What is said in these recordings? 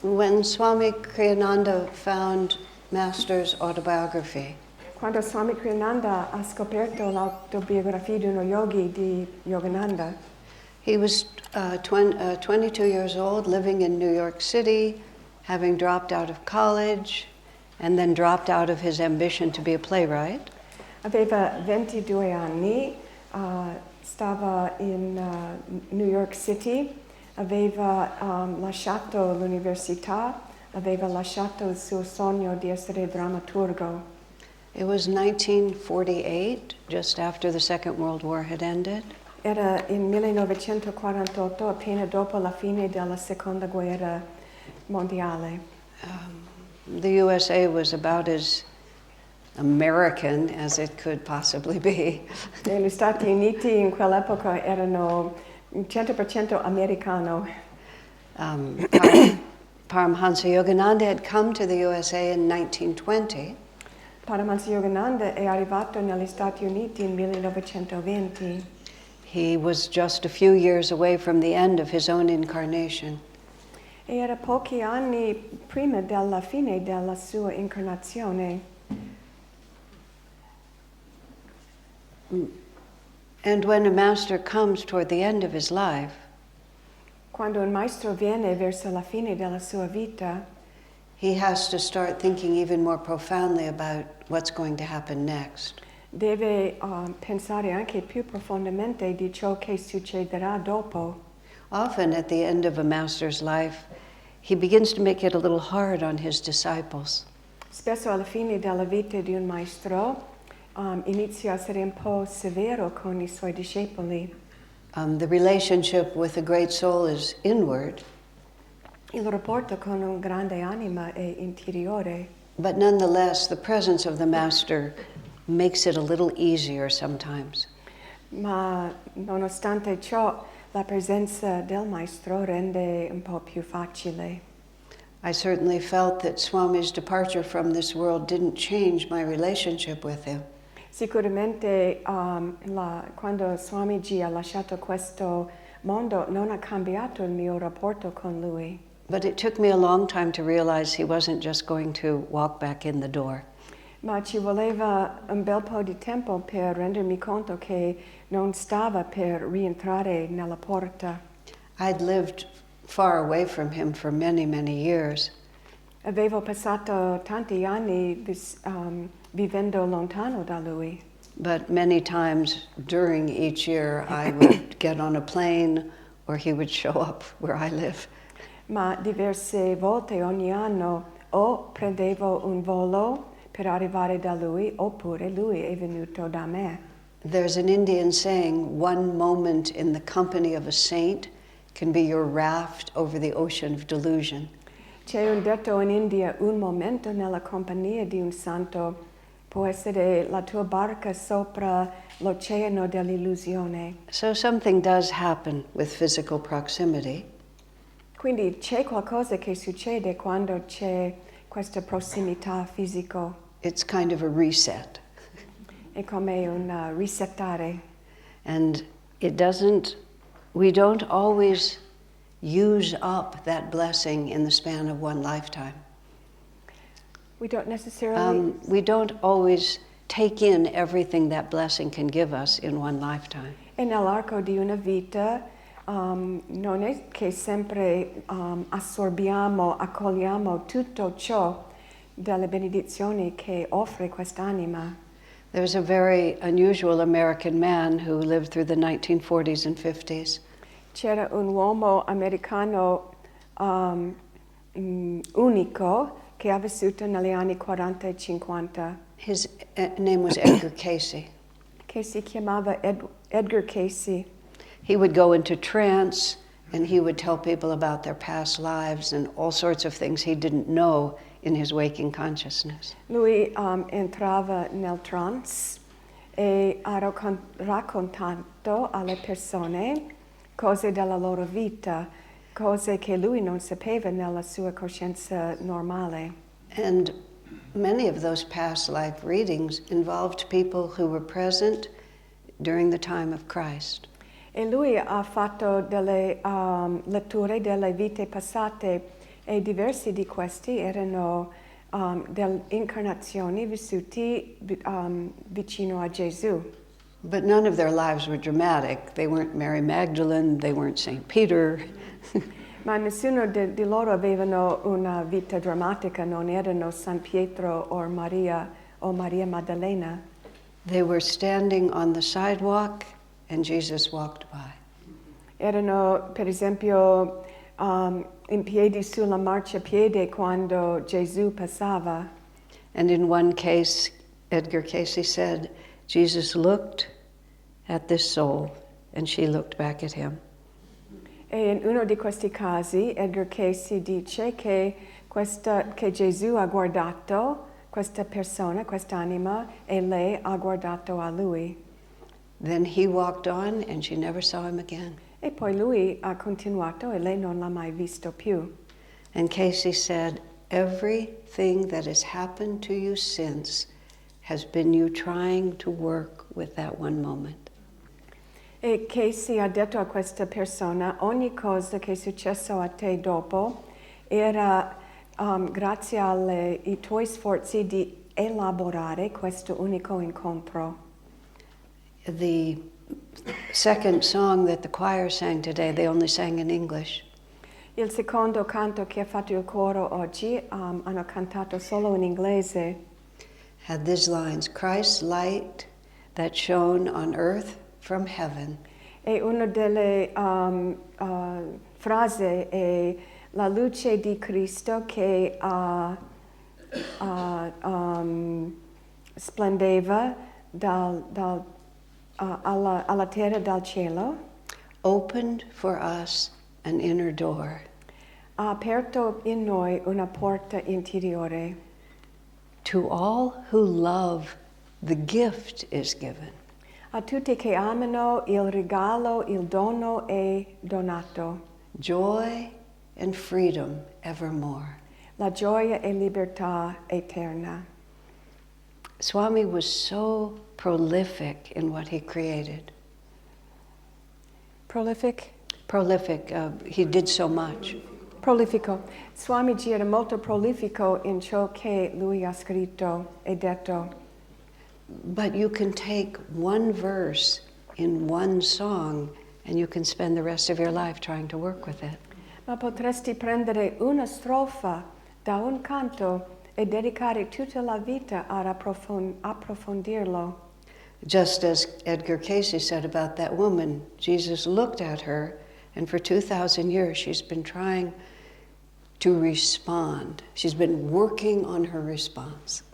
When Swami Kriyananda found Master's autobiography, Quando Swami Kriyananda ha scoperto l'autobiografia di uno yogi di Yogananda, he was 22 years old, living in New York City, having dropped out of college, and then dropped out of his ambition to be a playwright. aveva 22 anni, stava in New York City, aveva lasciato l'università, aveva lasciato il suo sogno di essere drammaturgo. It was 1948, just after the Second World War had ended. Era il 1948, appena dopo la fine della Seconda Guerra Mondiale. The USA was about as American as it could possibly be. E gli Stati Uniti in quell'epoca erano 100% americano. Paramahansa Yogananda had come to the USA in 1920. Paramahansa Yogananda è arrivato negli Stati Uniti nel 1920. He was just a few years away from the end of his own incarnation. E era pochi anni prima della fine della sua incarnazione. And when a master comes toward the end of his life, Quando un maestro viene verso la fine della sua vita, he has to start thinking even more profoundly about what's going to happen next. deve pensare anche più profondamente di ciò che succederà dopo. Often at the end of a master's life, he begins to make it a little hard on his disciples. Spesso alla fine della vita di un maestro inizia a essere un po' severo con i suoi discepoli. The relationship with the great soul is inward, Il rapporto con un grande anima è interiore, but nonetheless, the presence of the master makes it a little easier sometimes. ma nonostante ciò la presenza del maestro rende un po' più facile. I certainly felt that Swami's departure from this world didn't change my relationship with him. Sicuramente quando Swamiji ha lasciato questo mondo non ha cambiato il mio rapporto con lui. But it took me a long time to realize he wasn't just going to walk back in the door. Ma ci voleva un bel po' di tempo per rendermi conto che non stava per rientrare nella porta. I'd lived far away from him for many, many years. Avevo passato tanti anni vivendo lontano da lui. But many times during each year, I would get on a plane or he would show up where I live. Ma diverse volte ogni anno o prendevo un volo per arrivare da lui oppure lui è venuto da me. There's an Indian saying, one moment in the company of a saint can be your raft over the ocean of delusion. C'è un detto in India, un momento nella compagnia di un santo può essere la tua barca sopra l'oceano dell'illusione. So something does happen with physical proximity. Quindi c'è qualcosa che succede quando c'è questa prossimità fisica. It's kind of a reset. È come un risettare. And we don't always use up that blessing in the span of one lifetime. We don't necessarily... We don't always take in everything that blessing can give us in one lifetime. E nell'arco di una vita non è che sempre assorbiamo, accogliamo tutto ciò delle benedizioni che offre quest'anima. There's a very unusual American man who lived through the 1940s and 50s. C'era un uomo americano unico che ha vissuto negli anni 40 e 50. His name was Edgar Casey. Che si chiamava Edgar Casey. He would go into trance and he would tell people about their past lives and all sorts of things he didn't know in his waking consciousness. Lui entrava nel trance e ha raccontato alle persone cose della loro vita, cose che lui non sapeva nella sua coscienza normale. And many of those past life readings involved people who were present during the time of Christ. E lui ha fatto delle letture delle vite passate E diversi di questi erano delle incarnazioni vissuti vicino a Gesù. But none of their lives were dramatic. They weren't Mary Magdalene, they weren't St. Peter. Ma nessuno di loro avevano una vita drammatica, non erano San Pietro o Maria Maddalena. They were standing on the sidewalk and Jesus walked by. Erano, per esempio, in piedi sulla marciapiede quando Gesù passava. And in one case, Edgar Casey said, Jesus looked at this soul and she looked back at him. E in uno di questi casi, Edgar Casey dice che Gesù ha guardato questa persona, quest'anima, e lei ha guardato a lui. Then he walked on and she never saw him again. E poi lui ha continuato e lei non l'ha mai visto più. And Casey said, everything that has happened to you since has been you trying to work with that one moment. E Casey ha detto a questa persona, ogni cosa che è successo a te dopo era grazie ai tuoi sforzi di elaborare questo unico incontro. The second song that the choir sang today, they only sang in English. Il secondo canto che ha fatto il coro oggi hanno cantato solo in inglese. Had these lines, Christ's light that shone on earth from heaven. E una delle frasi è la luce di Cristo che splendeva alla terra dal cielo. Opened for us an inner door. Ha aperto in noi una porta interiore. To all who love, the gift is given. A tutti che amano il regalo, il dono è donato. Joy and freedom evermore. La gioia e libertà eterna. Swami was so prolific in what he created. Prolific? Prolific, he did so much. Prolifico. Swamiji era molto prolifico in ciò che lui ha scritto e detto. But you can take one verse in one song and you can spend the rest of your life trying to work with it. Ma potresti prendere una strofa da un canto e dedicare tutta la vita ad approfondirlo. Just as Edgar Casey said about that woman, Jesus looked at her, and for 2,000 years she's been trying to respond. She's been working on her response.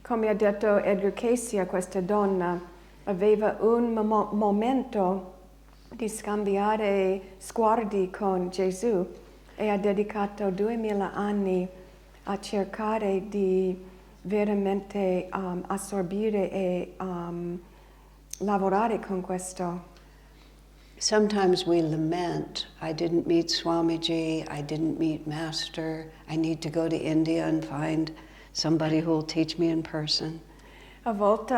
Come ha detto Edgar Casey a questa donna, aveva un momento di scambiare sguardi con Gesù e ha dedicato 2000 anni a cercare di veramente assorbire e lavorare con questo. Sometimes we lament, I didn't meet Swamiji, I didn't meet Master, I need to go to India and find somebody who will teach me in person. A volte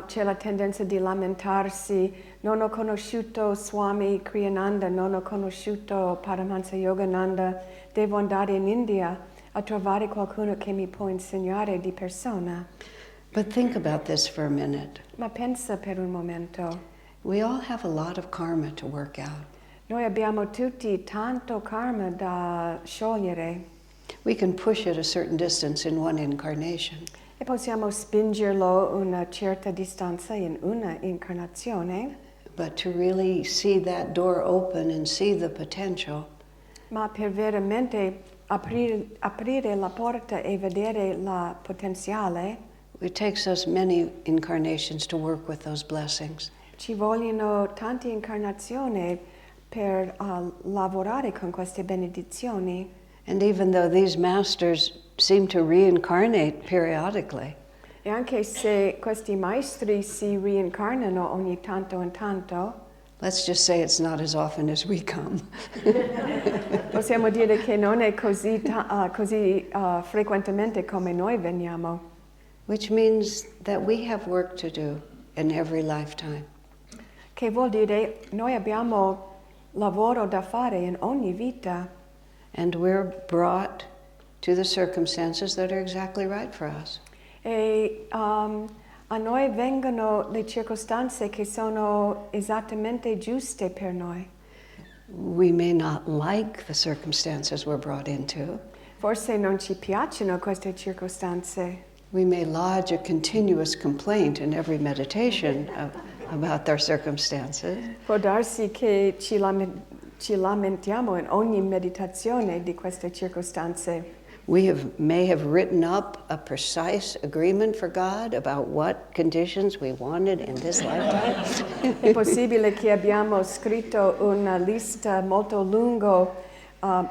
c'è la tendenza di lamentarsi, non ho conosciuto Swami Kriyananda, non ho conosciuto Paramahansa Yogananda, devo andare in India a trovare qualcuno che mi può insegnare di persona. But think about this for a minute. Ma pensa per un momento. We all have a lot of karma to work out. Noi abbiamo tutti tanto karma da sciogliere. We can push it a certain distance in one incarnation. E possiamo spingerlo una certa distanza in una incarnazione. But to really see that door open and see the potential, Ma per veramente aprire la porta e vedere la potenziale, it takes us many incarnations to work with those blessings. ci vogliono tante incarnazioni per lavorare con queste benedizioni. And even though these masters seem to reincarnate periodically, E anche se questi maestri si reincarnano ogni tanto in tanto, let's just say it's not as often as we come. possiamo dire che non è così frequentemente come noi veniamo. Which means that we have work to do in every lifetime. Che vuol dire noi abbiamo lavoro da fare in ogni vita. and we're brought to the circumstances that are exactly right for us. E a noi vengono le circostanze che sono esattamente giuste per noi. We may not like the circumstances we're brought into. Forse non ci piacciono queste circostanze. We may lodge a continuous complaint in every meditation about their circumstances. Può darsi che ci lamentiamo in ogni meditazione di queste circostanze. We may have written up a precise agreement for God about what conditions we wanted in this lifetime. È possibile che abbiamo scritto una lista molto lunga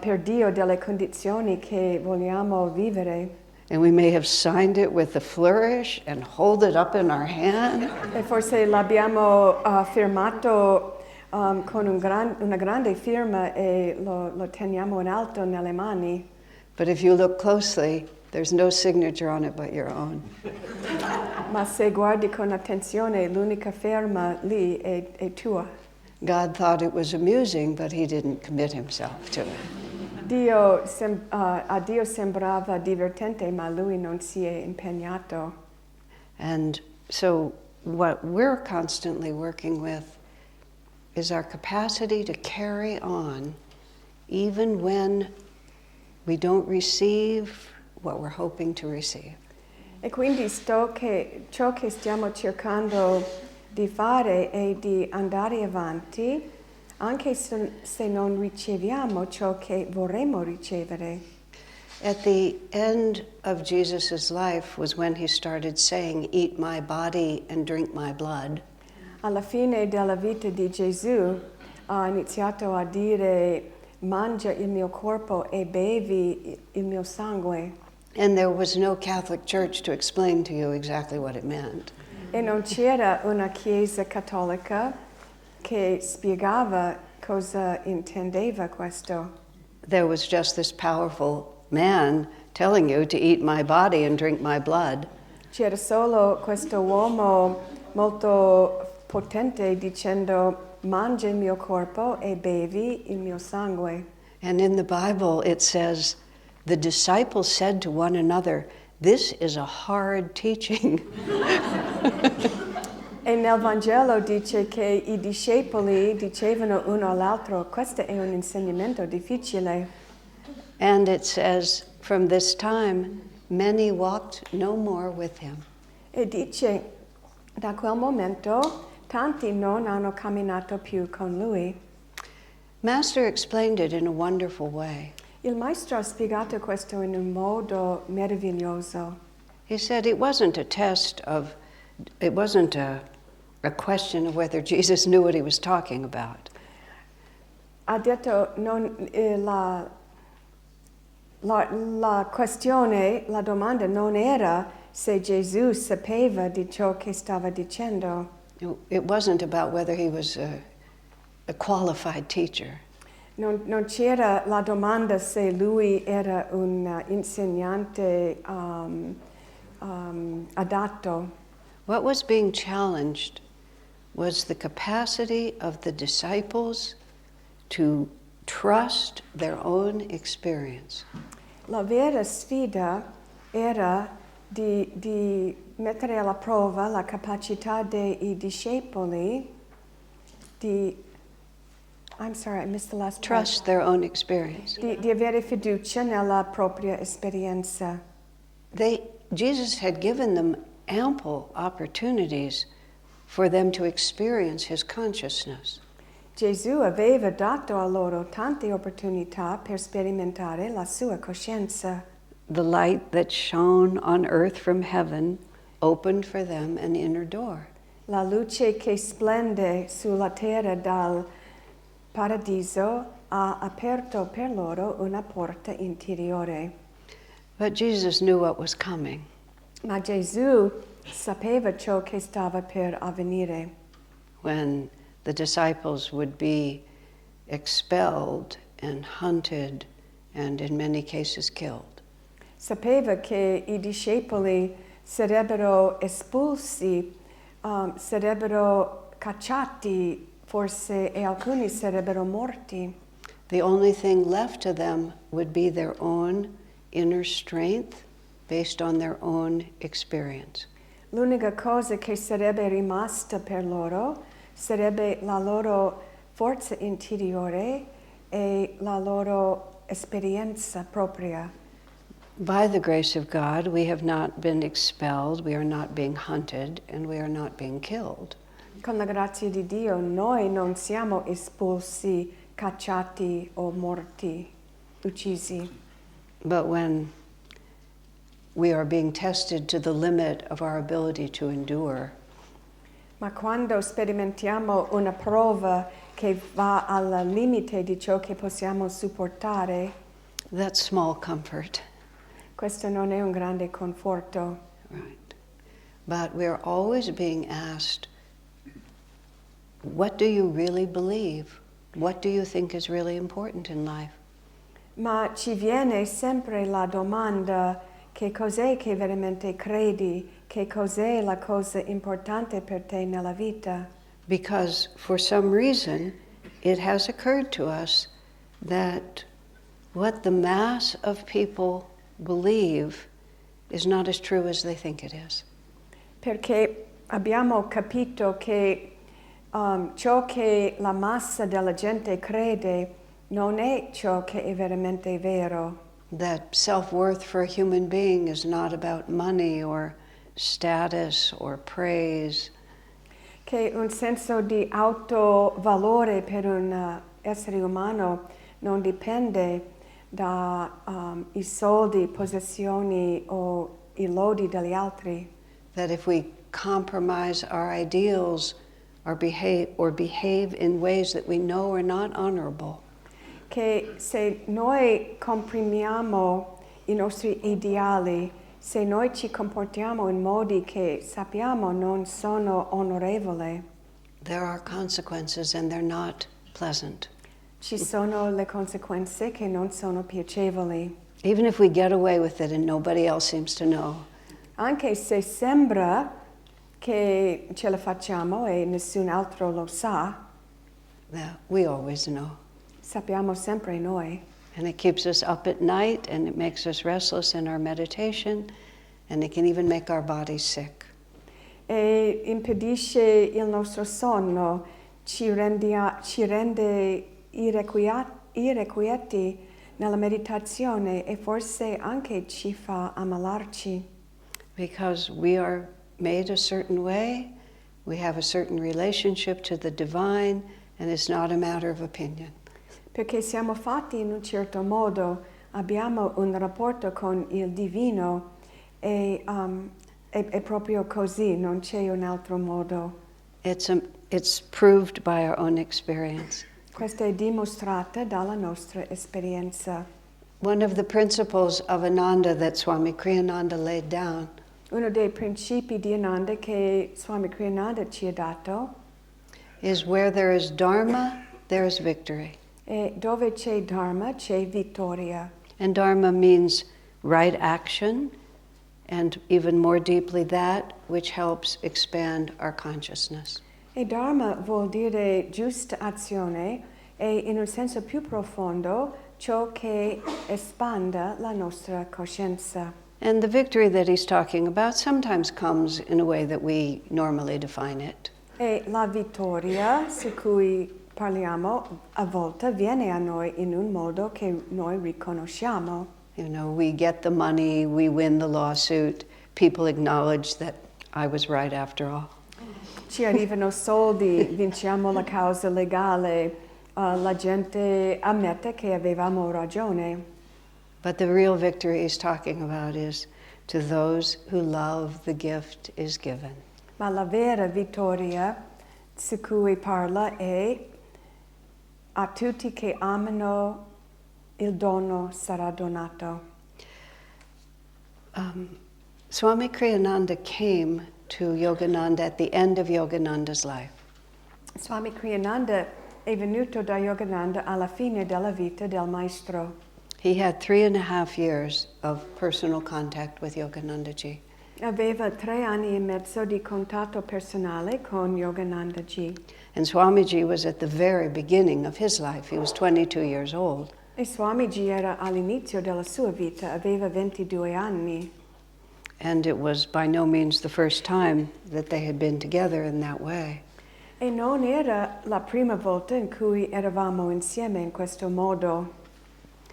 per Dio delle condizioni che vogliamo vivere. And we may have signed it with a flourish and hold it up in our hand. E forse l'abbiamo firmato con una grande firma e lo teniamo in alto nelle mani. But if you look closely, there's no signature on it but your own. Ma se guardi con attenzione, l'unica firma lì è tua. God thought it was amusing, but he didn't commit himself to it. A Dio sembrava divertente, ma lui non si è impegnato. And so what we're constantly working with is our capacity to carry on even when we don't receive what we're hoping to receive. E quindi ciò che stiamo cercando di fare è di andare avanti, anche se non riceviamo ciò che vorremmo ricevere. At the end of Jesus' life was when he started saying, "Eat my body and drink my blood." Alla fine della vita di Gesù ha iniziato a dire: mangia il mio corpo e bevi il mio sangue. And there was no Catholic Church to explain to you exactly what it meant. E non c'era una chiesa cattolica che spiegava cosa intendeva questo. There was just this powerful man telling you to eat my body and drink my blood. C'era solo questo uomo molto potente dicendo: mangia il mio corpo e bevi il mio sangue. And in the Bible it says, the disciples said to one another, "This is a hard teaching." E nel Vangelo dice che i discepoli dicevano uno all'altro: questo è un insegnamento difficile. And it says, from this time, many walked no more with him. E dice, da quel momento tanti non hanno camminato più con lui. Master explained it in a wonderful way. Il maestro ha spiegato questo in un modo meraviglioso. He said it wasn't a question of whether Jesus knew what he was talking about. Ha detto la questione, la domanda non era se Gesù sapeva di ciò che stava dicendo. It wasn't about whether he was a qualified teacher. Non c'era la domanda se lui era un insegnante adatto. What was being challenged was the capacity of the disciples to trust their own experience. La vera sfida era di mettere alla prova la capacità dei discepoli di I'm sorry, I missed the last part. Trust their own experience. Di avere fiducia nella propria esperienza. Jesus had given them ample opportunities for them to experience his consciousness. Gesù aveva dato a loro tante opportunità per sperimentare la sua coscienza. The light that shone on earth from heaven opened for them an inner door. La luce che splende sulla terra dal paradiso ha aperto per loro una porta interiore. But Jesus knew what was coming. Ma Gesù sapeva ciò che stava per avvenire. When the disciples would be expelled and hunted and in many cases killed. Sapeva che i discepoli sarebbero espulsi, sarebbero cacciati, forse, e alcuni sarebbero morti. The only thing left to them would be their own inner strength based on their own experience. L'unica cosa che sarebbe rimasta per loro sarebbe la loro forza interiore e la loro esperienza propria. By the grace of God, we have not been expelled, we are not being hunted, and we are not being killed. Con la grazia di Dio noi non siamo espulsi, cacciati o morti, uccisi. But when we are being tested to the limit of our ability to endure, Ma quando sperimentiamo una prova che va al limite di ciò che possiamo supportare, that's small comfort. questo non è un grande conforto. Right. But we're always being asked, what do you really believe? What do you think is really important in life? Ma ci viene sempre la domanda: che cos'è che veramente credi? Che cos'è la cosa importante per te nella vita? Because for some reason, it has occurred to us that what the mass of people believe is not as true as they think it is. Perché abbiamo capito che ciò che la massa della gente crede non è ciò che è veramente vero. That self-worth for a human being is not about money or status or praise. Che un senso di autovalore per un essere umano non dipende dai soldi, possessioni o i lodi degli altri. That if we compromise our ideals or behave in ways that we know are not honorable, Che se noi comprimiamo i nostri ideali, se noi ci comportiamo in modi che sappiamo non sono onorevoli, there are consequences and they're not pleasant. ci sono le conseguenze che non sono piacevoli. Even if we get away with it and nobody else seems to know, Anche se sembra che ce la facciamo e nessun altro lo sa, we always know. sappiamo sempre noi. And it keeps us up at night and it makes us restless in our meditation and it can even make our bodies sick. E impedisce il nostro sonno, ci rende irrequieti nella meditazione e forse anche ci fa ammalarci. Because we are made a certain way, we have a certain relationship to the divine, and it's not a matter of opinion. Perché siamo fatti in un certo modo, abbiamo un rapporto con il divino e è proprio così, non c'è un altro modo. It's proved by our own experience. Questa è dimostrata dalla nostra esperienza. One of the principles of Ananda that Swami Kriyananda laid down Uno dei principi di Ananda che Swami Kriyananda ci ha dato is where there is Dharma, there is victory. è dove c'è Dharma, c'è vittoria. And Dharma means right action, and even more deeply that which helps expand our consciousness. E Dharma vuol dire giusta azione e in un senso più profondo ciò che espanda la nostra coscienza. And the victory that he's talking about sometimes comes in a way that we normally define it. E la vittoria su cui parliamo a volte viene a noi in un modo che noi riconosciamo. You know, we get the money, we win the lawsuit, people acknowledge that I was right after all. Ci arrivano soldi, vinciamo la causa legale, la gente ammette che avevamo ragione. But the real victory he's talking about is to those who love, the gift is given. Ma la vera vittoria su cui parla è a tutti che amano il dono sarà donato. Swami Kriyananda came to Yogananda at the end of Yogananda's life. Swami Kriyananda è venuto da Yogananda alla fine della vita del maestro. He had 3.5 years of personal contact with Yoganandaji. Aveva 3 anni e mezzo di contatto personale con Yogananda Ji. And Swamiji was at the very beginning of his life. He was 22 years old. E Swamiji era all'inizio della sua vita, aveva 22 anni. And it was by no means the first time that they had been together in that way. E non era la prima volta in cui eravamo insieme in questo modo.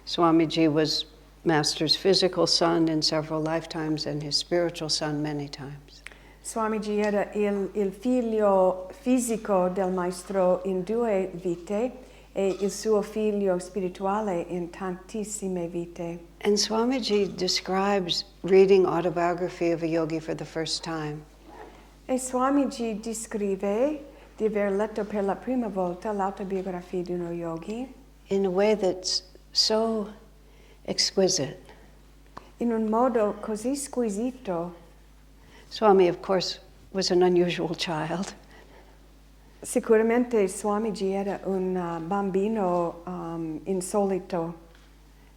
Swamiji was Master's physical son in several lifetimes and his spiritual son many times. Swamiji era il figlio fisico del maestro in 2 vite e il suo figlio spirituale in tantissime vite. And Swamiji describes reading autobiography of a yogi for the first time. E Swamiji descrive di aver letto per la prima volta l'autobiografia di uno yogi in a way that's so exquisite. in un modo così squisito. Swami, of course, was an unusual child. Sicuramente Swamiji era un bambino insolito.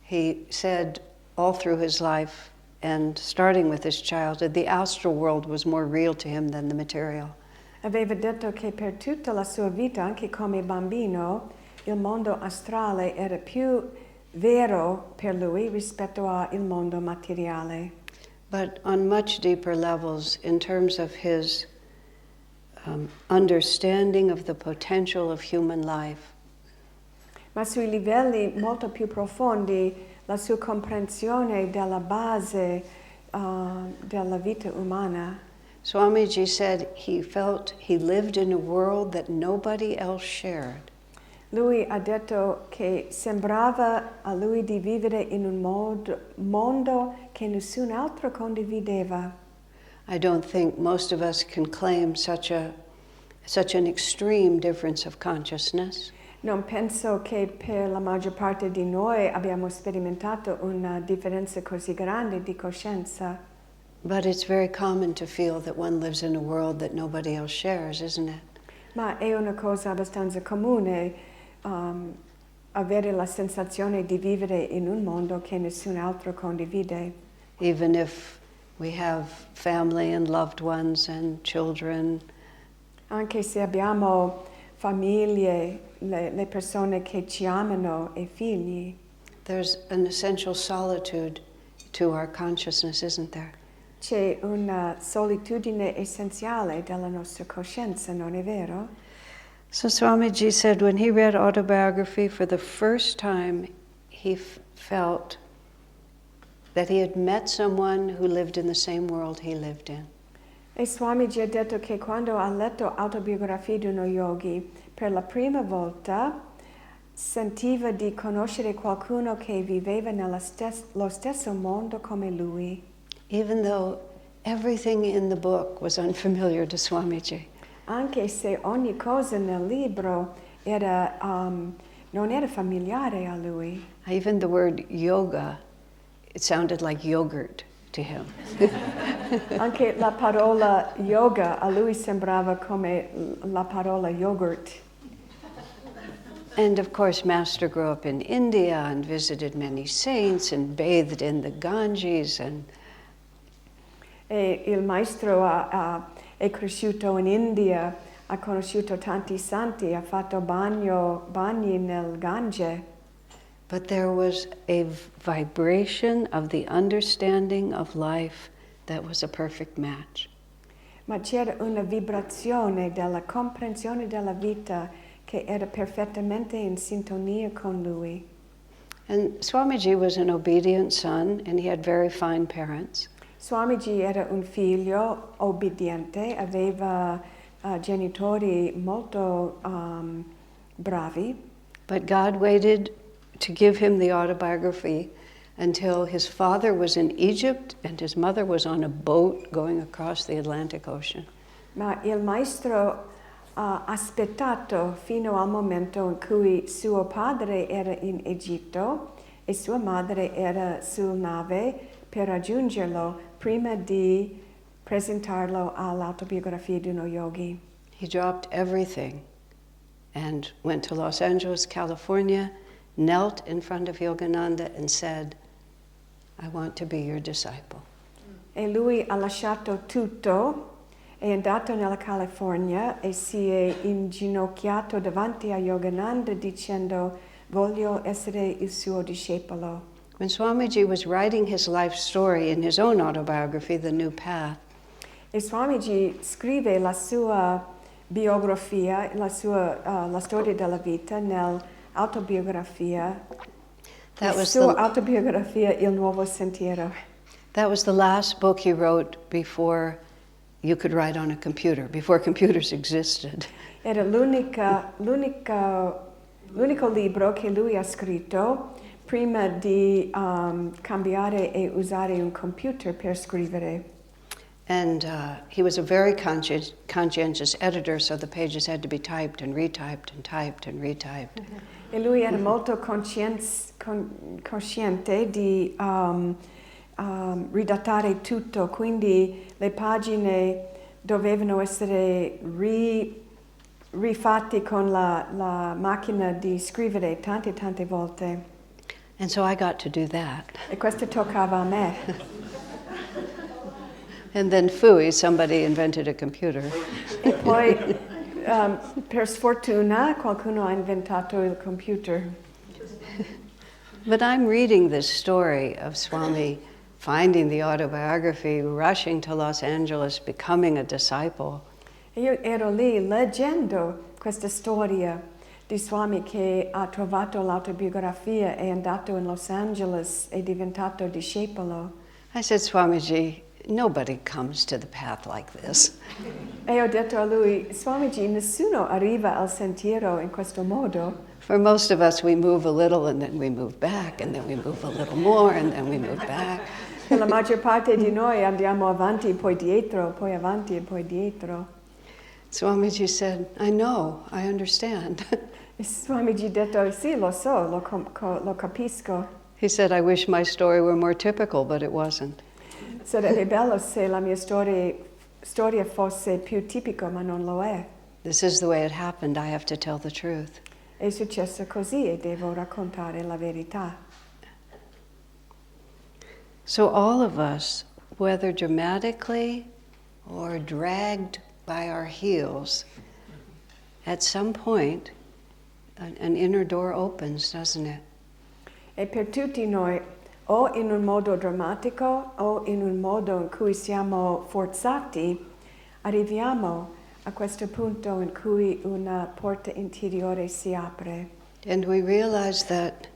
He said all through his life, and starting with his childhood, the astral world was more real to him than the material. Aveva detto che per tutta la sua vita, anche come bambino, il mondo astrale era più vero per lui rispetto al mondo materiale. But on much deeper levels, in terms of his understanding of the potential of human life, Ma sui livelli molto più profondi, la sua comprensione della base della vita umana, Swamiji said he felt he lived in a world that nobody else shared. lui ha detto che sembrava a lui di vivere in un mondo che nessun altro condivideva. I don't think most of us can claim such an extreme difference of consciousness. Non penso che per la maggior parte di noi abbiamo sperimentato una differenza così grande di coscienza. But it's very common to feel that one lives in a world that nobody else shares, isn't it? Ma è una cosa abbastanza comune avere la sensazione di vivere in un mondo che nessun altro condivide. Even if we have family and loved ones and children, Anche se abbiamo famiglie, le persone che ci amano e figli, there's an essential solitude to our consciousness, isn't there? c'è una solitudine essenziale della nostra coscienza, non è vero? So Swamiji said when he read autobiography for the first time, he felt that he had met someone who lived in the same world he lived in. E Swamiji ha detto che quando ha letto autobiografia di uno yogi, per la prima volta sentiva di conoscere qualcuno che viveva nello stesso mondo come lui. Even though everything in the book was unfamiliar to Swamiji. Anche se ogni cosa nel libro non era familiare a lui. Even the word yoga, it sounded like yogurt to him. Anche la parola yoga a lui sembrava come la parola yogurt. And of course, Master grew up in India and visited many saints and bathed in the Ganges. E il maestro è cresciuto in India, ha conosciuto tanti santi, ha fatto bagni nel Gange. But there was a vibration of the understanding of life that was a perfect match. Ma c'era una vibrazione della comprensione della vita che era perfettamente in sintonia con lui. And Swamiji was an obedient son, and he had very fine parents. Swamiji era un figlio obbediente, aveva genitori molto bravi. But God waited to give him the autobiography until his father was in Egypt and his mother was on a boat going across the Atlantic Ocean. Ma il maestro ha aspettato fino al momento in cui suo padre era in Egitto e sua madre era sul nave per raggiungerlo prima di presentarlo all'autobiografia di uno yogi. He dropped everything and went to Los Angeles, California, knelt in front of Yogananda and said, I want to be your disciple. e lui ha lasciato tutto, è andato nella California e si è inginocchiato davanti a Yogananda dicendo voglio essere il suo discepolo. When Swamiji was writing his life story in his own autobiography, The New Path, E Swamiji scrive la sua biografia, la storia della vita nell'autobiografia, that la was sua the autobiografia Il Nuovo Sentiero. that was the last book he wrote before you could write on a computer, before computers existed. Era l'unico libro che lui ha scritto prima di cambiare e usare un computer per scrivere. And he was a very conscientious editor, so the pages had to be typed and retyped and typed and retyped. E lui era molto cosciente di ridattare tutto, quindi le pagine dovevano essere rifatte con la macchina di scrivere tante volte. And so I got to do that. E questo toccava a me. And then Fui, somebody invented a computer. E poi, per sfortuna, qualcuno ha inventato il computer. But I'm reading this story of Swami finding the autobiography, rushing to Los Angeles, becoming a disciple. E io ero lì leggendo questa storia di Swami che ha trovato l'autobiografia, è andato in Los Angeles, è diventato discepolo. I said, Swamiji, nobody comes to the path like this. E ho detto a lui, Swamiji, nessuno arriva al sentiero in questo modo. For most of us, we move a little and then we move back, and then we move a little more, and then we move back. Per la maggior parte di noi andiamo avanti, poi dietro, poi avanti e poi dietro. Swamiji said, I know, I understand. E Swamiji ha detto, sì, lo so, lo capisco. He said, I wish my story were more typical, but it wasn't. Sarebbe bello se la mia storia fosse più tipica, ma non lo è. This is the way it happened. I have to tell the truth. È successo così e devo raccontare la verità. So all of us, whether dramatically or dragged by our heels, at some point, an inner door opens, doesn't it? E per tutti noi, o in un modo drammatico o in un modo in cui siamo forzati, arriviamo a questo punto in cui una porta interiore si apre. And we realize that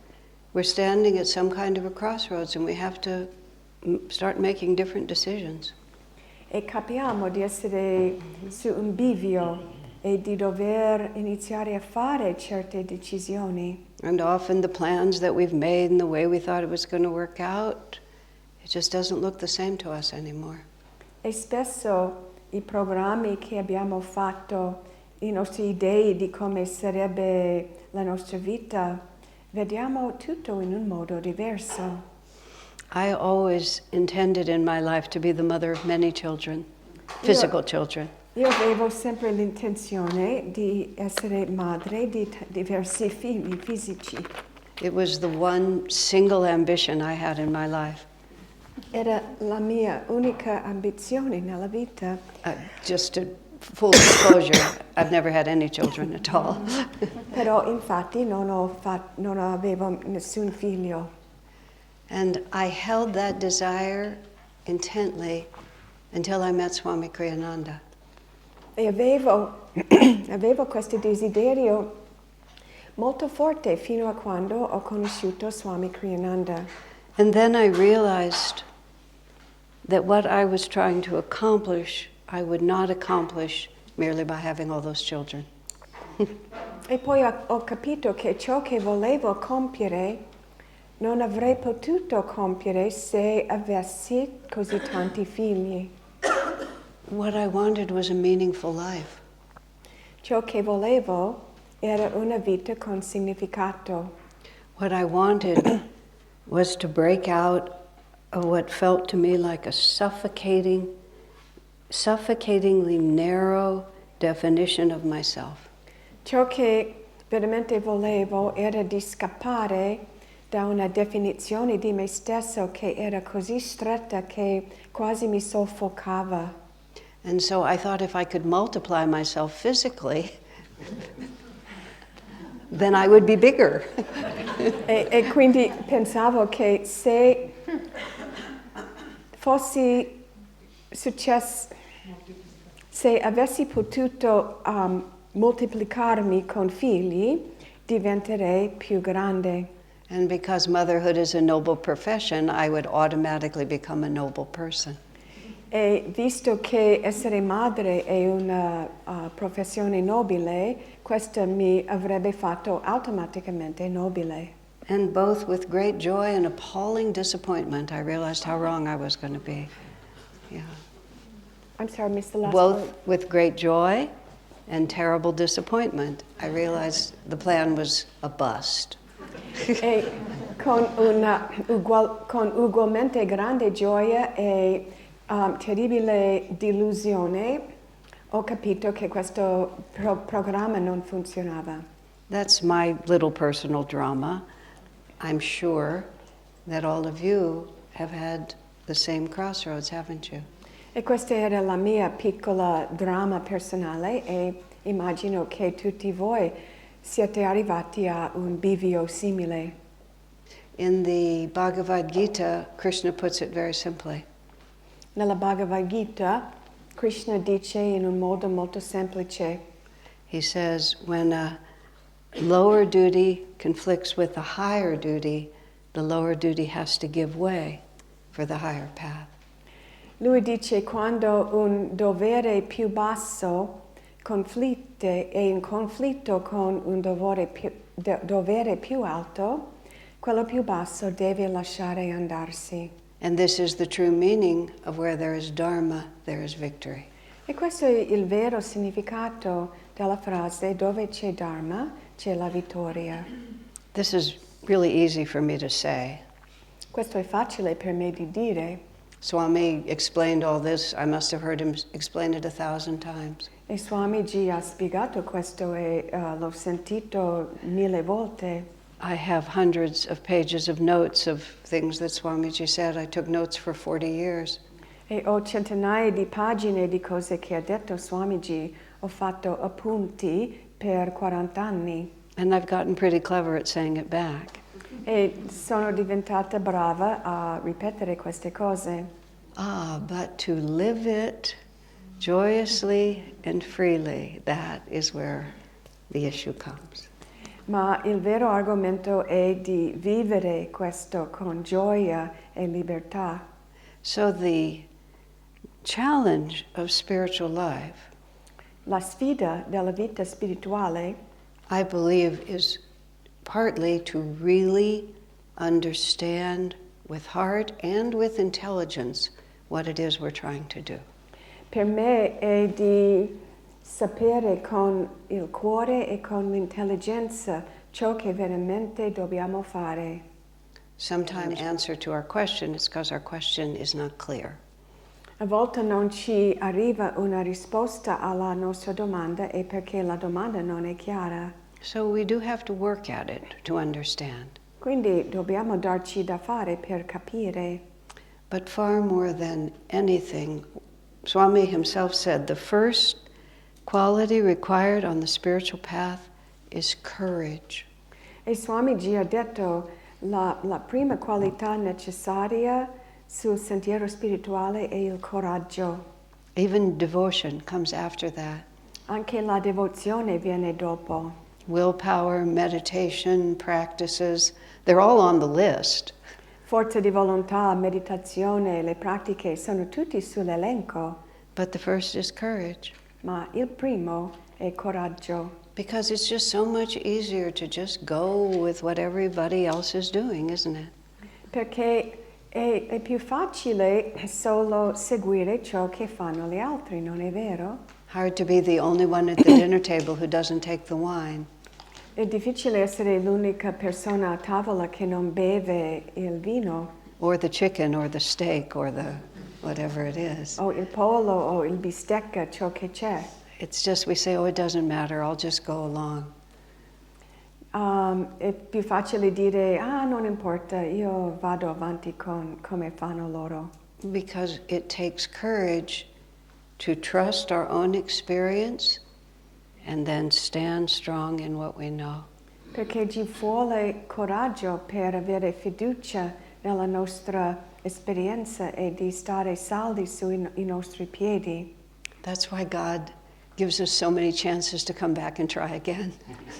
we're standing at some kind of a crossroads and we have to start making different decisions. E capiamo di essere su un bivio e di dover iniziare a fare certe decisioni. And often the plans that we've made and the way we thought it was going to work out, it just doesn't look the same to us anymore. E spesso i programmi che abbiamo fatto, le nostre idee di come sarebbe la nostra vita, vediamo tutto in un modo diverso. I always intended in my life to be the mother of many children, physical children. Io avevo sempre l'intenzione di essere madre di diversi figli fisici. It was the one single ambition I had in my life. Era la mia unica ambizione nella vita. Just to full disclosure, I've never had any children at all. Però infatti non avevo nessun figlio. And I held that desire intently until I met Swami Kriyananda. E avevo questo desiderio molto forte fino a quando ho conosciuto Swami Kriyananda. And then I realized that what I was trying to accomplish, I would not accomplish merely by having all those children. E poi ho capito che ciò che volevo compiere non avrei potuto compiere se avessi così tanti figli. What I wanted was a meaningful life. Ciò che volevo era una vita con significato. What I wanted was to break out of what felt to me like a suffocatingly narrow definition of myself. Ciò che veramente volevo era di scappare da una definizione di me stesso che era così stretta che quasi mi soffocava. And so I thought if I could multiply myself physically, then I would be bigger. E quindi pensavo che se fossi successo, se avessi potuto moltiplicarmi con figli, diventerei più grande. And because motherhood is a noble profession, I would automatically become a noble person. E visto che essere madre è una professione nobile, questo mi avrebbe fatto automaticamente nobile. And both with great joy and appalling disappointment, I realized how wrong I was going to be. Yeah. I'm sorry, I missed the last Both word. with great joy and terrible disappointment, I realized the plan was a bust. E con ugualmente grande gioia e terribile delusione ho capito che questo programma non funzionava. That's my little personal drama. I'm sure that all of you have had the same crossroads, haven't you? E questa era la mia piccola dramma personale e immagino che tutti voi siete arrivati a un bivio simile. In the Bhagavad Gita, Krishna puts it very simply. Nella Bhagavad Gita, Krishna dice in un modo molto semplice, He says, when a lower duty conflicts with a higher duty, the lower duty has to give way for the higher path. lui dice quando un dovere più basso conflitte è in conflitto con un dovere più alto, quello più basso deve lasciare andarsi. And this is the true meaning of where there is dharma, there is victory. E questo è il vero significato della frase dove c'è dharma, c'è la vittoria. This is really easy for me to say. Questo è facile per me di dire. Swami explained all this. I must have heard him explain it 1,000 times. E Swamiji ha spiegato questo e l'ho sentito 1000 volte. I have hundreds of pages of notes of things that Swamiji said. I took notes for 40 years. E ho centinaia di pagine di cose che ha detto Swamiji. Ho fatto appunti per 40 anni. And I've gotten pretty clever at saying it back. E sono diventata brava a ripetere queste cose. But to live it joyously and freely, that is where the issue comes. Ma il vero argomento è di vivere questo con gioia e libertà. So the challenge of spiritual life, La sfida della vita spirituale, I believe, is partly to really understand with heart and with intelligence what it is we're trying to do. per me è di sapere con il cuore e con l'intelligenza ciò che veramente dobbiamo fare. Sometimes answer to our question is because our question is not clear. A volte non ci arriva una risposta alla nostra domanda e perché la domanda non è chiara. So we do have to work at it to understand. Quindi dobbiamo darci da fare per capire. But far more than anything, Swami himself said the first quality required on the spiritual path is courage. E Swamiji ha detto la prima qualità necessaria sul sentiero spirituale è il coraggio. Even devotion comes after that. Anche la devozione viene dopo. Willpower, meditation, practices, they're all on the list. Forza di volontà, meditazione, le pratiche sono tutti sull'elenco, But the first is courage. ma il primo è coraggio. Because it's just so much easier to just go with what everybody else is doing, isn't it? Perché è più facile solo seguire ciò che fanno gli altri, non è vero? Hard to be the only one at the dinner table who doesn't take the wine. È difficile essere l'unica persona a tavola che non beve il vino, Or the chicken, or the steak, or the whatever it is. o il pollo, o il bistecca, ciò che c'è. It's just we say, oh, it doesn't matter, I'll just go along. È più facile dire, non importa, io vado avanti con come fanno loro. Because it takes courage to trust our own experience and then stand strong in what we know. Perché ci vuole coraggio per avere fiducia nella nostra esperienza e di stare saldi sui nostri piedi. That's why God gives us so many chances to come back and try again.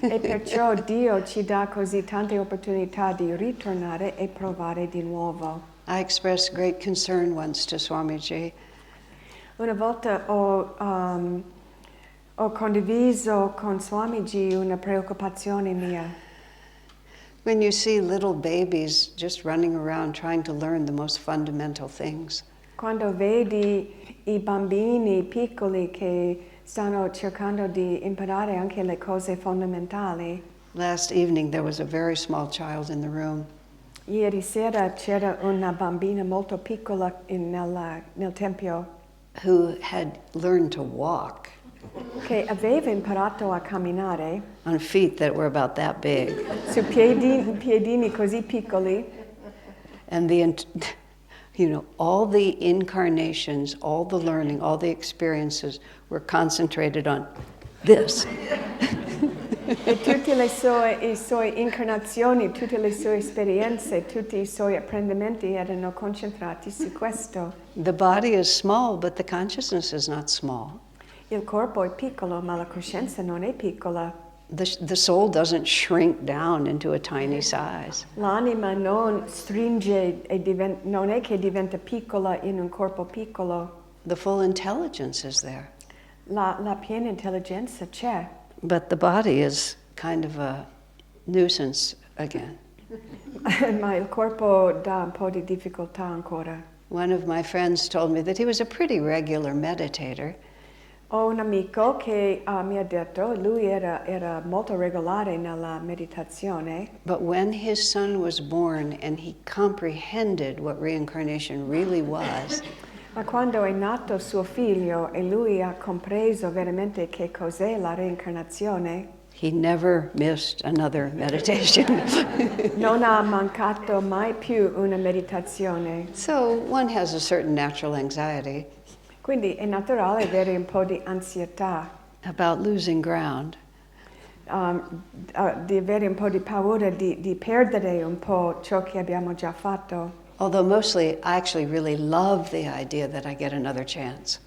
E perciò Dio ci dà così tante opportunità di ritornare e provare di nuovo. I expressed great concern once to Swamiji. Una volta ho condiviso con Swamiji una preoccupazione mia. When you see little babies just running around trying to learn the most fundamental things, Quando vedi i bambini piccoli che stanno cercando di imparare anche le cose fondamentali. last evening there was a very small child in the room Ieri sera c'era una bambina molto piccola nel tempio who had learned to walk che aveva imparato a camminare on feet that were about that big. su piedini così piccoli And all the incarnations, all the learning, all the experiences were concentrated on this. e tutte le sue incarnazioni, tutte le sue esperienze, tutti i suoi apprendimenti erano concentrati su questo. The body is small, but the consciousness is not small. Il corpo è piccolo, ma la coscienza non è piccola. The soul doesn't shrink down into a tiny size. L'anima non stringe e non è che diventa piccola in un corpo piccolo. The full intelligence is there. La piena intelligenza c'è. But the body is kind of a nuisance again. Ma il corpo dà un po' di difficoltà ancora. One of my friends told me that he was a pretty regular meditator. Ho un amico che mi ha detto, lui era molto regolare nella meditazione, But when his son was born and he comprehended what reincarnation really was, ma quando è nato suo figlio e lui ha compreso veramente che cos'è la reincarnazione, he never missed another meditation. non ha mancato mai più una meditazione. So one has a certain natural anxiety Quindi è naturale avere un po' di ansietà, about losing ground. di avere un po' di paura di perdere un po' ciò che abbiamo già fatto. Although mostly I actually really love the idea that I get another chance.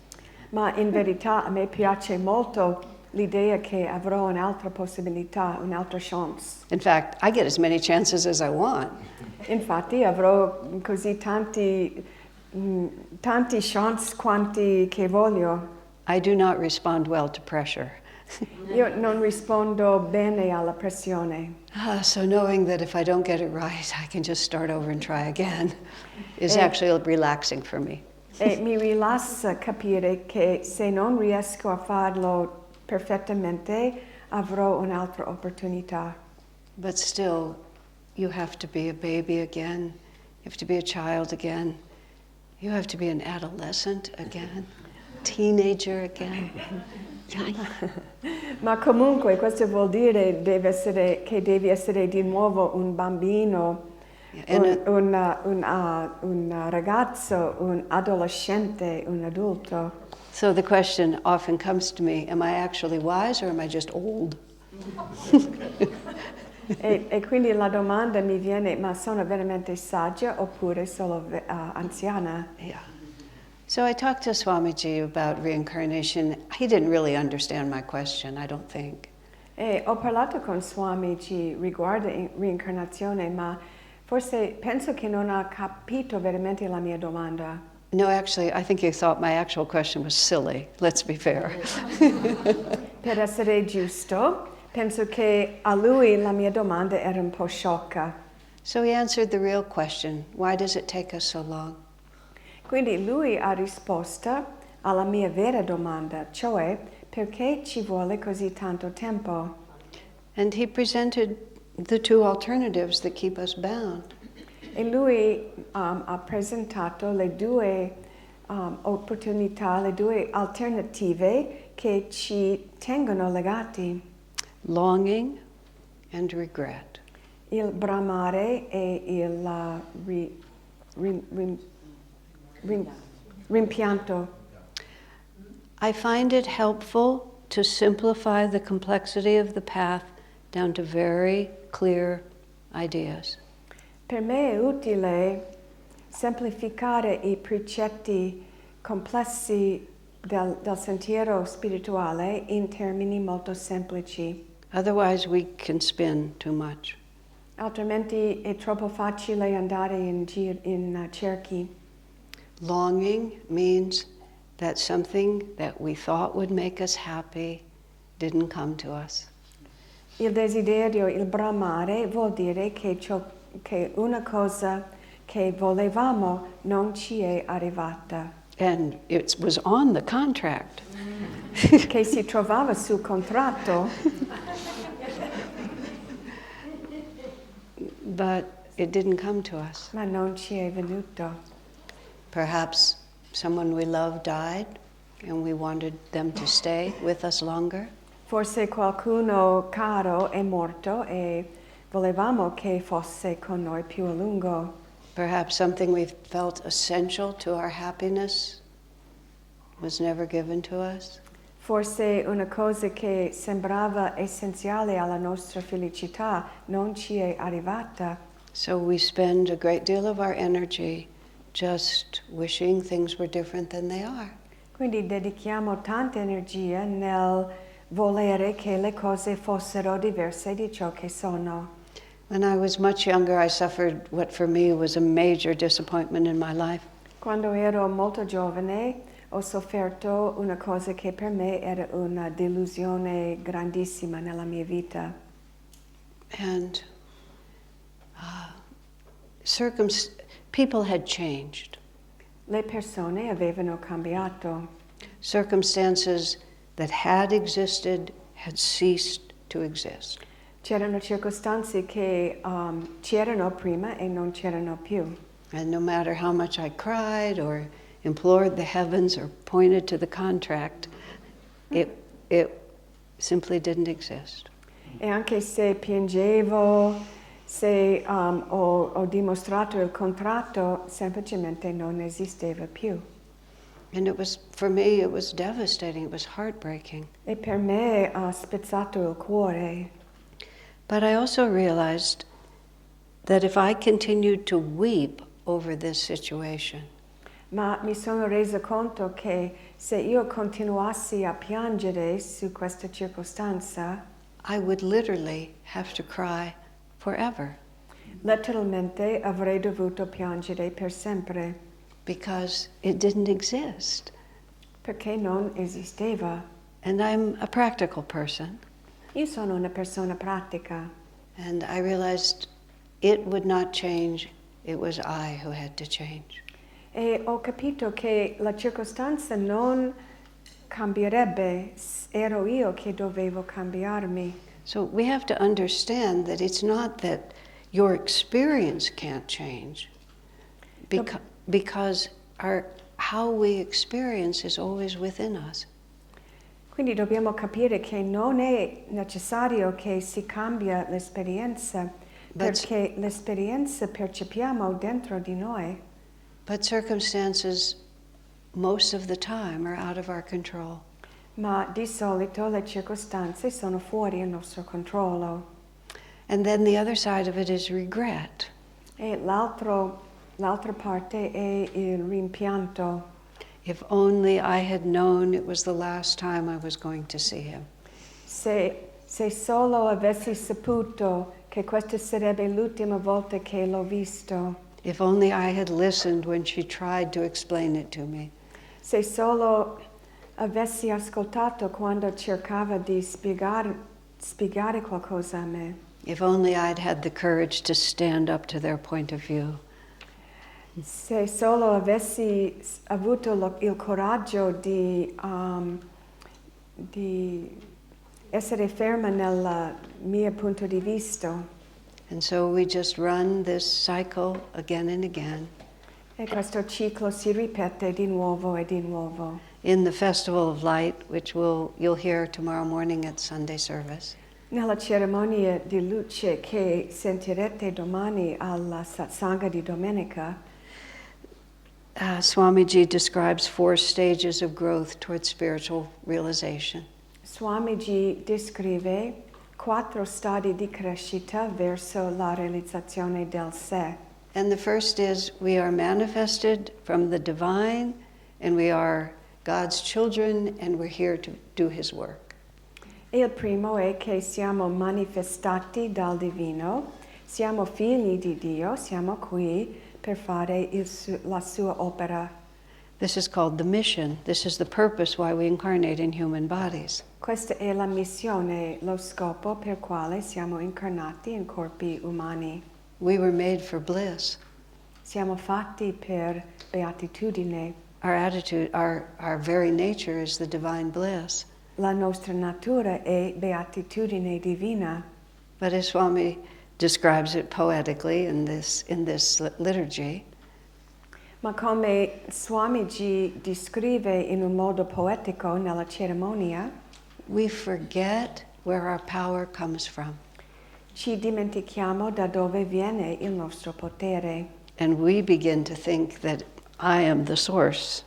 Ma in verità a me piace molto l'idea che avrò un'altra possibilità, un'altra chance. In fact, I get as many chances as I want. Infatti avrò così tanti chance quanti che voglio. I do not respond well to pressure. Io non rispondo bene alla pressione. So knowing that if I don't get it right, I can just start over and try again is actually relaxing for me. E mi rilassa capire che se non riesco a farlo perfettamente avrò un'altra opportunità. But still, you have to be a baby again. You have to be a child again. You have to be an adolescent again. Teenager again. Ma comunque questo vuol dire che devi essere di nuovo un bambino, un ragazzo, un adolescente, un adulto. So the question often comes to me, am I actually wise or am I just old? E quindi la domanda mi viene, ma sono veramente saggia oppure solo anziana? Yeah. So I talked to Swamiji about reincarnation. He didn't really understand my question, I don't think. E ho parlato con Swamiji riguardo reincarnazione, ma forse penso che non ha capito veramente la mia domanda. No, actually, I think he thought my actual question was silly. Let's be fair. Per essere giusto, penso che a lui la mia domanda era un po' sciocca. So he answered the real question, why does it take us so long? Quindi lui ha risposto alla mia vera domanda, cioè perché ci vuole così tanto tempo? And he presented the two alternatives that keep us bound. E lui ha presentato le due opportunità, le due alternative che ci tengono legati. Longing and regret. Il bramare e il rimpianto. I find it helpful to simplify the complexity of the path down to very clear ideas. Per me è utile semplificare i precetti complessi del sentiero spirituale in termini molto semplici. Otherwise, we can spin too much. Altrimenti è troppo facile andare in cerchi. Longing means that something that we thought would make us happy didn't come to us. Il desiderio, il bramare, vuol dire che una cosa che volevamo non ci è arrivata. And it was on the contract. Che si trovava sul contratto. But it didn't come to us. Ma non ci è venuto. Perhaps someone we love died and we wanted them to stay with us longer. Forse qualcuno caro è morto e volevamo che fosse con noi più a lungo. Perhaps something we felt essential to our happiness was never given to us. Forse una cosa che sembrava essenziale alla nostra felicità non ci è arrivata. So we spend a great deal of our energy just wishing things were different than they are. Quindi dedichiamo tanta energia nel volere che le cose fossero diverse di ciò che sono. When I was much younger, I suffered what for me was a major disappointment in my life. Quando ero molto giovane ho sofferto una cosa che per me era una delusione grandissima nella mia vita. And people had changed. Le persone avevano cambiato. Circumstances that had existed had ceased to exist. C'erano circostanze che c'erano prima e non c'erano più. And no matter how much I cried or implored the heavens or pointed to the contract, it simply didn't exist. E anche se piangevo, se ho dimostrato il contratto, semplicemente non esisteva più. And for me, it was devastating. It was heartbreaking. E per me ha spezzato il cuore. But I also realized that if I continued to weep over this situation, Ma mi sono resa conto che se io continuassi a piangere su questa circostanza, I would literally have to cry forever. letteralmente avrei dovuto piangere per sempre. Because it didn't exist. Perché non esisteva. And I'm a practical person. Io sono una persona pratica. And I realized it would not change. It was I who had to change. E ho capito che la circostanza non cambierebbe, ero io che dovevo cambiarmi. So we have to understand that it's not that your experience can't change, because how we experience is always within us. Quindi dobbiamo capire che non è necessario che si cambia l'esperienza, perché l'esperienza percepiamo dentro di noi. But circumstances, most of the time, are out of our control. Ma di solito le circostanze sono fuori il nostro controllo. And then the other side of it is regret. E l'altra parte è il rimpianto. If only I had known it was the last time I was going to see him. Se solo avessi saputo che questa sarebbe l'ultima volta che l'ho visto. If only I had listened when she tried to explain it to me. Se solo avessi ascoltato quando cercava di spiegare qualcosa a me. If only I'd had the courage to stand up to their point of view. Se solo avessi avuto il coraggio di essere ferma nel mio punto di vista. And so we just run this cycle again and again. E questo ciclo si ripete di nuovo e di nuovo. In the Festival of Light, which you'll hear tomorrow morning at Sunday service. Nella cerimonia di luce che sentirete domani alla satsanga di domenica, Swamiji describes 4 stages of growth towards spiritual realization. Swamiji descrive 4 stadi di crescita verso la realizzazione del sé. And the first is we are manifested from the divine, and we are God's children, and we're here to do His work. Il primo è che siamo manifestati dal divino, siamo figli di Dio, siamo qui per fare la sua opera. This is called the mission. This is the purpose why we incarnate in human bodies. Questa è la missione, lo scopo per quale siamo incarnati in corpi umani. We were made for bliss. Siamo fatti per beatitudine. Our attitude, our very nature is the divine bliss. La nostra natura è beatitudine divina. But as Swami describes it poetically in this liturgy, Ma come Swamiji descrive in un modo poetico nella cerimonia, we forget where our power comes from. ci dimentichiamo da dove viene il nostro potere. And we begin to think that I am the source.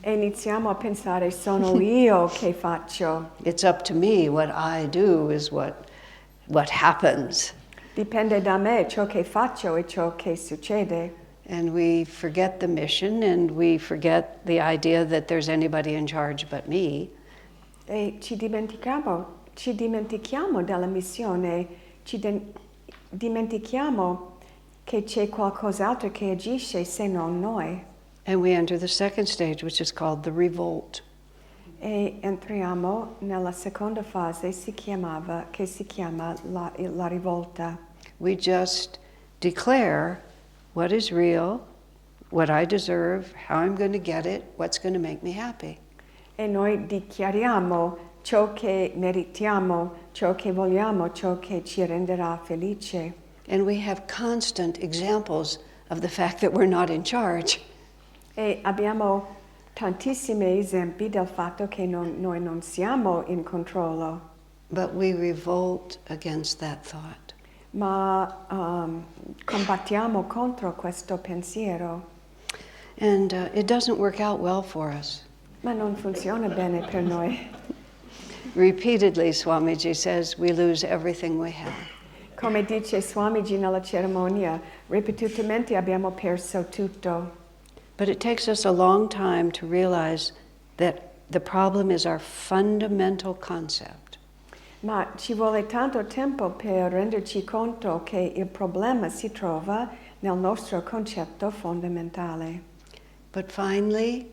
E iniziamo a pensare sono io che faccio. It's up to me. What I do is what happens. Dipende da me, ciò che faccio e ciò che succede. And we forget the mission, and we forget the idea that there's anybody in charge but me. E ci dimentichiamo della missione, dimentichiamo che c'è qualcos'altro che agisce se non noi. And we enter the second stage, which is called the revolt. E entriamo nella seconda fase che si chiama la rivolta. We just declare what is real, what I deserve, how I'm going to get it, what's going to make me happy. E noi dichiariamo ciò che meritiamo, ciò che vogliamo, ciò che ci renderà felice. And we have constant examples of the fact that we're not in charge. E abbiamo tantissimi esempi del fatto che noi non siamo in controllo. But we revolt against that thought. Ma combattiamo contro questo pensiero. And it doesn't work out well for us. Ma non funziona bene per noi. Repeatedly, Swamiji says, we lose everything we have. Come dice Swamiji nella cerimonia, ripetutamente abbiamo perso tutto. But it takes us a long time to realize that the problem is our fundamental concept. Ma ci vuole tanto tempo per renderci conto che il problema si trova nel nostro concetto fondamentale. But finally,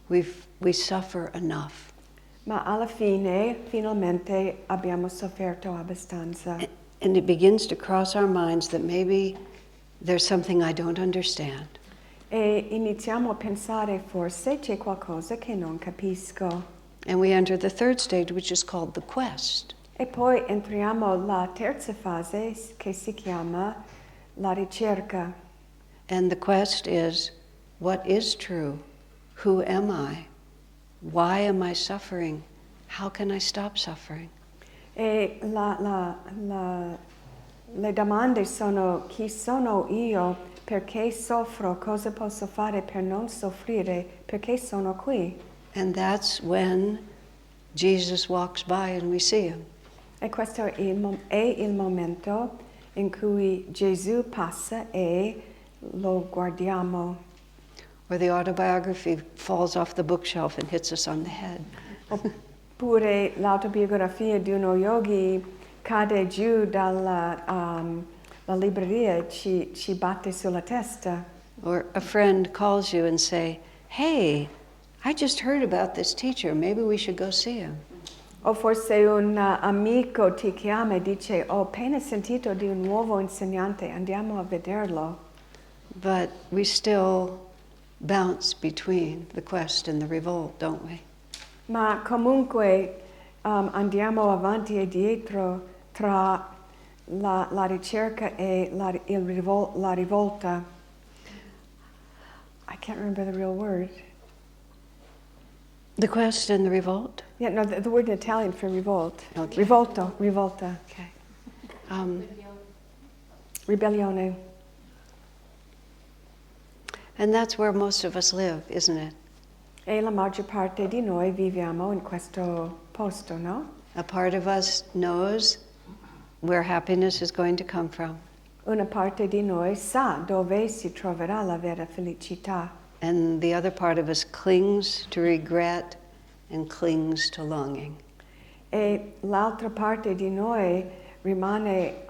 we suffer enough. Ma alla fine, finalmente, abbiamo sofferto abbastanza. And it begins to cross our minds that maybe there's something I don't understand. E iniziamo a pensare forse c'è qualcosa che non capisco. And we enter the third stage, which is called the quest. E poi entriamo alla terza fase che si chiama la ricerca. And the quest is, what is true? Who am I? Why am I suffering? How can I stop suffering? E le domande sono chi sono io, perché soffro, cosa posso fare per non soffrire, perché sono qui. And that's when Jesus walks by and we see him. E questo è il momento in cui Gesù passa e lo guardiamo. Or the autobiography falls off the bookshelf and hits us on the head. Oppure l'autobiografia di uno yogi cade giù dalla la libreria, ci batte sulla testa. Or a friend calls you and say, hey, I just heard about this teacher, maybe we should go see him. O forse un amico ti chiama e dice, ho appena sentito di un nuovo insegnante, andiamo a vederlo. But we still bounce between the quest and the revolt, don't we? Ma comunque andiamo avanti e dietro tra la ricerca e la rivolta. I can't remember the real word. The quest and the revolt? Yeah, no, the word in Italian for revolt. Okay. Rivolta. Okay. Ribellione. And that's where most of us live, isn't it? E la maggior parte di noi viviamo in questo posto, no? A part of us knows where happiness is going to come from. Una parte di noi sa dove si troverà la vera felicità. And the other part of us clings to regret and clings to longing. E l'altra parte di noi rimane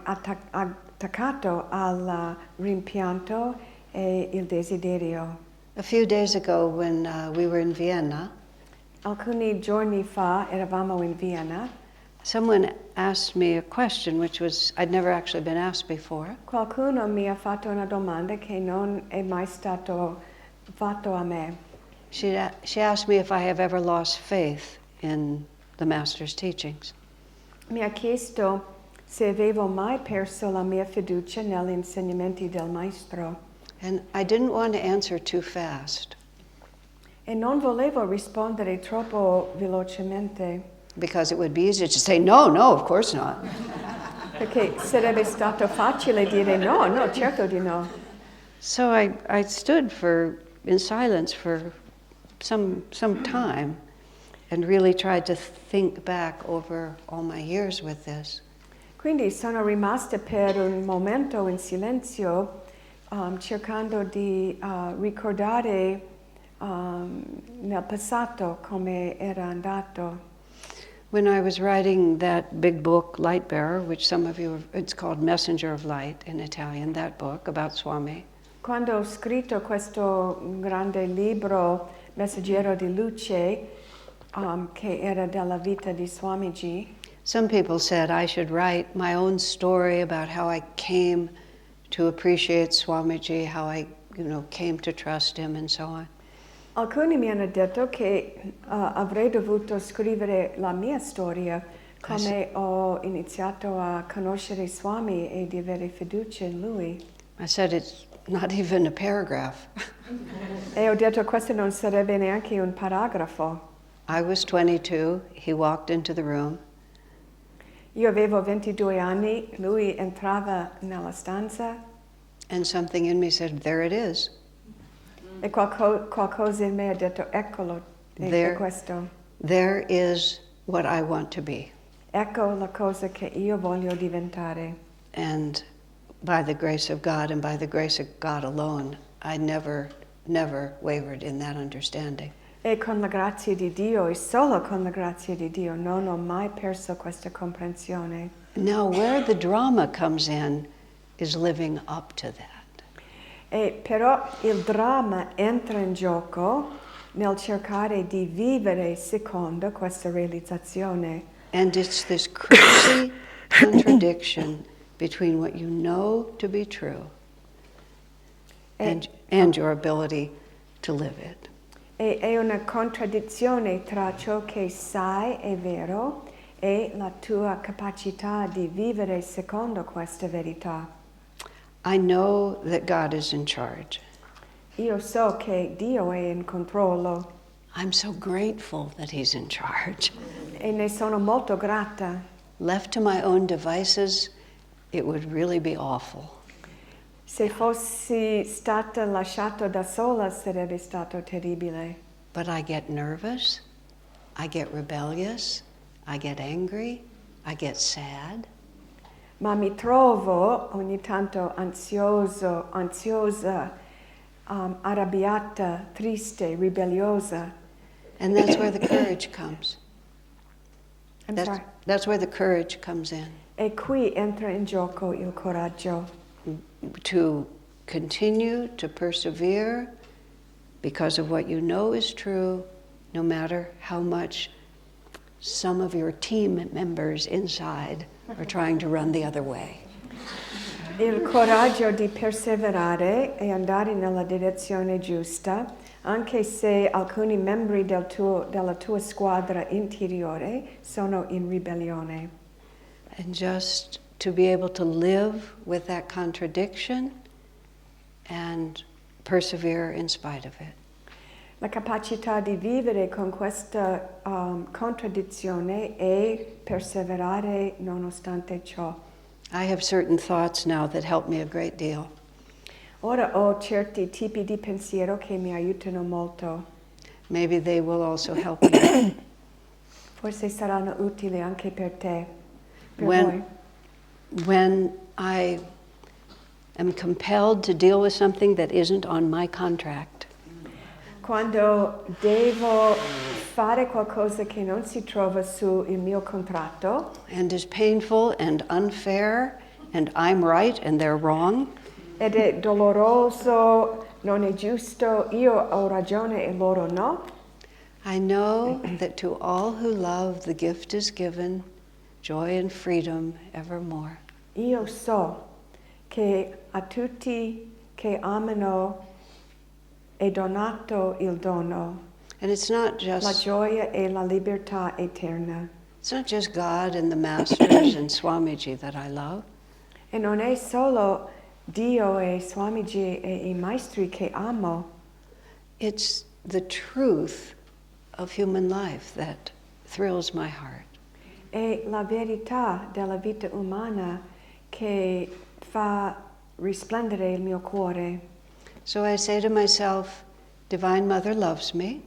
attaccato al rimpianto e il desiderio. A few days ago when we were in Vienna, Alcuni giorni fa eravamo in Vienna. someone asked me a question which I'd never actually been asked before. Qualcuno mi ha fatto una domanda che non è mai stato fatto a me. She asked me if I have ever lost faith in the Master's teachings. Mi ha chiesto se avevo mai perso la mia fiducia negli insegnamenti del Maestro. And I didn't want to answer too fast E non volevo rispondere troppo velocemente, because it would be easy to say, no, of course not. perché sarebbe stato facile dire no, certo di no. So I stood in silence for some time and really tried to think back over all my years with this. Quindi sono rimasta per un momento in silenzio, cercando di ricordare nel passato come era andato. When I was writing that big book, Light Bearer, which some of you, it's called Messenger of Light in Italian, that book about Swami. Quando ho scritto questo grande libro, Messaggero di Luce, che era della vita di Swamiji, Some people said I should write my own story about how I came to appreciate Swamiji, how I, came to trust him and so on. alcuni mi hanno detto che avrei dovuto scrivere la mia storia, come ho iniziato a conoscere Swami e di avere fiducia in lui. I said it's not even a paragraph. E ho detto questo non sarebbe neanche un paragrafo. I was 22, he walked into the room, Io avevo 22 anni, lui entrava nella stanza and something in me said, there it is. e qualcosa in me ha detto eccolo, è questo. There is what I want to be. Ecco la cosa che io voglio diventare. And by the grace of God and by the grace of God alone, I never wavered in that understanding. E con la grazia di Dio, e solo con la grazia di Dio, non ho mai perso questa comprensione. Now, where the drama comes in is living up to that. E però il dramma entra in gioco nel cercare di vivere secondo questa realizzazione. And it's this crazy contradiction between what you know to be true and your ability to live it. È una contraddizione tra ciò che sai è vero e la tua capacità di vivere secondo questa verità. I know that God is in charge. Io so che Dio è in controllo I'm so grateful that He's in charge. e ne sono molto grata. Left to my own devices, it would really be awful. Se fossi stata lasciata da sola sarebbe stato terribile. But I get nervous, I get rebellious, I get angry, I get sad. Ma mi trovo ogni tanto ansiosa, arrabbiata, triste, ribelliosa. And that's where the courage comes. I'm sorry. That's where the courage comes in. E qui entra in gioco il coraggio. To continue to persevere because of what you know is true, no matter how much some of your team members inside are trying to run the other way. Il coraggio di perseverare e andare nella direzione giusta, anche se alcuni membri della tua squadra interiore sono in ribellione. And just to be able to live with that contradiction and persevere in spite of it. La capacità di vivere con questa contraddizione e perseverare nonostante ciò. I have certain thoughts now that help me a great deal. Ora ho certi tipi di pensiero che mi aiutano molto. Maybe they will also help you. Forse saranno utili anche per te, per When- voi. When I am compelled to deal with something that isn't on my contract, Quando devo fare qualcosa che non si trova sul mio contratto and is painful and unfair, and I'm right and they're wrong, ed è doloroso, non è giusto, io ho ragione e loro no, I know that to all who love, the gift is given, joy and freedom evermore. io so che a tutti che amano è donato il dono, And it's not la just gioia e la libertà eterna. God and the masters and Swamiji that I love. E non è solo Dio e Swamiji e i maestri che amo, It's the truth of human life that thrills my heart. è la verità della vita umana che fa risplendere il mio cuore. So I say to myself, Divine Mother loves me.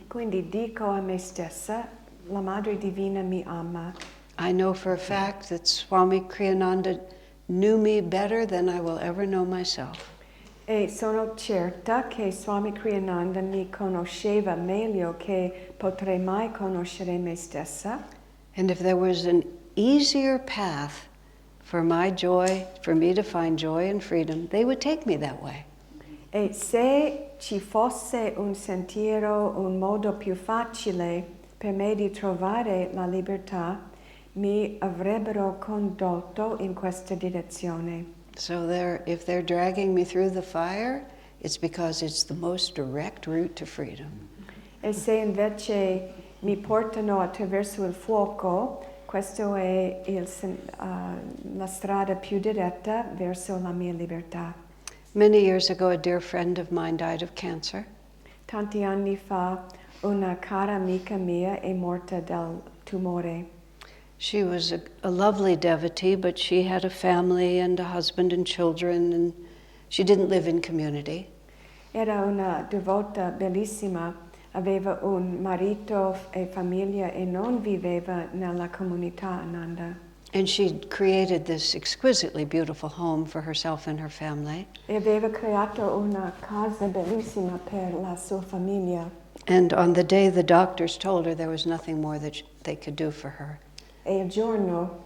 Quindi dico a me stessa, la Madre Divina mi ama. I know for a fact that Swami Kriyananda knew me better than I will ever know myself. E sono certa che Swami Kriyananda mi conosceva meglio che potrei mai conoscere me stessa. And if there was an easier path for my joy, for me to find joy and freedom, they would take me that way. E se ci fosse un sentiero, un modo più facile per me di trovare la libertà, mi avrebbero condotto in questa direzione. So if they're dragging me through the fire, it's because it's the most direct route to freedom. E se invece mi portano attraverso il fuoco, questa è la strada più diretta verso la mia libertà. Many years ago, a dear friend of mine died of cancer. Tanti anni fa una cara amica mia è morta dal tumore. She was a lovely devotee, but she had a family and a husband and children, and she didn't live in community. Era una devota bellissima, aveva un marito e famiglia e non viveva nella comunità Ananda. And she created this exquisitely beautiful home for herself and her family. E aveva creato una casa bellissima per la sua famiglia. And on the day the doctors told her there was nothing more that they could do for her, E il giorno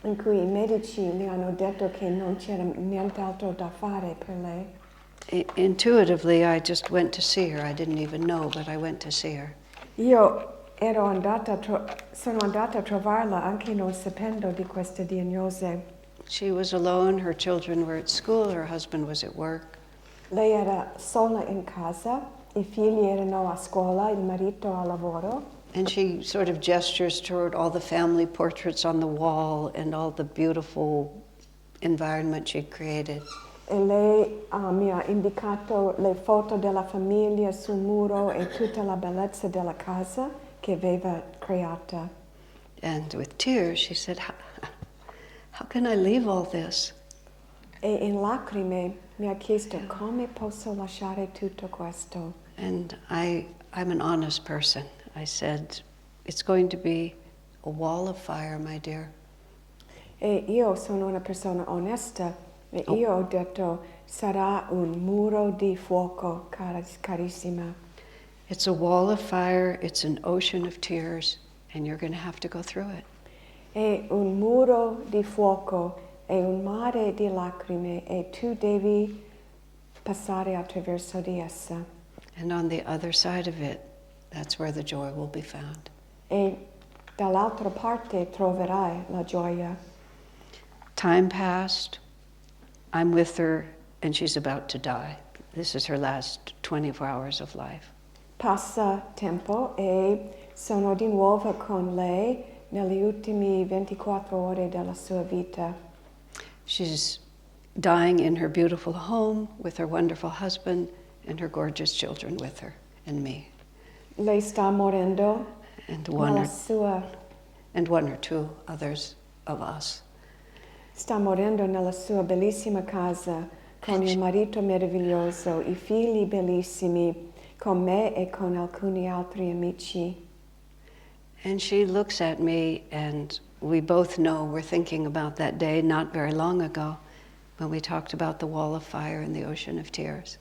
in cui i medici le hanno detto che non c'era nient'altro da fare per lei, intuitively I just went to see her. I didn't even know, but I went to see her. io sono andata a trovarla anche non sapendo di questa diagnosi. She was alone, her children were at school, her husband was at work. Lei era sola in casa, i figli erano a scuola, il marito a lavoro. And she sort of gestures toward all the family portraits on the wall and all the beautiful environment she'd created. E lei mi ha indicato le foto della famiglia sul muro e tutta la bellezza della casa che aveva creata. And with tears, she said, how can I leave all this? E in lacrime mi ha chiesto come posso lasciare tutto questo. And I'm an honest person. I said, it's going to be a wall of fire, my dear. E io sono una persona onesta e io ho detto sarà un muro di fuoco, carissima. It's a wall of fire, it's an ocean of tears, and you're going to have to go through it. È un muro di fuoco, è un mare di lacrime e tu devi passare attraverso di essa. And on the other side of it, that's where the joy will be found. E dall'altra parte troverai la gioia. Time passed. I'm with her, and she's about to die. This is her last 24 hours of life. Passa tempo e sono di nuovo con lei negli ultimi 24 ore della sua vita. She's dying in her beautiful home with her wonderful husband and her gorgeous children with her. and me. Lei sta morendo nella sua and one or two others of us. Sta morendo nella sua bellissima casa con il marito meraviglioso, I figli bellissimi, con me e con alcuni altri amici. And she looks at me, and we both know we're thinking about that day not very long ago when we talked about the wall of fire and the ocean of tears.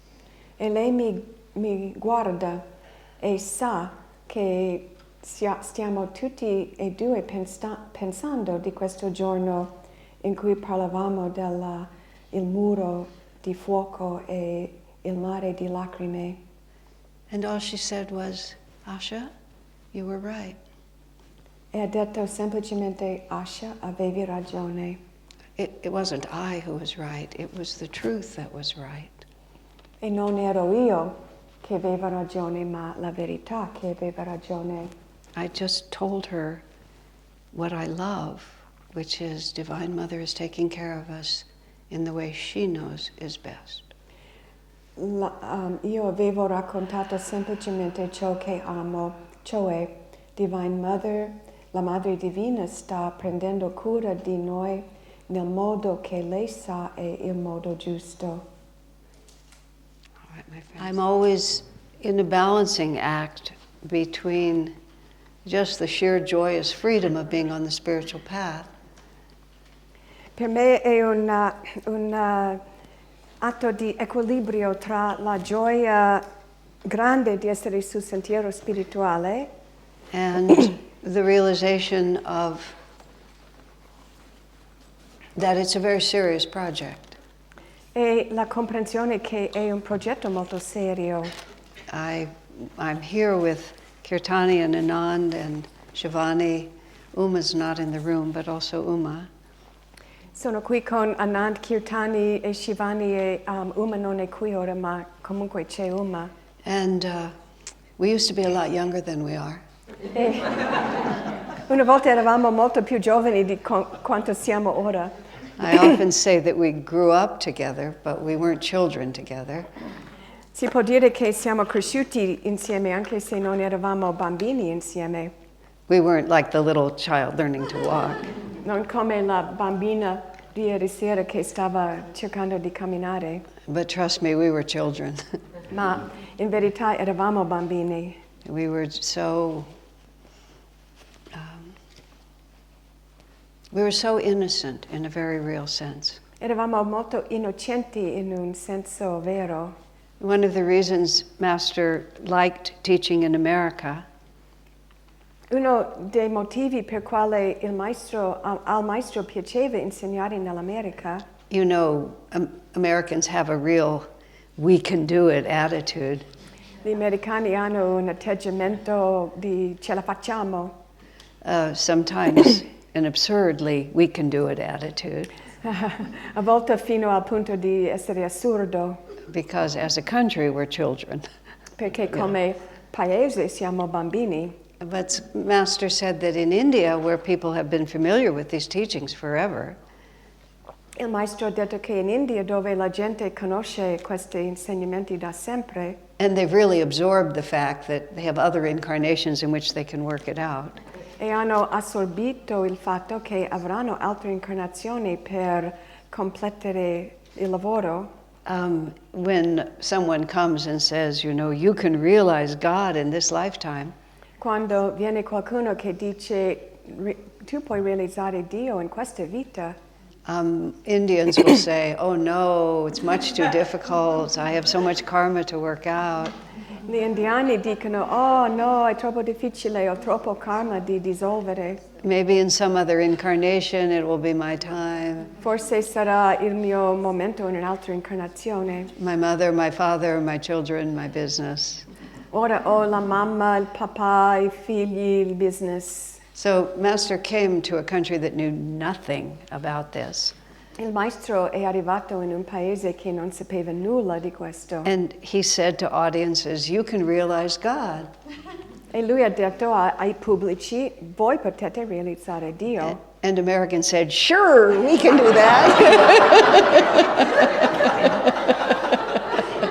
E lei mi guarda e sa che stiamo tutti e due pensando di questo giorno in cui parlavamo del muro di fuoco e il mare di lacrime. And all she said was, Asha, you were right. E ha detto semplicemente, Asha, avevi ragione. It wasn't I who was right, it was the truth that was right. E non ero io che aveva ragione, ma la verità che aveva ragione. I just told her what I love, which is Divine Mother is taking care of us in the way she knows is best. Io avevo raccontato semplicemente ciò che amo, cioè Divine Mother, la Madre Divina sta prendendo cura di noi nel modo che lei sa è il modo giusto. I'm always in a balancing act between just the sheer joyous freedom of being on the spiritual path. Per me è un atto di equilibrio tra la gioia grande di essere sul sentiero spirituale and the realization of that it's a very serious project. e la comprensione che è un progetto molto serio. I'm here with Kirtani and Anand and Shivani. Uma's not in the room, but also Uma. Sono qui con Anand, Kirtani e Shivani e Uma non è qui ora, ma comunque c'è Uma. And we used to be a lot younger than we are. E una volta eravamo molto più giovani di quanto siamo ora. I often say that we grew up together, but we weren't children together. Si può dire che siamo cresciuti insieme anche se non eravamo bambini insieme. We weren't like the little child learning to walk. Non come la bambina di ieri sera che stava cercando di camminare. But trust me, we were children. Ma in verità eravamo bambini. We were so innocent in a very real sense. Eravamo molto innocenti in un senso vero. One of the reasons Master liked teaching in America Uno dei motivi per quale al maestro piaceva insegnare nell'America, you know, Americans have a real we can do it attitude. gli americani hanno un atteggiamento di ce la facciamo. Sometimes an absurdly we can do it attitude. A volte fino al punto di essere assurdo, Because as a country we're children. perché come paese siamo bambini. But Master said that in India, where people have been familiar with these teachings forever, Il maestro ha detto che in India, dove la gente conosce questi insegnamenti da sempre, and they've really absorbed the fact that they have other incarnations in which they can work it out. e hanno assorbito il fatto che avranno altre incarnazioni per completare il lavoro. When someone comes and says, you know, you can realize God in this lifetime, Quando viene qualcuno che dice tu puoi realizzare Dio in questa vita, Indians will say, oh no, it's much too difficult. I have so much karma to work out. gli indiani dicono oh no, è troppo difficile, ho troppo karma di dissolvere. Maybe in some other incarnation it will be my time. Forse sarà il mio momento in un'altra incarnazione. My mother, my father, my children, my business. Ora ho la mamma, il papà, i figli, il business. So Master came to a country that knew nothing about this. Il maestro è arrivato in un paese che non sapeva nulla di questo. And he said to audiences, you can realize God. E lui ha detto ai pubblici, voi potete realizzare Dio. And Americans said, sure, we can do that.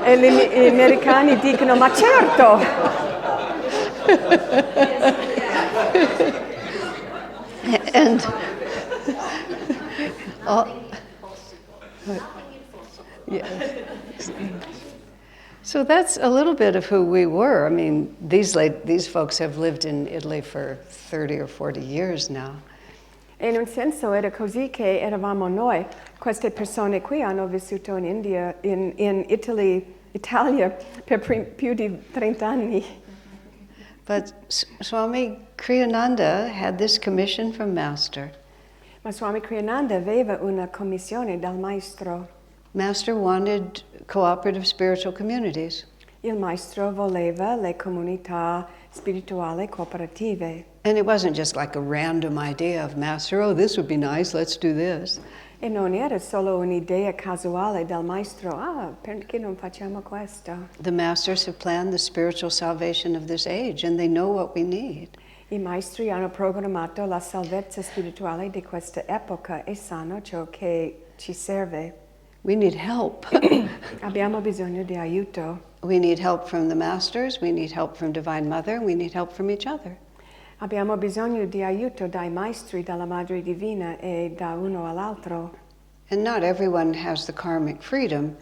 E gli americani dicono, ma certo! And all, yes. So that's a little bit of who we were. I mean, these folks have lived in Italy for 30 or 40 years now. E in un senso era così che eravamo noi. Queste persone qui hanno vissuto in India, in Italia per più di 30 anni. But Swami Kriyananda had this commission from Master. Ma Swami Kriyananda aveva una commissione dal maestro. Master wanted cooperative spiritual communities. Il maestro voleva le comunità spirituali cooperative. And it wasn't just like a random idea of Master, oh, this would be nice, let's do this. E non era solo un'idea casuale del maestro, perché non facciamo questo? The Masters have planned the spiritual salvation of this age, and they know what we need. I maestri hanno programmato la salvezza spirituale di questa epoca e sanno ciò che ci serve. We need help. Abbiamo bisogno di aiuto. We need help from the Masters, we need help from Divine Mother, we need help from each other. Abbiamo bisogno di aiuto dai maestri, dalla Madre Divina e da uno all'altro. And not everyone has the karmic freedom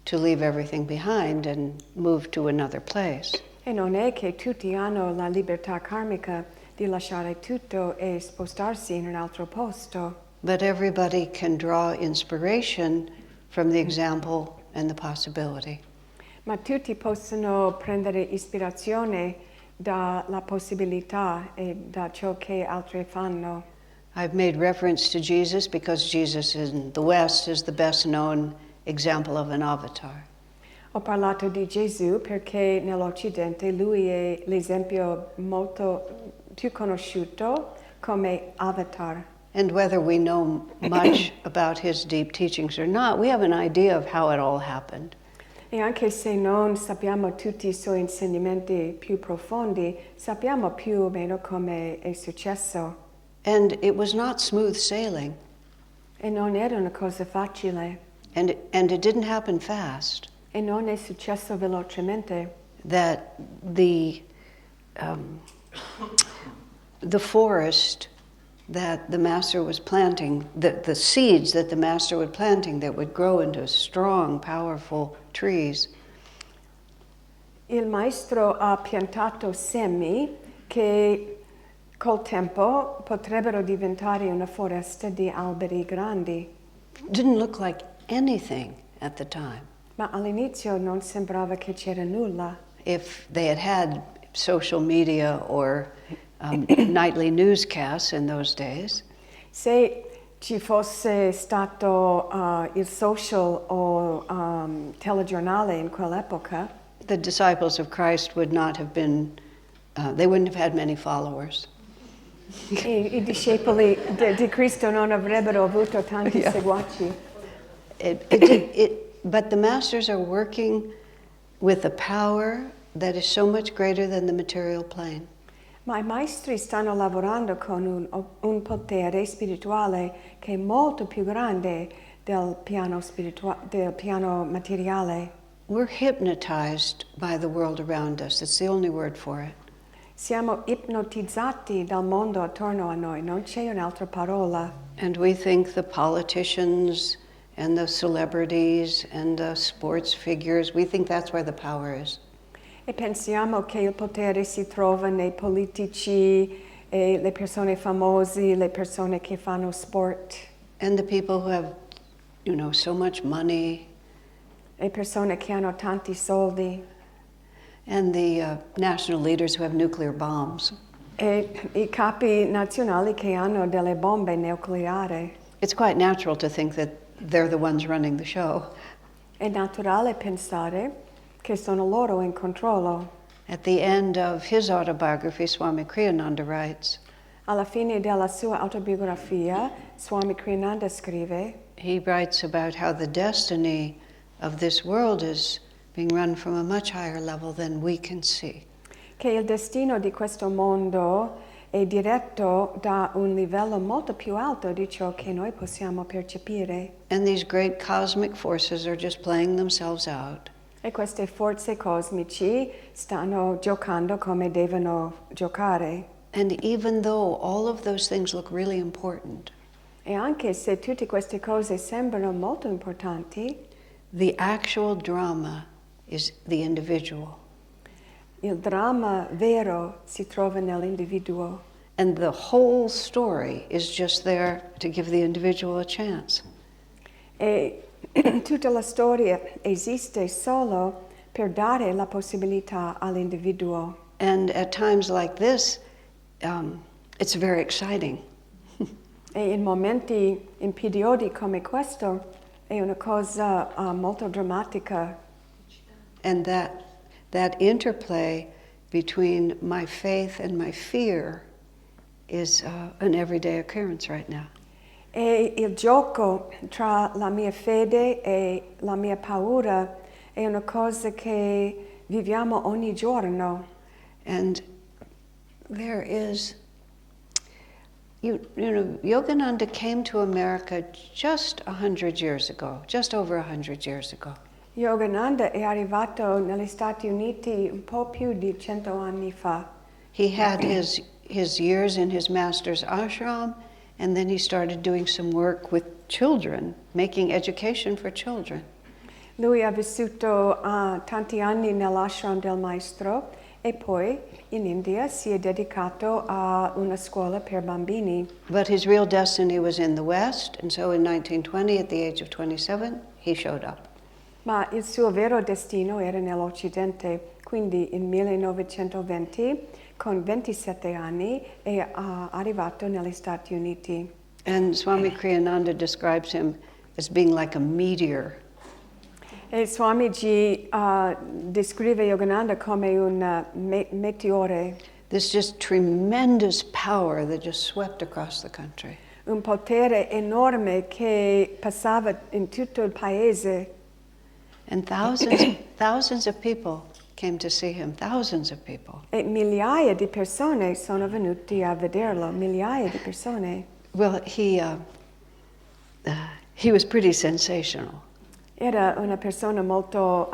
to leave everything behind and move to another place. E non è che tutti hanno la libertà karmica di lasciare tutto e spostarsi in un altro posto. But everybody can draw inspiration from the example and the possibility. Ma tutti possono prendere ispirazione dalla possibilità e da ciò che altri fanno. I've made reference to Jesus because Jesus in the West is the best known example of an avatar. Ho parlato di Gesù perché nell'Occidente lui è l'esempio molto più conosciuto come avatar. And whether we know much about his deep teachings or not, we have an idea of how it all happened. E anche se non sappiamo tutti i suoi insegnamenti più profondi, sappiamo più o meno come è successo. And it was not smooth sailing. E non era una cosa facile. And it didn't happen fast. E non è successo velocemente. That the forest that the Master was planting, the seeds that the Master was planting that would grow into strong, powerful trees. Il maestro ha piantato semi che col tempo potrebbero diventare una foresta di alberi grandi. Didn't look like anything at the time. Ma all'inizio non sembrava che c'era nulla. If they had had social media or nightly newscasts in those days, Se ci fosse stato il social o telegiornale in quell'epoca, the disciples of Christ would not have been, they wouldn't have had many followers. i discepoli di Cristo non avrebbero avuto tanti seguaci. But the Masters are working with a power that is so much greater than the material plane. Ma i maestri stanno lavorando con un potere spirituale che è molto più grande del piano materiale. We're hypnotized by the world around us. It's the only word for it. Siamo ipnotizzati dal mondo attorno a noi, non c'è un'altra parola. And we think the politicians and the celebrities and the sports figures, we think that's where the power is. E pensiamo che il potere si trova nei politici, e le persone famose, le persone che fanno sport. And the people who have, so much money. Le persone che hanno tanti soldi. And the national leaders who have nuclear bombs. E i capi nazionali che hanno delle bombe nucleari. It's quite natural to think that they're the ones running the show. È naturale pensare che sono loro in controllo. At the end of his autobiography, Swami Kriyananda writes, Alla fine della sua autobiografia, Swami Kriyananda scrive, he writes about how the destiny of this world is being run from a much higher level than we can see. Che il destino di questo mondo è diretto da un livello molto più alto di ciò che noi possiamo percepire. And these great cosmic forces are just playing themselves out. E queste forze cosmici stanno giocando come devono giocare. And even though all of those things look really important, E anche se tutte queste cose sembrano molto importanti, the actual drama is the individual. il dramma vero si trova nell'individuo. And the whole story is just there to give the individual a chance. E tutta la storia esiste solo per dare la possibilità all'individuo. And at times like this, it's very exciting. E in momenti, in periodi come questo, è una cosa molto drammatica. And that interplay between my faith and my fear is an everyday occurrence right now. E il gioco tra la mia fede e la mia paura è una cosa che viviamo ogni giorno. And there is, you know, Yogananda came to America just 100 years ago, just over 100 years ago. Yogananda è arrivato negli Stati Uniti un po' più di 100 anni fa. He had his years in his master's ashram, and then he started doing some work with children, making education for children. Lui ha vissuto tanti anni nell'ashram del maestro e poi in India si è dedicato a una scuola per bambini. But his real destiny was in the West, and so in 1920, at the age of 27, he showed up. Ma il suo vero destino era nell'Occidente, quindi nel 1920, con 27 anni, è arrivato negli Stati Uniti. And Swami Kriyananda describes him as being like a meteor. E Swamiji descrive Yogananda come un meteore, This just tremendous power that just swept across the country. un potere enorme che passava in tutto il paese. And thousands of people came to see him, thousands of people. E migliaia di persone sono venuti a vederlo, migliaia di persone. Well, he was pretty sensational. Era una persona molto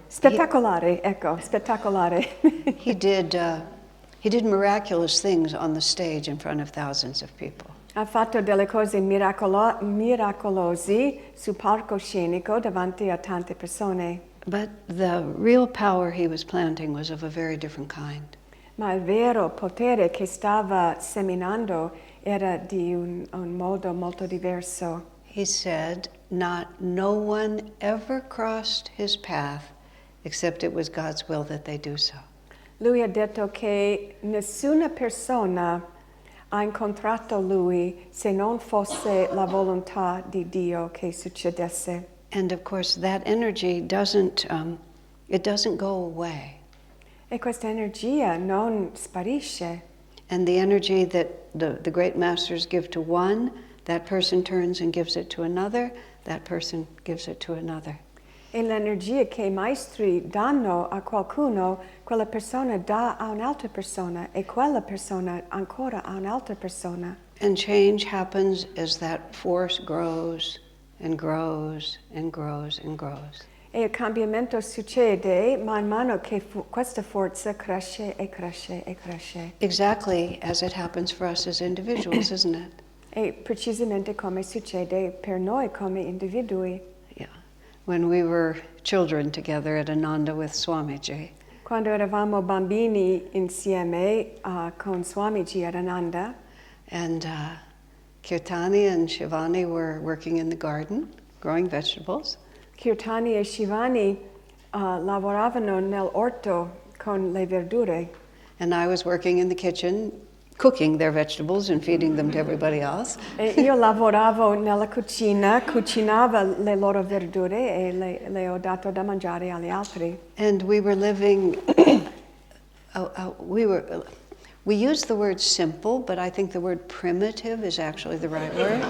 spettacolare, ecco, spettacolare. He did miraculous things on the stage in front of thousands of people. Ha fatto delle cose miracolose sul palco scenico davanti a tante persone. But the real power he was planting was of a very different kind. Ma il vero potere che stava seminando era di un modo molto diverso. He said, no one ever crossed his path except it was God's will that they do so. Lui ha detto che nessuna persona ha incontrato lui se non fosse la volontà di Dio che succedesse. And of course, that energy doesn't go away. E questa energia non sparisce. And the energy that the great masters give to one, that person turns and gives it to another, that person gives it to another. E l'energia che i maestri danno a qualcuno, quella persona dà a un'altra persona e quella persona ancora a un'altra persona. And change happens as that force grows and grows and grows and grows. E il cambiamento succede man mano che questa forza cresce e cresce e cresce. Exactly as it happens for us as individuals, isn't it? E precisamente come succede per noi come individui. Yeah. When we were children together at Ananda with Swamiji, Quando eravamo bambini insieme con Swamiji ad Ananda, and Kirtani and Shivani were working in the garden, growing vegetables. Kirtani e Shivani lavoravano nell'orto con le verdure. And I was working in the kitchen, cooking their vegetables and feeding them to everybody else. E io lavoravo nella cucina, cucinava le loro verdure e le ho dato da mangiare agli altri. And we were living, we use the word simple, but I think the word primitive is actually the right word.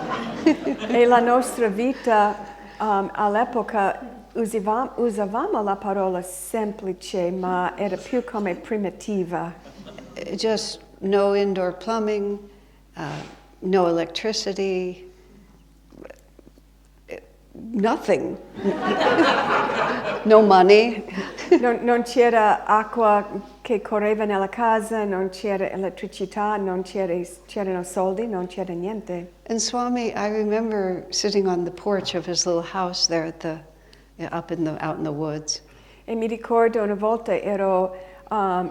E la nostra vita all'epoca usavamo la parola semplice, ma era più come primitiva. Just no indoor plumbing, no electricity, nothing. No money. Non c'era acqua che correva nella casa, non c'era elettricità, c'erano soldi, non c'era niente. And Swami, I remember sitting on the porch of his little house there out in the woods. E mi ricordo una volta ero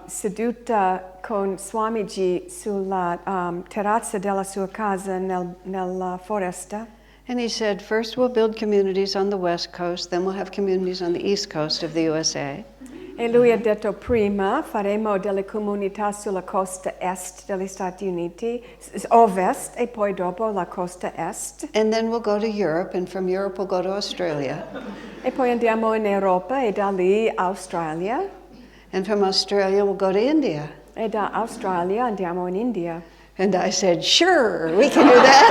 seduta con Swamiji sulla terrazza della sua casa nella foresta. And he said, first we'll build communities on the West Coast, then we'll have communities on the East Coast of the USA. E lui ha detto prima faremo delle comunità sulla costa est degli Stati Uniti, ovest, e poi dopo la costa est. And then we'll go to Europe, and from Europe we'll go to Australia. E poi andiamo in Europa e da lì Australia. And from Australia we'll go to India. E da Australia andiamo in India. And I said, sure, we can do that.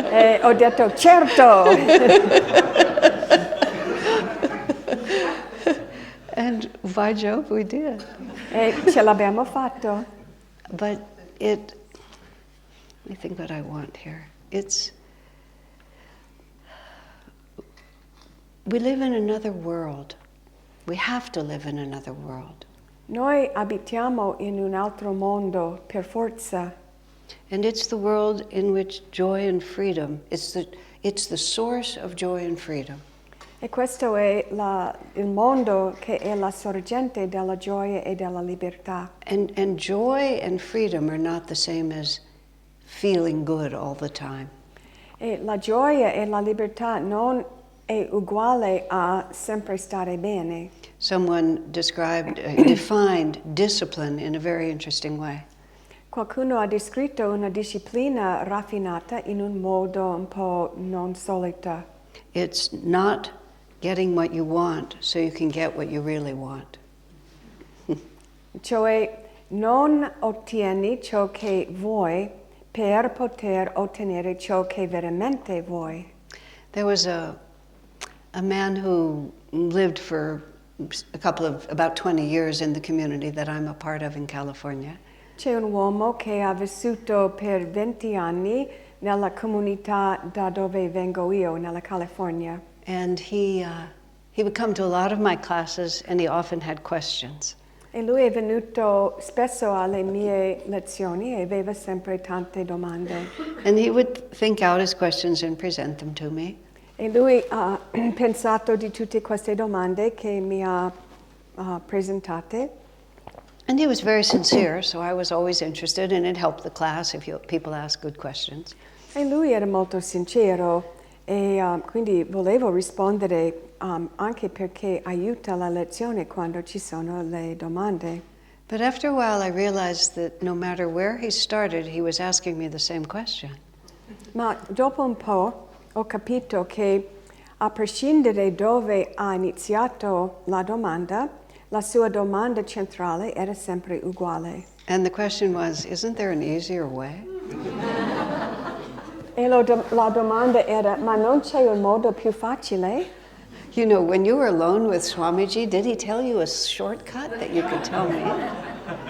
E ho detto, certo! And by Jove, we did. E ce l'abbiamo fatto. But let me think what I want here. We live in another world. We have to live in another world. Noi abitiamo in un altro mondo per forza. And it's the world in which joy and freedom, it's the source of joy and freedom. E questo è il mondo che è la sorgente della gioia e della libertà. And joy and freedom are not the same as feeling good all the time. E la gioia e la libertà non è uguale a sempre stare bene. Someone defined discipline in a very interesting way. Qualcuno ha descritto una disciplina raffinata in un modo un po' non solita. It's not getting what you want so you can get what you really want. Cioè non ottieni ciò che vuoi per poter ottenere ciò che veramente vuoi. There was a man who lived for about 20 years in the community that I'm a part of in California. C'è un uomo che ha vissuto per 20 anni nella comunità da dove vengo io, nella California. And he would come to a lot of my classes and he often had questions. E lui è venuto spesso alle mie lezioni e aveva sempre tante domande. And he would think out his questions and present them to me. E lui ha pensato di tutte queste domande che mi ha presentate. And he was very sincere, so I was always interested, and it helped the class if people asked good questions. E lui era molto sincero e quindi volevo rispondere anche perché aiuta la lezione quando ci sono le domande. But after a while I realized that no matter where he started, he was asking me the same question. Ma dopo un po' ho capito che a prescindere dove ha iniziato la domanda, la sua domanda centrale era sempre uguale. And the question was, isn't there an easier way? E la domanda era, ma non c'è un modo più facile? You know, when you were alone with Swamiji, did he tell you a shortcut that you could tell me?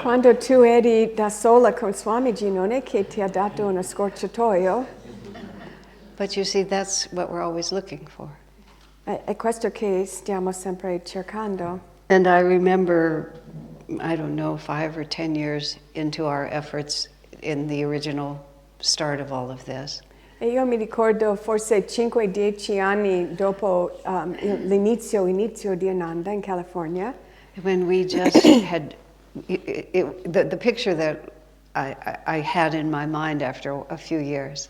Quando tu eri da sola con Swamiji, non è che ti ha dato uno scorciatoio? But you see, that's what we're always looking for. È questo che stiamo sempre cercando. And I remember, I don't know, 5 or 10 years into our efforts in the original start of all of this. E io mi ricordo forse 5-10 anni dopo l'inizio di Ananda in California. When we just had, the picture that I had in my mind after a few years.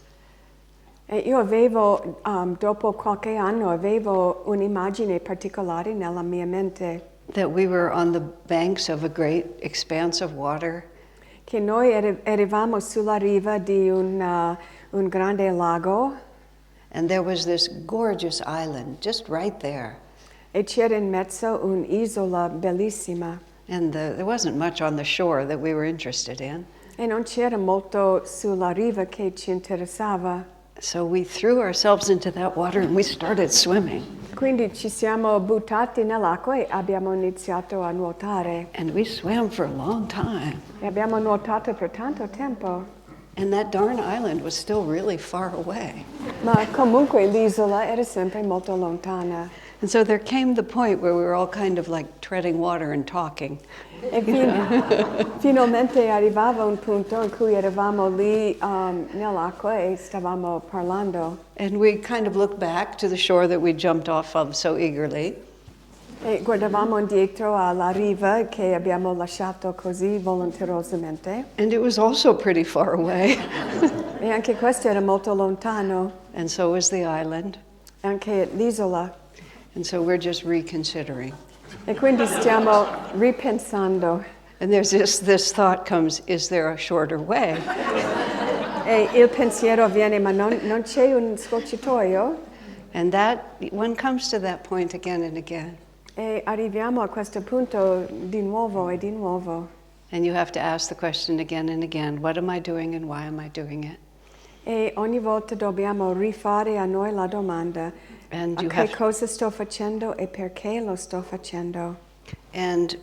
E io avevo, dopo qualche anno, avevo un'immagine particolare nella mia mente. That we were on the banks of a great expanse of water. Che noi eravamo sulla riva di un grande lago. And there was this gorgeous island just right there. E c'era in mezzo un'isola bellissima. And there wasn't much on the shore that we were interested in. E non c'era molto sulla riva che ci interessava. So we threw ourselves into that water and we started swimming. Quindi ci siamo buttati nell'acqua e abbiamo iniziato a nuotare. And we swam for a long time. E abbiamo nuotato per tanto tempo. And that darn island was still really far away. Ma comunque l'isola era sempre molto lontana. And so there came the point where we were all kind of like treading water and talking. E finalmente arrivava un punto in cui eravamo lì nell'acqua e stavamo parlando. And we kind of looked back to the shore that we jumped off of so eagerly. E guardavamo indietro alla riva che abbiamo lasciato così volenterosamente. And it was also pretty far away. E anche questo era molto lontano. And so was the island. Anche l'isola. And so we're just reconsidering. E quindi stiamo ripensando. And there's this thought comes, is there a shorter way? E il pensiero viene, ma non c'è un scorciatoio? And that, one comes to that point again and again. E arriviamo a questo punto di nuovo e di nuovo. And you have to ask the question again and again, what am I doing and why am I doing it? E ogni volta dobbiamo rifare a noi la domanda, And you che cosa sto facendo e perché lo sto facendo? And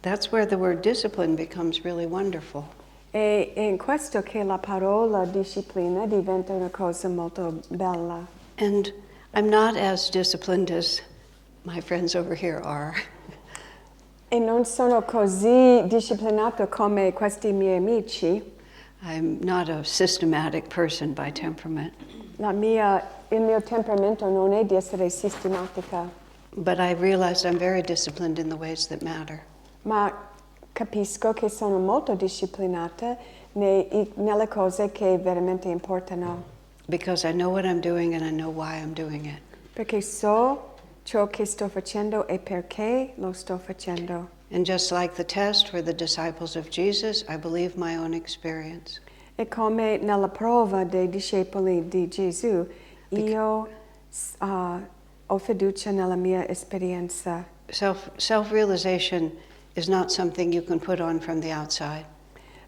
that's where the word discipline becomes really wonderful. E in questo che la parola disciplina diventa una cosa molto bella. And I'm not as disciplined as my friends over here are. E non sono così disciplinato come questi miei amici. I'm not a systematic person by temperament. Il mio temperamento non è di essere sistematica. But I realized I'm very disciplined in the ways that matter. Ma capisco che sono molto disciplinata nelle cose che veramente importano. Because I know what I'm doing and I know why I'm doing it. Perché so ciò che sto facendo e perché lo sto facendo. And just like the test for the disciples of Jesus, I believe my own experience. E come nella prova dei discepoli di Gesù, io ho fiducia nella mia esperienza. Self-realization is not something you can put on from the outside.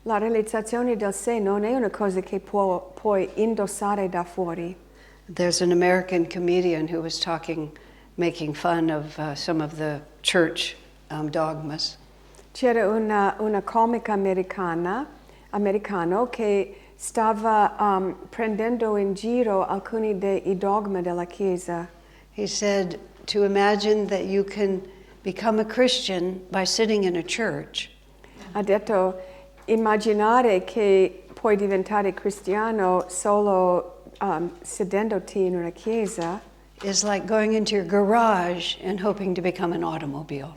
La realizzazione del sé non è una cosa che puoi indossare da fuori. There's an American comedian who was making fun of some of the church dogmas. C'era una comica americano che stava prendendo in giro alcuni dei dogmi della Chiesa. He said to imagine that you can become a Christian by sitting in a church. Ha detto immaginare che puoi diventare cristiano solo sedendoti in una chiesa is like going into your garage and hoping to become an automobile.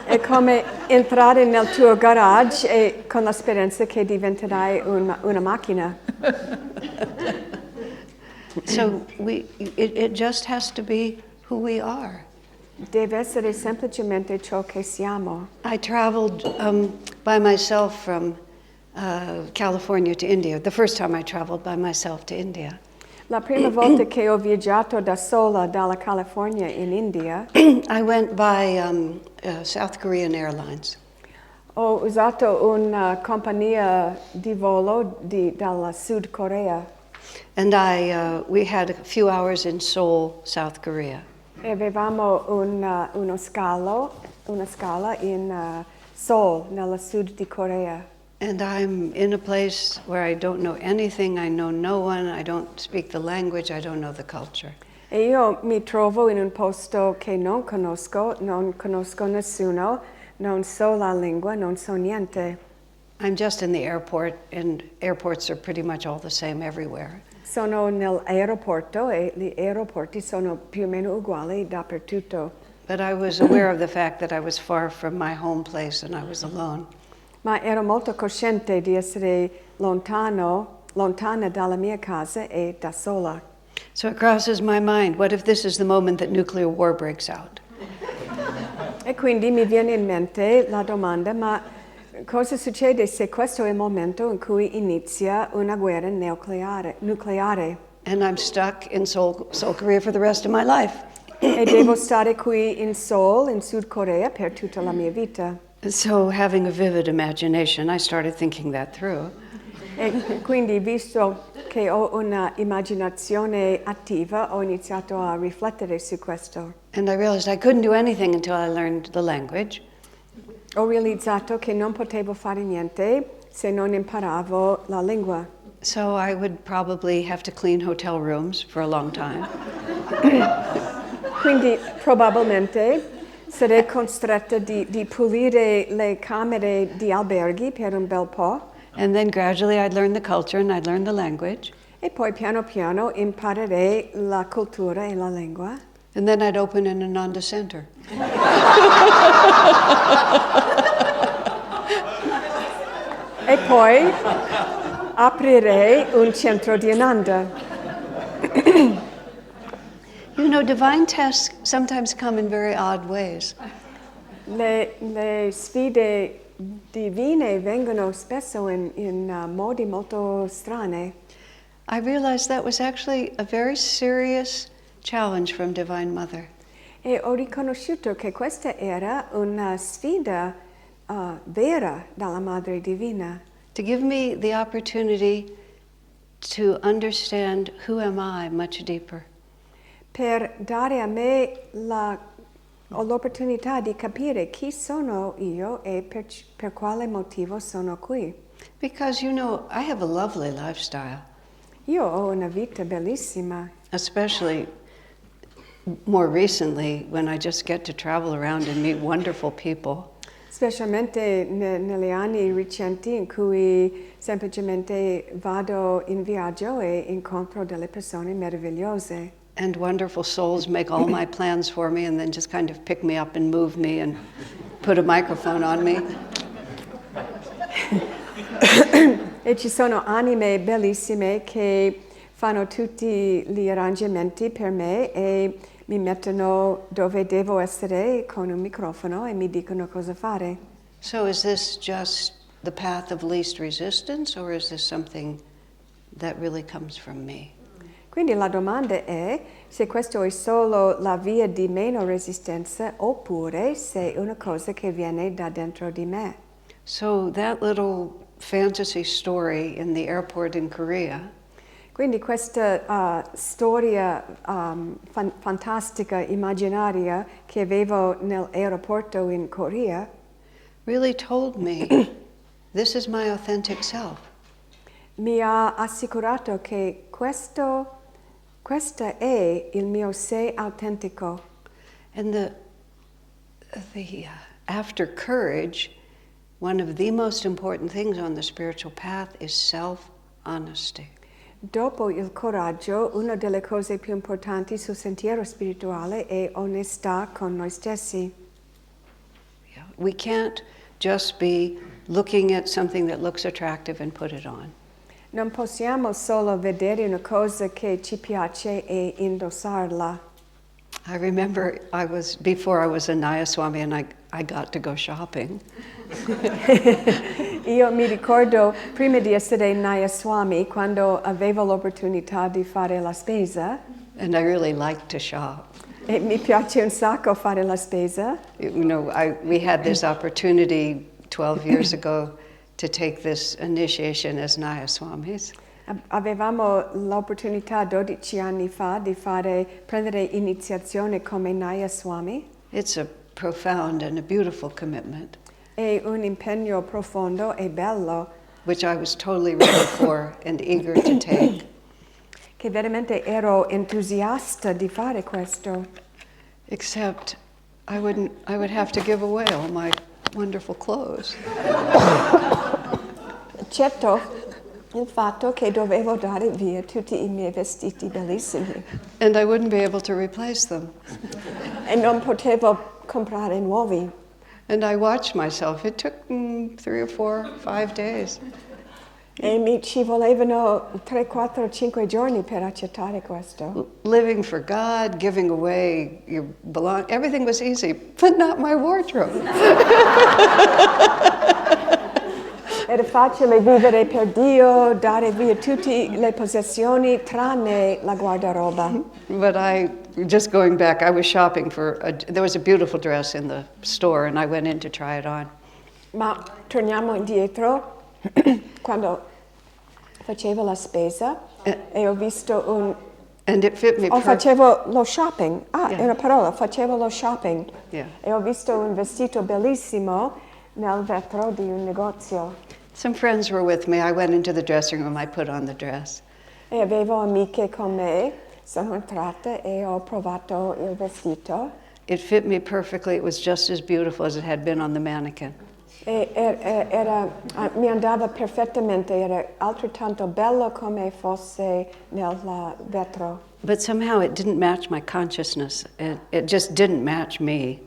è come entrare nel tuo garage e con la speranza che diventerai una macchina. So it just has to be who we are. Deve essere semplicemente ciò che siamo. I traveled by myself from California to India. The first time I traveled by myself to India. La prima volta che ho viaggiato da sola dalla California in India, I went by South Korean Airlines. ho usato una compagnia di volo dalla Sud Corea. And we had a few hours in Seoul, South Korea. E avevamo una scala in Seoul, nella Sud di Corea. And I'm in a place where I don't know anything, I know no one, I don't speak the language, I don't know the culture. E io mi trovo in un posto che non conosco nessuno, non so la lingua, non so niente. I'm just in the airport, and airports are pretty much all the same everywhere. Sono nell'aeroporto e gli aeroporti sono più o meno uguali dappertutto. But I was aware of the fact that I was far from my home place and I was alone. Ma ero molto cosciente di essere lontana dalla mia casa e da sola. So it crosses my mind, what if this is the moment that nuclear war breaks out? E quindi mi viene in mente la domanda, ma cosa succede se questo è il momento in cui inizia una guerra nucleare? And I'm stuck in Seoul, Korea for the rest of my life. E devo stare qui in Seoul, in Sud Corea, per tutta la mia vita. So having a vivid imagination, I started thinking that through. E quindi, visto che ho una immaginazione attiva, ho iniziato a riflettere su questo. And I realized I couldn't do anything until I learned the language. Ho realizzato che non potevo fare niente se non imparavo la lingua. So I would probably have to clean hotel rooms for a long time. Quindi probabilmente sarei costretta di pulire le camere di alberghi per un bel po'. And then gradually I'd learn the culture and I'd learn the language. E poi piano piano imparerei la cultura e la lingua. And then I'd open an Ananda center. E poi aprirei un centro di Ananda. You know, divine tests sometimes come in very odd ways. Le sfide divine vengono spesso in modi molto strani. I realized that was actually a very serious challenge from Divine Mother. E ho riconosciuto che questa era una sfida vera dalla Madre Divina. To give me the opportunity to understand who am I much deeper. Per dare a me l'opportunità di capire chi sono io e per quale motivo sono qui. Because, you know, I have a lovely lifestyle. Io ho una vita bellissima, Especially more recently when I just get to travel around and meet wonderful people. specialmente negli anni recenti in cui semplicemente vado in viaggio e incontro delle persone meravigliose. And wonderful souls make all my plans for me and then just kind of pick me up and move me and put a microphone on me. E ci sono anime bellissime che fanno tutti gli arrangiamenti per me e mi mettono dove devo essere con un microfono e mi dicono cosa fare. So is this just the path of least resistance, or is this something that really comes from me? Quindi la domanda è se questo è solo la via di meno resistenza oppure se è una cosa che viene da dentro di me. So that little fantasy story in the airport in Korea, Quindi questa storia fantastica, immaginaria che avevo nell'aeroporto in Corea really told me this is my authentic self. mi ha assicurato che questo è il mio sé autentico. And after courage, one of the most important things on the spiritual path is self-honesty. Dopo il coraggio, una delle cose più importanti sul sentiero spirituale è onestà con noi stessi. Yeah. We can't just be looking at something that looks attractive and put it on. Non possiamo solo vedere una cosa che ci piace e indossarla. I remember before I was a Nayaswami and I got to go shopping. Io mi ricordo prima di essere Nayaswami quando avevo l'opportunità di fare la spesa And I really liked to shop. e mi piace un sacco fare la spesa. You know, we had this opportunity 12 years ago to take this initiation as Nayaswamis. Avevamo l'opportunità 12 anni fa di prendere iniziazione come Nayaswami. It's a profound and a beautiful commitment, È un impegno profondo e bello which I was totally ready for and eager to take. che veramente ero entusiasta di fare questo. Except I would have to give away all my wonderful clothes. Certo, il fatto che dovevo dare via tutti i miei vestiti bellissimi And I wouldn't be able to replace them. e non potevo comprare nuovi. And I watched myself. It took 3 or 4, 5 days. E ci volevano 3, 4, 5 giorni per accettare questo. Living for God, giving away your everything was easy, but not my wardrobe. Era facile vivere per Dio, dare via tutte le possessioni tranne la guardaroba. But just going back, I was shopping there was a beautiful dress in the store and I went in to try it on. Ma torniamo indietro, quando facevo la spesa e ho visto And it fit me facevo lo shopping, Yeah. è una parola, facevo lo shopping. Yeah. E ho visto un vestito bellissimo nel vetro di un negozio. Some friends were with me. I went into the dressing room. I put on the dress. E avevo amiche con me, sono entrate e ho provato il vestito. It fit me perfectly. It was just as beautiful as it had been on the mannequin. Mi andava perfettamente, era altrettanto bello come fosse nel vetro. But somehow it didn't match my consciousness. It just didn't match me.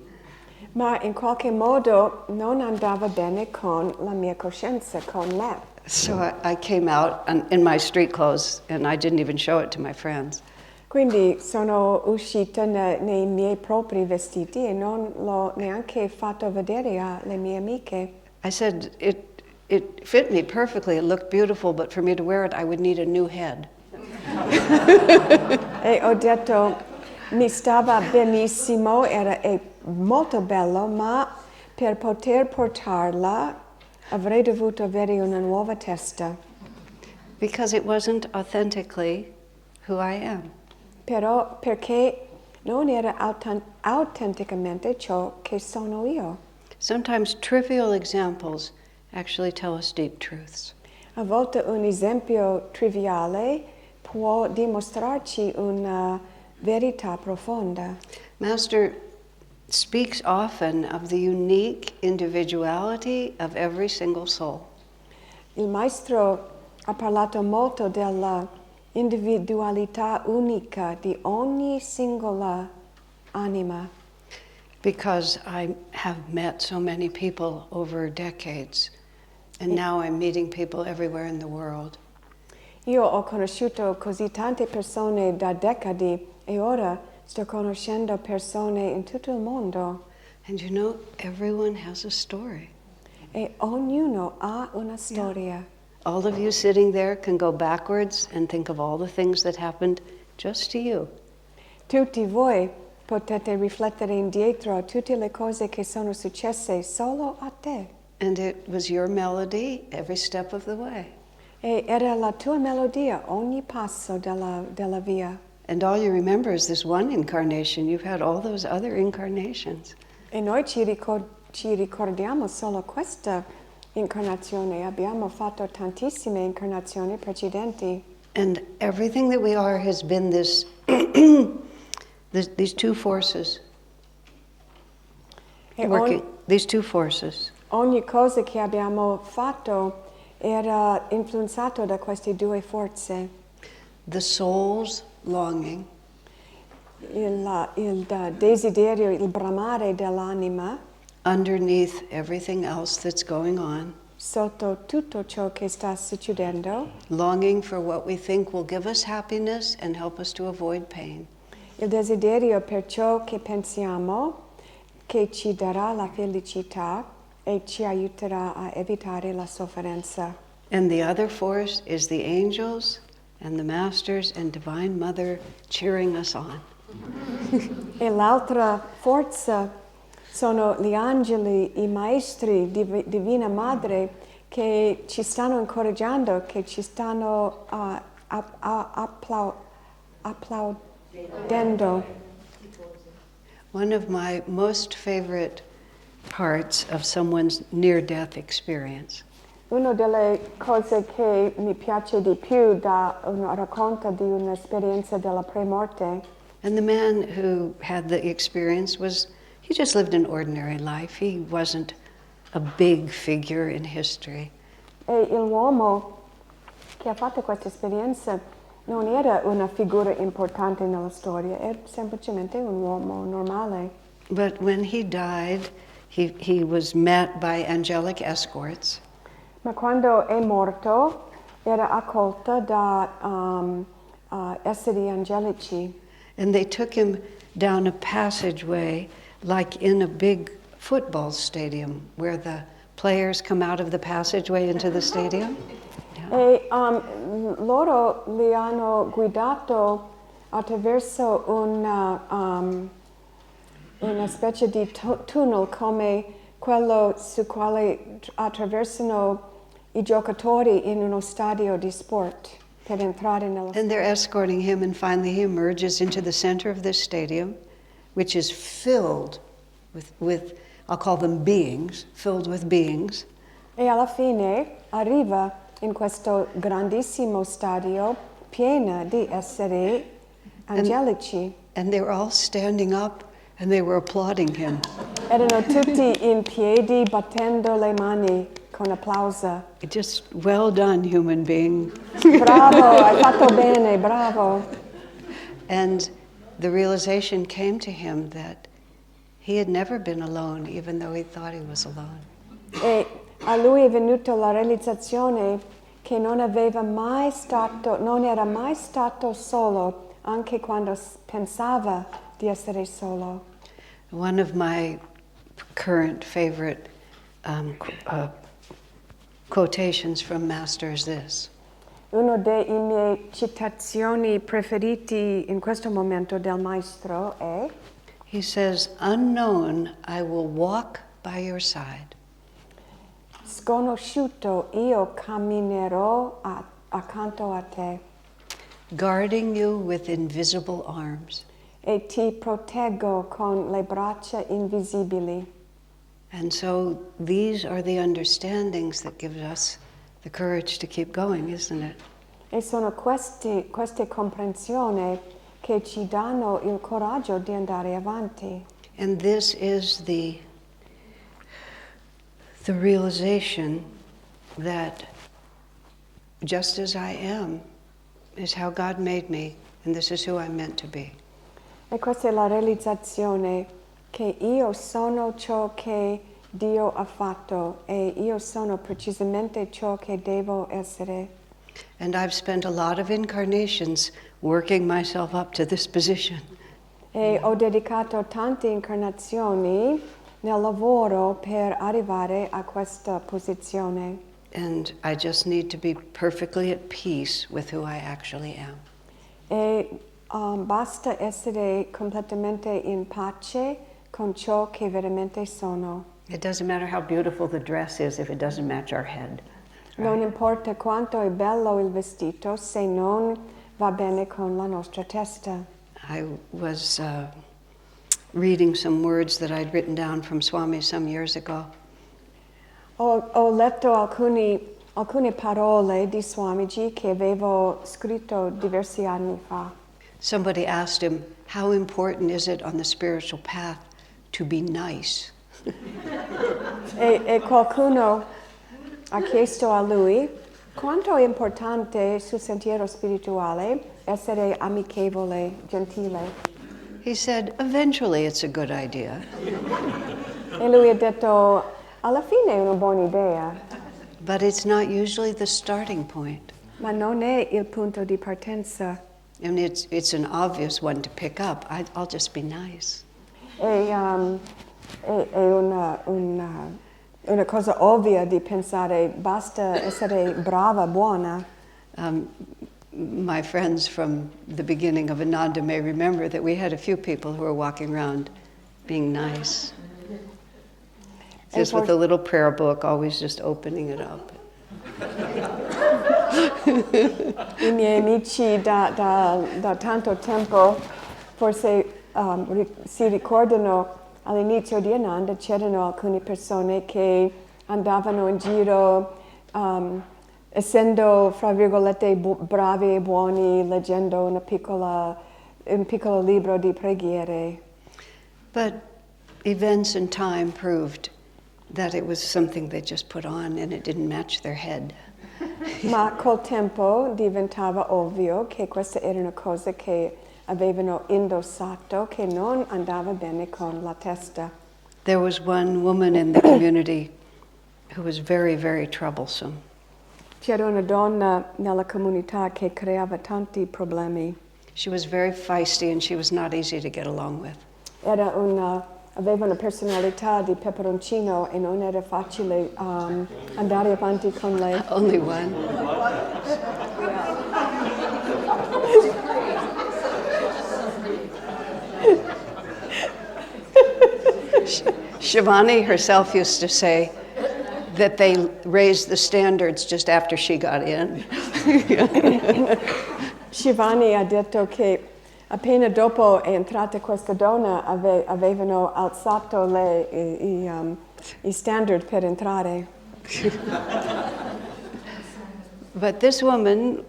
Ma in qualche modo non andava bene con la mia coscienza, con me. So I came out in my street clothes, and I didn't even show it to my friends. Quindi sono uscita nei miei propri vestiti e non l'ho neanche fatto vedere alle mie amiche. I said, it fit me perfectly, it looked beautiful, but for me to wear it, I would need a new head. E ho detto, mi stava benissimo, era molto bello, ma per poter portarla avrei dovuto avere una nuova testa. Because it wasn't authentically who I am. Però perché non era autenticamente ciò che sono io. Sometimes trivial examples actually tell us deep truths. A volte un esempio triviale può dimostrarci una verità profonda. Master speaks often of the unique individuality of every single soul. Il maestro ha parlato molto della individualità unica di ogni singola anima. Because I have met so many people over decades, and now I'm meeting people everywhere in the world. Io ho conosciuto così tante persone da decadi e ora sto conoscendo persone in tutto il mondo. And you know, everyone has a story. E ognuno ha una storia. All of you sitting there can go backwards and think of all the things that happened just to you. Tutti voi potete riflettere indietro a tutte le cose che sono successe solo a te. And it was your melody every step of the way. E era la tua melodia ogni passo della via. And all you remember is this one incarnation. You've had all those other incarnations. E noi ci ricordiamo solo questa incarnazione. Abbiamo fatto tantissime incarnazioni precedenti. And everything that we are has been this, these two forces working. These two forces. Ogni cosa che abbiamo fatto era influenzato da queste due forze. The soul's longing. Il desiderio, il bramare dell'anima. Underneath everything else that's going on. Sotto tutto ciò che sta succedendo. Longing for what we think will give us happiness and help us to avoid pain. Il desiderio per ciò che pensiamo che ci darà la felicità e ci aiuterà a evitare la sofferenza. And the other force is the angels and the masters and Divine Mother cheering us on. E l'altra forza sono gli angeli, i maestri, Divina Madre, che ci stanno incoraggiando, che ci stanno applaudendo. One of my most favorite parts of someone's near-death experience Una delle cose che mi piace di più da un racconto di un'esperienza della premorte. And the man who had the experience he just lived an ordinary life. He wasn't a big figure in history. E l'uomo che ha fatto questa esperienza non era una figura importante nella storia, era semplicemente un uomo normale. But when he died, he was met by angelic escorts. Ma quando è morto era accolta da esseri angelici. And they took him down a passageway like in a big football stadium where the players come out of the passageway into the stadium. Yeah. E loro li hanno guidato attraverso una specie di tunnel come quello su quale attraversano I giocatori in uno stadio di sport per entrare nello And they're escorting him, and finally he emerges into the center of this stadium, which is filled with I'll call them beings, filled with beings. E alla fine arriva in questo grandissimo stadio piena di esseri angelici. And they were all standing up and they were applauding him. Erano tutti in piedi battendo le mani con applauso. Just well done, human being. Bravo, hai fatto bene, bravo. And the realization came to him that he had never been alone, even though he thought he was alone. E a lui è venuta la realizzazione che non era mai stato solo, anche quando pensava di essere solo. One of my current favorite quotations from Master is this. Uno dei miei citazioni preferiti in questo momento del maestro è: He says, "Unknown, I will walk by your side. sconosciuto io camminerò accanto a te Guarding you with invisible arms." e ti proteggo con le braccia invisibili. And so these are the understandings that give us the courage to keep going, isn't it? E sono queste comprensioni che ci danno il coraggio di andare avanti. And this is the realization that just as I am is how God made me, and this is who I'm meant to be. E questa è la realizzazione che io sono ciò che Dio ha fatto e io sono precisamente ciò che devo essere. And I've spent a lot of incarnations working myself up to this position. E ho dedicato tante incarnazioni nel lavoro per arrivare a questa posizione. And I just need to be perfectly at peace with who I actually am. E basta essere completamente in pace con ciò che veramente sono. It doesn't matter how beautiful the dress is if it doesn't match our head. Non importa quanto è bello il vestito se non va bene con la nostra testa. I was reading some words that I'd written down from Swami some years ago. Ho letto alcune parole di Swamiji che avevo scritto diversi anni fa. Somebody asked him, how important is it on the spiritual path to be nice? E qualcuno ha chiesto a lui quanto è importante sul sentiero spirituale essere amichevole, gentile. He said, eventually it's a good idea. E lui ha detto, alla fine è una buona idea, But it's not usually the starting point. ma non è il punto di partenza. And it's an obvious one to pick up. I'll just be nice. È una cosa ovvia di pensare, basta essere brava, buona. My friends from the beginning of Ananda may remember that we had a few people who were walking around being nice. Just with a little prayer book, always just opening it up. I miei amici da tanto tempo forse si ricordano all'inizio di Ananda c'erano alcune persone che andavano in giro essendo, fra virgolette, bravi e buoni, leggendo un piccolo libro di preghiere. But events and time proved that it was something they just put on and it didn't match their head. Ma col tempo diventava ovvio che queste erano cose che avevano indossato che non andava bene con la testa. There was one woman in the community who was very, very troublesome. C'era una donna nella comunità che creava tanti problemi. She was very feisty and she was not easy to get along with. Aveva una personalità di peperoncino e non era facile andare avanti con lei. Only one. Shivani herself used to say that they raised the standards just after she got in. Shivani ha detto che appena dopo è entrata questa donna avevano alzato i standard per entrare. But this woman,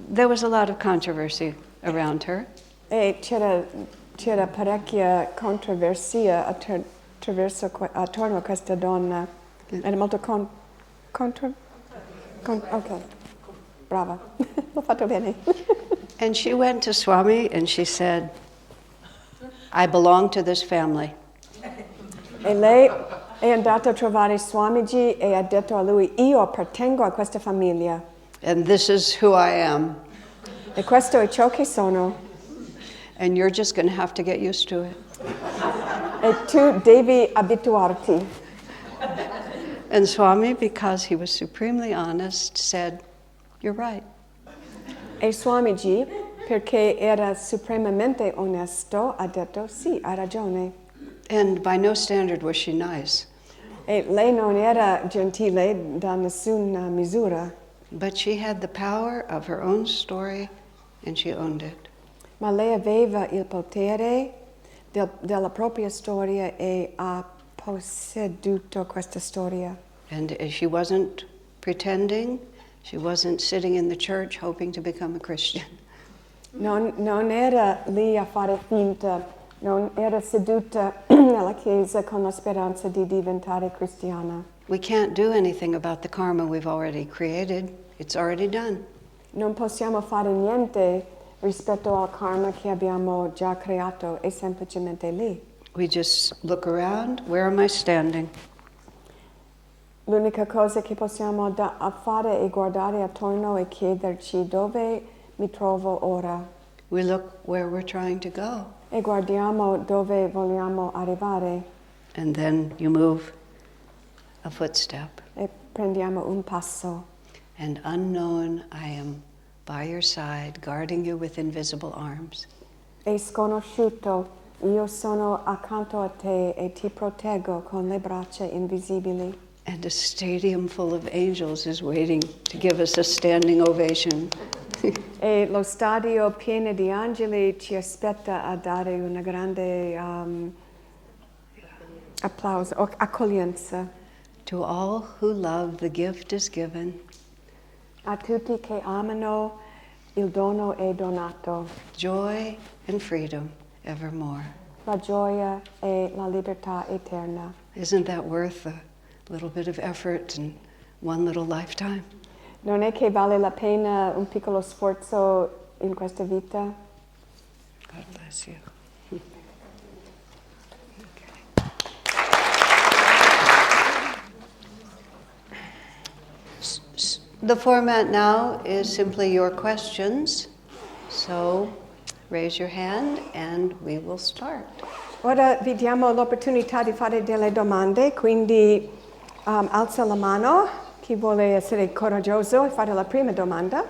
there was a lot of controversy around her. E c'era parecchia controversia attorno a questa donna. Era molto ok, brava, l'ho fatto bene. And she went to Swami and she said, I belong to this family. E lei è andata a trovare Swamiji e ha detto a lui, io appartengo a questa famiglia. And this is who I am. E questo è ciò che sono. And you're just going to have to get used to it. E tu devi abituarti. And Swami, because he was supremely honest, said, you're right. E Swamiji, perché era supremamente onesto, ha detto, sì, ha ragione. And by no standard was she nice. E lei non era gentile da nessuna misura. But she had the power of her own story and she owned it. Ma lei aveva il potere della propria storia e ha posseduto questa storia. And she wasn't pretending, she wasn't sitting in the church hoping to become a Christian. Non era lì a fare finta, non era seduta nella chiesa con la speranza di diventare cristiana. We can't do anything about the karma we've already created. It's already done. Non possiamo fare niente rispetto al karma che abbiamo già creato, è semplicemente lì. We just look around, where am I standing? L'unica cosa che possiamo fare è guardare attorno e chiederci dove mi trovo ora. We look where we're trying to go. E guardiamo dove vogliamo arrivare. And then you move a footstep. E prendiamo un passo. And unknown, I am by your side, guarding you with invisible arms. E sconosciuto, io sono accanto a te e ti proteggo con le braccia invisibili. And a stadium full of angels is waiting to give us a standing ovation. E lo stadio pieno di angeli ci aspetta a dare una grande applauso, accoglienza. To all who love, the gift is given. A tutti che amano, il dono è donato. Joy and freedom evermore. La gioia e la libertà eterna. Isn't that worth a little bit of effort and one little lifetime? Non è che vale la pena un piccolo sforzo in questa vita? God bless you. The format now is simply your questions. So raise your hand and we will start. Ora vi diamo l'opportunità di fare delle domande, quindi alza la mano chi vuole essere coraggioso e fare la prima domanda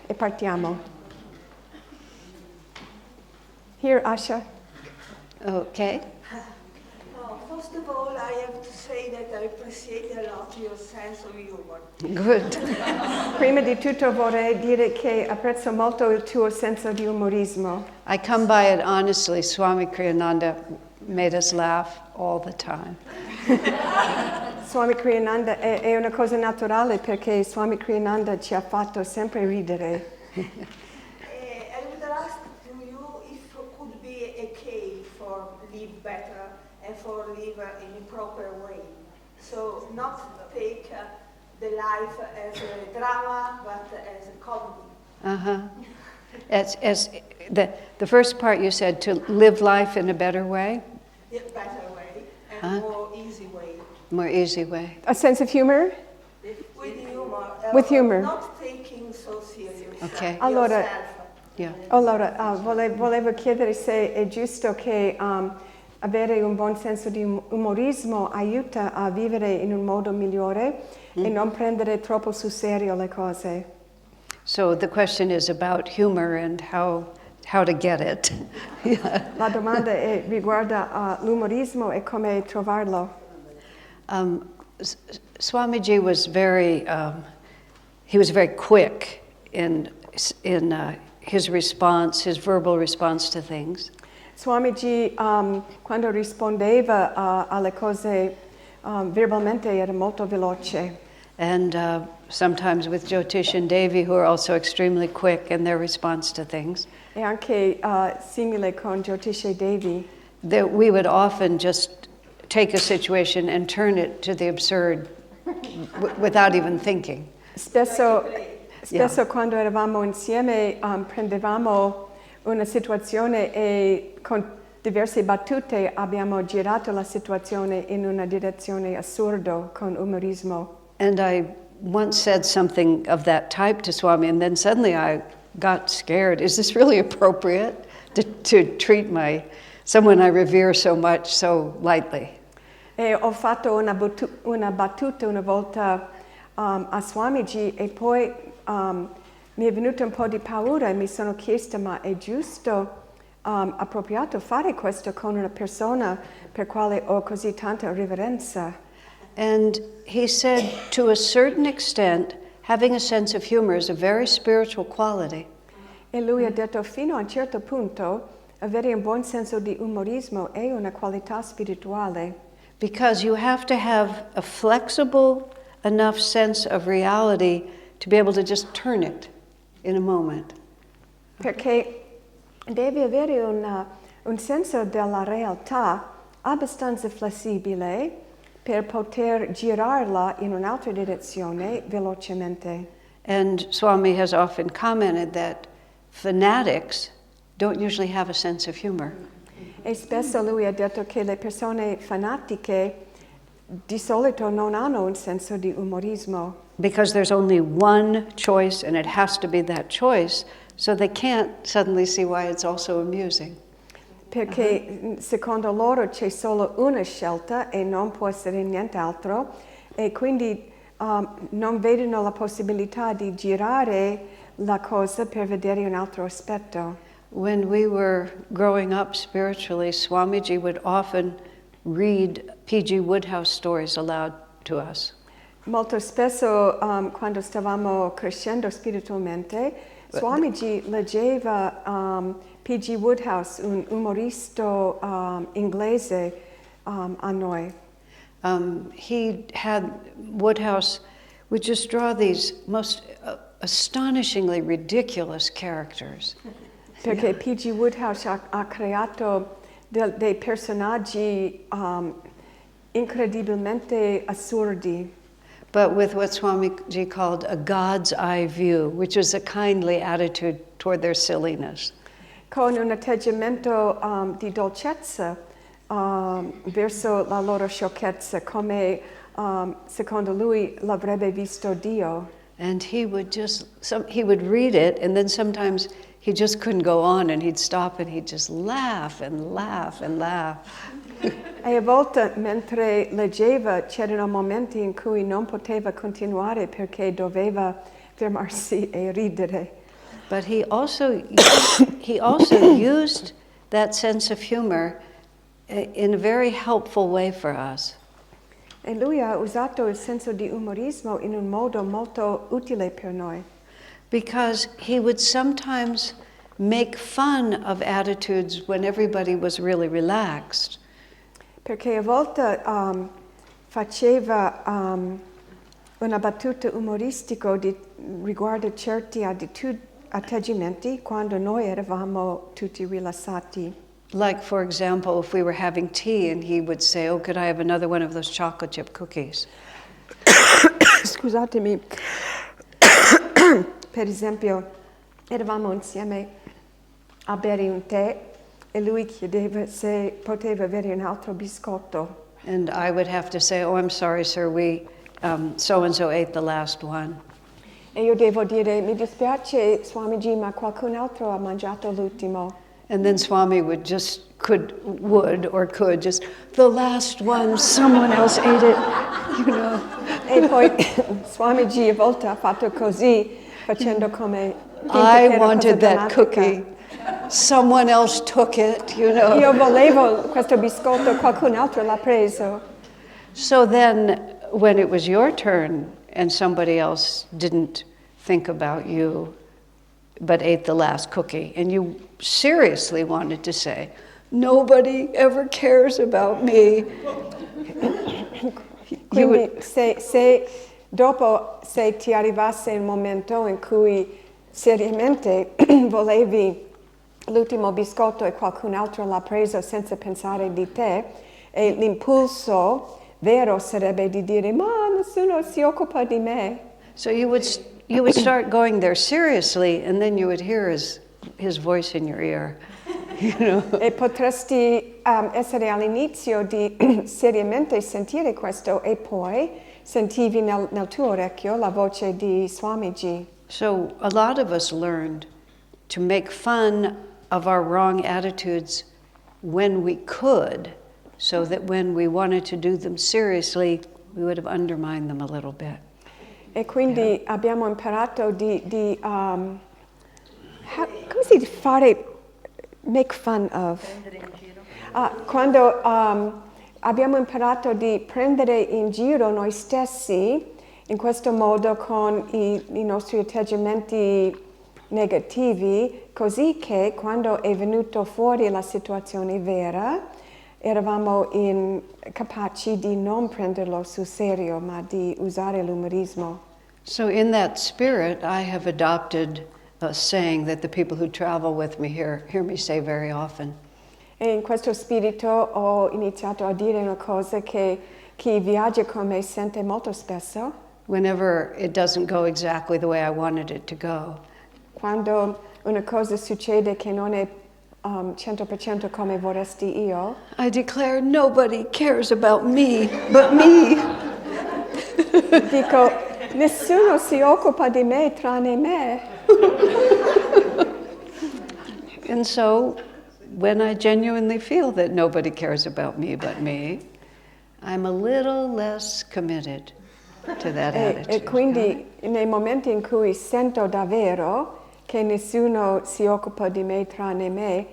e partiamo. Here, Asha. Okay. First of all, I have to say that I appreciate a lot your sense of humor. Good. Prima di tutto vorrei dire che apprezzo molto il tuo senso di umorismo. I come by it honestly. Swami Kriyananda made us laugh all the time. Swami Kriyananda è una cosa naturale perché Swami Kriyananda ci ha fatto sempre ridere. I would ask to you if could be a key for live better and for live in a proper way. So not take the life as a drama, but as a comedy. Uh-huh. As the first part you said, to live life in a better way? A better way and more easy way. More easy way. A sense of humor? With humor. With humor. Not taking so serious. Okay. Allora, yourself. Yeah. allora volevo chiedere se è giusto che avere un buon senso di umorismo aiuta a vivere in un modo migliore e non prendere troppo sul serio le cose. So the question is about humor and how to get it. Yeah. La domanda riguarda l'umorismo e come trovarlo. Swamiji was very quick in his response, his verbal response to things. Swamiji, quando rispondeva alle cose verbalmente era molto veloce. And sometimes with Jyotish and Devi, who are also extremely quick in their response to things. E anche simile con Jyotish e Devi. That we would often just take a situation and turn it to the absurd without even thinking. Spesso quando eravamo insieme prendevamo una situazione e con diverse battute abbiamo girato la situazione in una direzione assurda con umorismo. And I once said something of that type to Swami, and then suddenly I got scared. Is this really appropriate to treat someone I revere so much so lightly? E ho fatto una battuta una volta a Swamiji e poi mi è venuto un po' di paura e mi sono chiesta ma è giusto, appropriato fare questo con una persona per quale ho così tanta riverenza? And he said, to a certain extent, having a sense of humor is a very spiritual quality. E lui ha detto fino a un certo punto avere un buon senso di umorismo è una qualità spirituale. Because you have to have a flexible enough sense of reality to be able to just turn it in a moment. Perché devi avere un senso della realtà abbastanza flessibile per poter girarla in un'altra direzione velocemente. And Swami has often commented that fanatics don't usually have a sense of humor. E spesso lui ha detto che le persone fanatiche di solito non hanno un senso di umorismo. Because there's only one choice and it has to be that choice, so they can't suddenly see why it's also amusing. Perché secondo loro c'è solo una scelta e non può essere nient'altro e quindi non vedono la possibilità di girare la cosa per vedere un altro aspetto. When we were growing up spiritually, Swamiji would often read P.G. Wodehouse stories aloud to us. Molto spesso quando stavamo crescendo spiritualmente, Swamiji leggeva P.G. Wodehouse, un umorista inglese, a noi. Wodehouse would just draw these most astonishingly ridiculous characters. Perché P.G. Wodehouse ha creato dei personaggi incredibilmente assurdi. But with what Swamiji called a God's eye view, which is a kindly attitude toward their silliness. Con un atteggiamento di dolcezza verso la loro sciocchezza, come secondo lui l'avrebbe visto Dio. And he would read it, and then sometimes he just couldn't go on, and he'd stop and he'd just laugh and laugh and laugh. E a volte mentre leggeva c'erano momenti in cui non poteva continuare perché doveva fermarsi e ridere. But he also used that sense of humor in a very helpful way for us. E lui ha usato il senso di umorismo in un modo molto utile per noi. Because he would sometimes make fun of attitudes when everybody was really relaxed. Perché a volte faceva una battuta umoristica riguardo certi atteggiamenti quando noi eravamo tutti rilassati. Like, for example, if we were having tea and he would say, "Oh, could I have another one of those chocolate chip cookies?" Scusatemi. Per esempio, eravamo insieme a bere un tè e lui chiedeva se poteva avere un altro biscotto. And I would have to say, "Oh, I'm sorry, sir, we so-and-so ate the last one." E io devo dire, mi dispiace Swamiji, ma qualcun altro ha mangiato l'ultimo. And then Swami would could just, "The last one, someone else ate it," you know. E poi Swamiji a volte ha fatto così, facendo come... I wanted that cookie. Someone else took it, you know. Io volevo questo biscotto, qualcun altro l'ha preso. So then, when it was your turn and somebody else didn't think about you, but ate the last cookie, and you seriously wanted to say, "Nobody ever cares about me." Quindi se ti arrivasse il momento in cui seriamente volevi l'ultimo biscotto e qualcun altro l'ha preso senza pensare di te, e l'impulso vero sarebbe di dire ma nessuno si occupa di me. So you would start going there seriously, and then you would hear his voice in your ear. You know? E potresti essere all'inizio di seriamente sentire questo e poi sentivi nel tuo orecchio la voce di Swamiji. So a lot of us learned to make fun of our wrong attitudes when we could, so that when we wanted to do them seriously, we would have undermined them a little bit. E quindi abbiamo imparato come si dice fare, make fun of. Quando abbiamo imparato di prendere in giro noi stessi in questo modo con i nostri atteggiamenti negativi, così che quando è venuto fuori la situazione vera, eravamo capaci di non prenderlo sul serio, ma di usare l'umorismo. So in that spirit, I have adopted a saying that the people who travel with me hear me say very often. E in questo spirito ho iniziato a dire una cosa che chi viaggia con me sente molto spesso. Whenever it doesn't go exactly the way I wanted it to go, Quando una cosa succede che non è 100% come vorresti io, I declare nobody cares about me but me. dico nessuno si occupa di me tranne me. And so, when I genuinely feel that nobody cares about me but me, I'm a little less committed to that attitude. E quindi nei momenti in cui sento davvero che nessuno si occupa di me tranne me,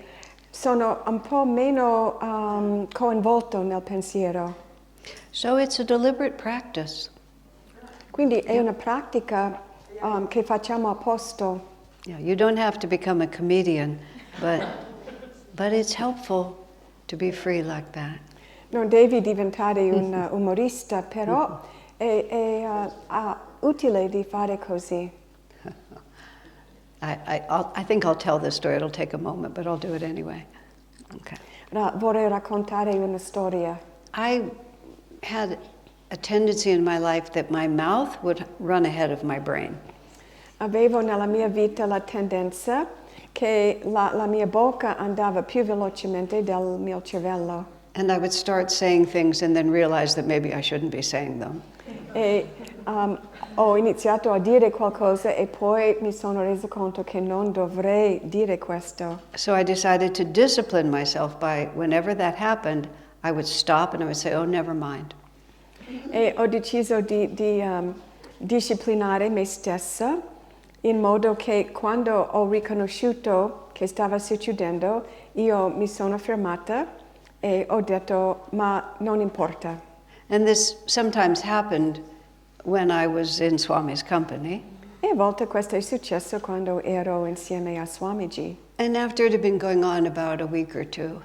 sono un po' meno coinvolto nel pensiero. So it's a deliberate practice. Quindi è una pratica che facciamo apposta. Yeah, you don't have to become a comedian, but it's helpful to be free like that. Non devi diventare un umorista, però è utile di fare così. I think I'll tell this story. It'll take a moment, but I'll do it anyway. Okay. Vorrei raccontare una storia. I had a tendency in my life that my mouth would run ahead of my brain. Avevo nella mia vita la tendenza che la mia bocca andava più velocemente del mio cervello. And I would start saying things and then realize that maybe I shouldn't be saying them. E ho iniziato a dire qualcosa e poi mi sono reso conto che non dovrei dire questo. So I decided to discipline myself by, whenever that happened, I would stop and I would say, oh, never mind. E ho deciso di disciplinare me stessa in modo che quando ho riconosciuto che stava succedendo, io mi sono fermata e ho detto, ma non importa. And this sometimes happened when I was in Swami's company. E a volte questo è successo quando ero insieme a Swamiji. And after it had been going on about a week or two,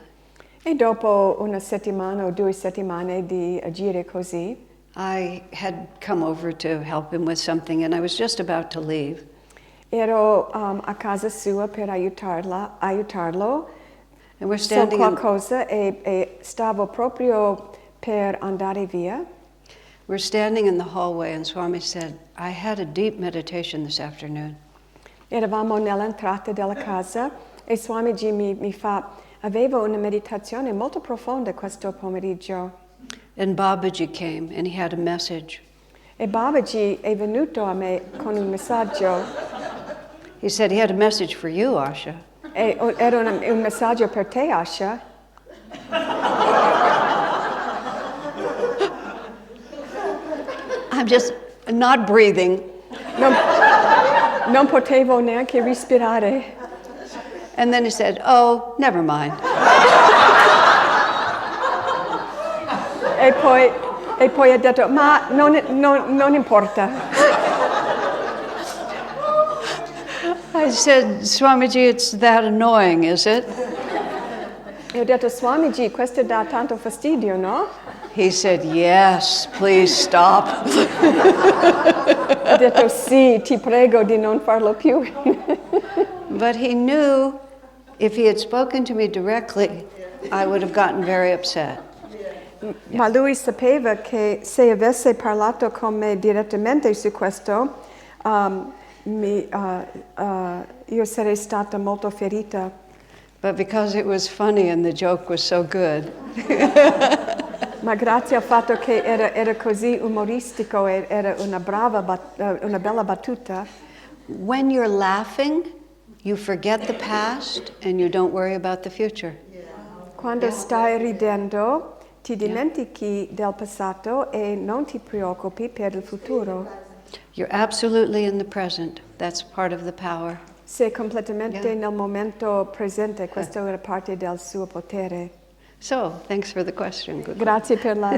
E dopo una settimana o 2 settimane di agire così, I had come over to help him with something and I was just about to leave. ero a casa sua per aiutarlo And we're su standing qualcosa e stavo proprio per andare via. We're standing in the hallway and Swami said, I had a deep meditation this afternoon. Eravamo nell'entrata della casa e Swamiji mi fa, avevo una meditazione molto profonda questo pomeriggio. And Babaji came and he had a message. E Babaji è venuto a me con un messaggio. He said he had a message for you, Asha. E era un messaggio per te, Asha. I'm just not breathing. Non potevo neanche respirare. And then he said, oh, never mind. E poi ha detto, ma non importa. I said, Swamiji, it's that annoying, is it? E ho detto, Swamiji, questo dà tanto fastidio, no? He said, yes, please stop. Ha detto sì, ti prego di non farlo più. But he knew if he had spoken to me directly, I would have gotten very upset. Ma lui sapeva che se avesse parlato con me direttamente su questo, io sarei stata molto ferita. But because it was funny and the joke was so good, Ma grazie al fatto che era così umoristico e era una bella battuta. when you're laughing, you forget the past and you don't worry about the future. Quando stai ridendo, ti dimentichi del passato e non ti preoccupi per il futuro. You're absolutely in the present. That's part of the power. Sei completamente nel momento presente, questo era parte del suo potere. So, thanks for the question. Good. Grazie per la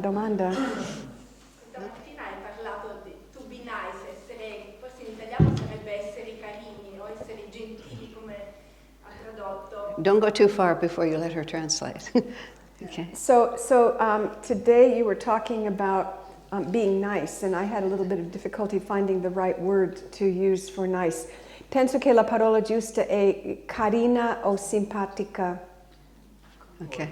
domanda. Stamattina hai parlato di to be nice, forse in italiano sarebbe essere carini o essere gentili come ha tradotto. Don't go too far before you let her translate. Okay. So today you were talking about being nice, and I had a little bit of difficulty finding the right word to use for nice. Penso che la parola giusta è carina o simpatica. Okay.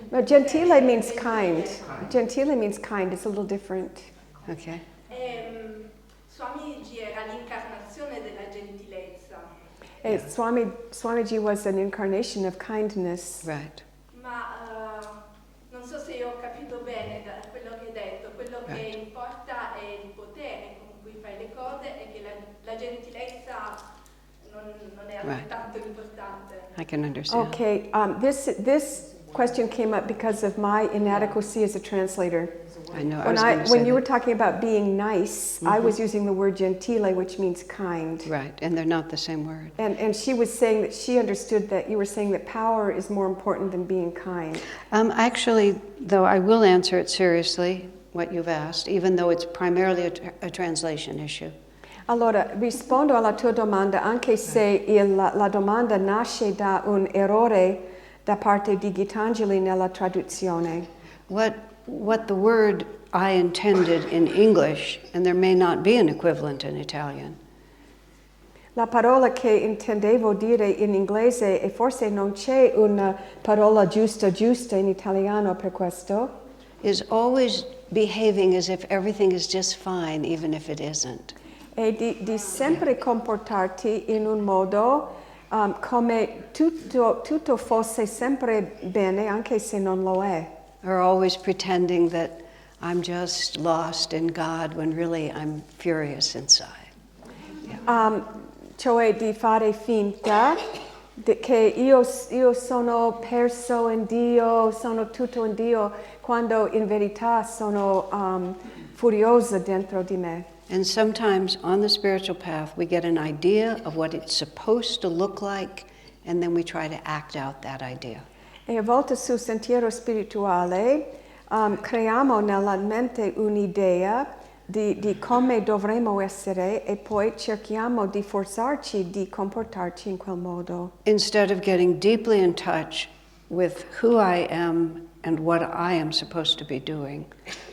No, gentile means kind. Gentile means kind. It's a little different. Okay. Swamiji era l'incarnazione della gentilezza, Swamiji was an incarnation of kindness. Right. ma non so se io ho capito bene da quello che hai detto, quello che importa è il potere con cui fai le cose e che la gentilezza non è altrettanto importante. I can understand. Okay, this question came up because of my inadequacy as a translator. I know. I was going to say When you were that. talking about being nice, I was using the word gentile, which means kind. Right, and they're not the same word. And she was saying that she understood that you were saying that power is more important than being kind. Actually, though, I will answer it seriously, what you've asked, even though it's primarily a translation issue. Allora, rispondo alla tua domanda anche se la domanda nasce da un errore da parte di Gitangeli nella traduzione. What the word I intended in English, and there may not be an equivalent in Italian, La parola che intendevo dire in inglese, e forse non c'è una parola giusta in italiano per questo, is always behaving as if everything is just fine, even if it isn't. è di sempre comportarti in un modo come tutto fosse sempre bene, anche se non lo è. Or always pretending that I'm just lost in God when really I'm furious inside. Cioè di fare finta che io sono perso in Dio, sono tutto in Dio, quando in verità sono furiosa dentro di me. And sometimes on the spiritual path, we get an idea of what it's supposed to look like, and then we try to act out that idea. E a volte sul sentiero spirituale creiamo nella mente un'idea di come dovremmo essere e poi cerchiamo di forzarci di comportarci in quel modo. Instead of getting deeply in touch with who I am and what I am supposed to be doing.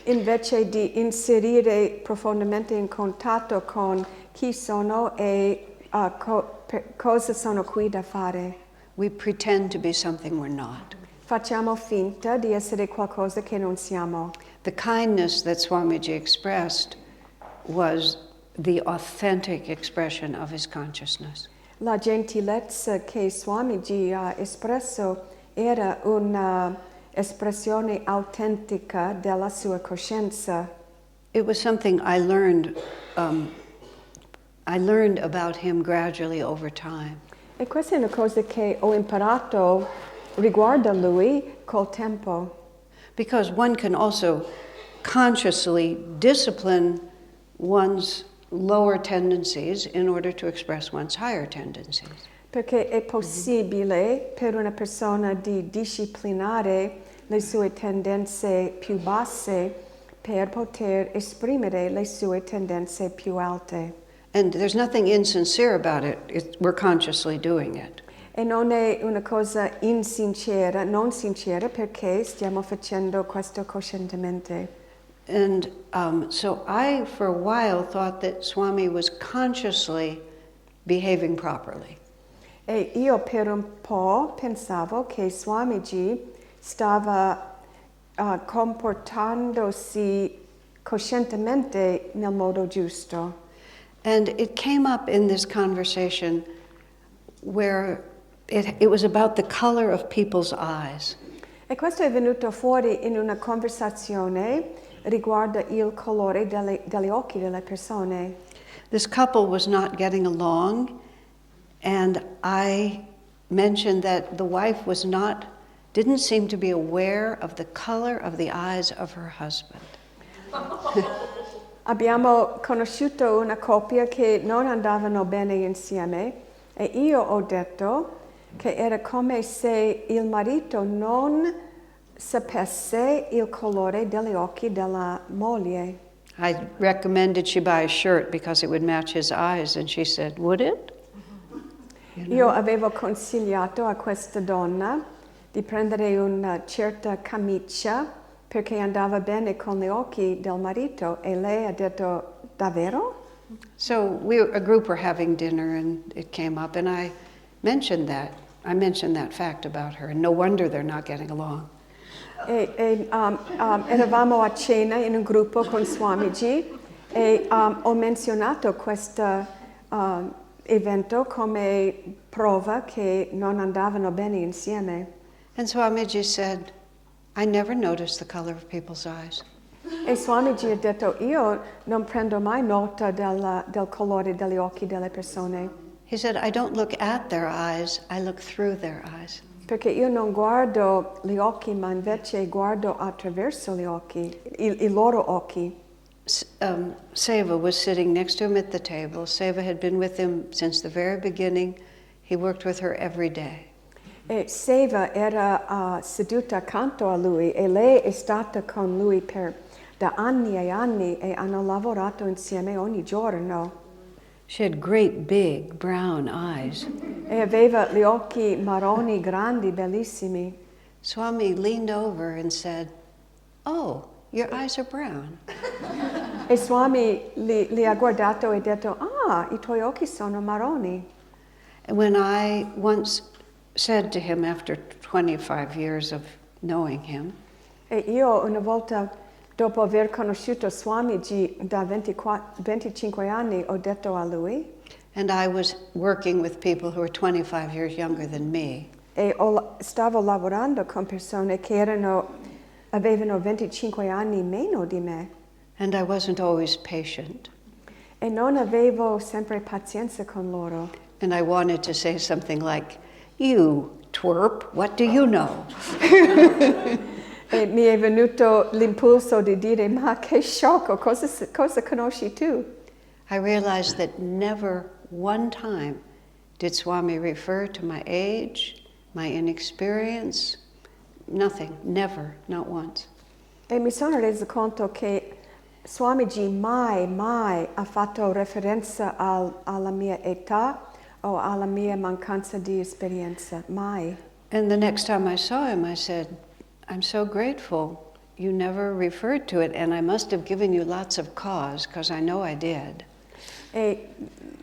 Invece di inserire profondamente in contatto con chi sono e cosa sono qui da fare. We pretend to be something we're not. Facciamo finta di essere qualcosa che non siamo. The kindness that Swamiji expressed was the authentic expression of his consciousness. La gentilezza che Swamiji ha espresso era una espressione autentica della sua coscienza. It was something I learned about him gradually over time. E questa è una cosa che ho imparato riguardo a lui col tempo. Because one can also consciously discipline one's lower tendencies in order to express one's higher tendencies. Perché è possibile per una persona di disciplinare le sue tendenze più basse per poter esprimere le sue tendenze più alte. And there's nothing insincere about it. We're consciously doing it. E non è una cosa insincera, non sincera, perché stiamo facendo questo coscientemente. And so I, for a while, thought that Swami was consciously behaving properly. E io per un po' pensavo che Swamiji stava comportandosi coscientemente nel modo giusto. And it came up in this conversation where it was about the color of people's eyes. E questo è venuto fuori in una conversazione riguardo il colore degli occhi delle persone. This couple was not getting along, and I mentioned that the wife didn't seem to be aware of the color of the eyes of her husband. Abbiamo conosciuto una coppia che non andavano bene insieme e io ho detto che era come se il marito non sapesse il colore degli occhi della moglie. I recommended she buy a shirt because it would match his eyes, and she said, would it? Io avevo consigliato a questa donna di prendere una certa camicia perché andava bene con gli occhi del marito e lei ha detto, davvero? So a group were having dinner, and it came up, and I mentioned that fact about her, and no wonder they're not getting along. Eravamo a cena in un gruppo con Swamiji e ho menzionato questo evento come prova che non andavano bene insieme. And Swamiji said, I never noticed the color of people's eyes. E Swamiji ha detto, io non prendo mai nota del colore degli occhi delle persone. He said, I don't look at their eyes, I look through their eyes. Perché io non guardo gli occhi, ma invece guardo attraverso gli occhi, i loro occhi. Seva was sitting next to him at the table. Seva had been with him since the very beginning. He worked with her every day. E Seva era seduta accanto a lui e lei è stata con lui da anni e anni e hanno lavorato insieme ogni giorno. She had great big brown eyes. E aveva gli occhi marroni grandi, bellissimi. Swami leaned over and said, oh, your eyes are brown. E Swami li ha guardato e ha detto, i tuoi occhi sono marroni. And when I once said to him after 25 years of knowing him, E io una volta, dopo aver conosciuto Swamiji da 25 anni, ho detto a lui, and I was working with people who were 25 years younger than me, e stavo lavorando con persone che avevano 25 anni meno di me, and I wasn't always patient. e non avevo sempre pazienza con loro. And I wanted to say something like, you twerp, what do you know? E mi è venuto l'impulso di dire, ma che sciocco, cosa conosci tu? I realized that never one time did Swami refer to my age, my inexperience, nothing, never, not once. E mi sono reso conto che Swamiji mai ha fatto referenza alla mia età o alla mia mancanza di esperienza, mai. And the next time I saw him, I said, I'm so grateful you never referred to it, and I must have given you lots of cause, because I know I did. E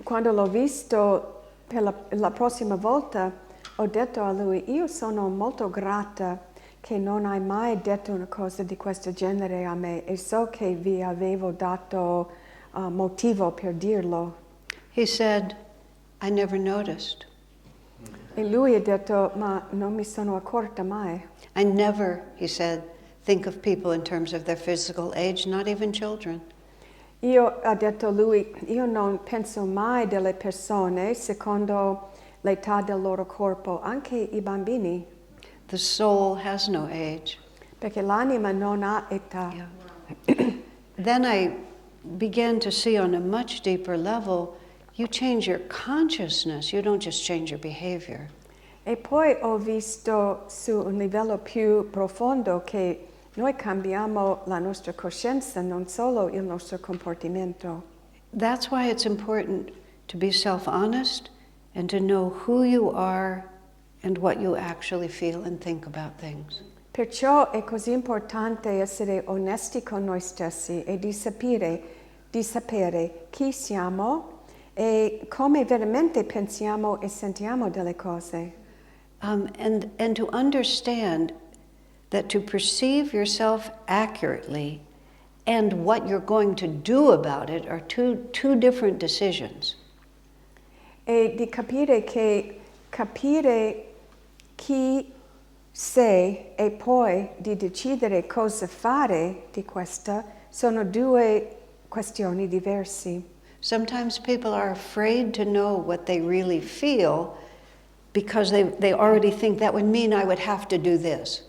quando l'ho visto per la prossima volta, ho detto a lui, io sono molto grata che non hai mai detto una cosa di questo genere a me e so che vi avevo dato motivo per dirlo. He said, I never noticed. E lui ha detto, ma non mi sono accorta mai. I never, he said, think of people in terms of their physical age, not even children. Ha detto lui, io non penso mai delle persone secondo l'età del loro corpo, anche i bambini. The soul has no age. Perché l'anima non ha età. Yeah. Then I began to see on a much deeper level, you change your consciousness, you don't just change your behavior. E poi ho visto su un livello più profondo che noi cambiamo la nostra coscienza, non solo il nostro comportamento. That's why it's important to be self-honest and to know who you are and what you actually feel and think about things. Perciò è così importante essere onesti con noi stessi e di sapere chi siamo e come veramente pensiamo e sentiamo delle cose. And to understand that to perceive yourself accurately and what you're going to do about it are two different decisions. E di capire che capire chi sei e poi di decidere cosa fare di questa sono due questioni diverse. Sometimes people are afraid to know what they really feel because they already think that would mean I would have to do this.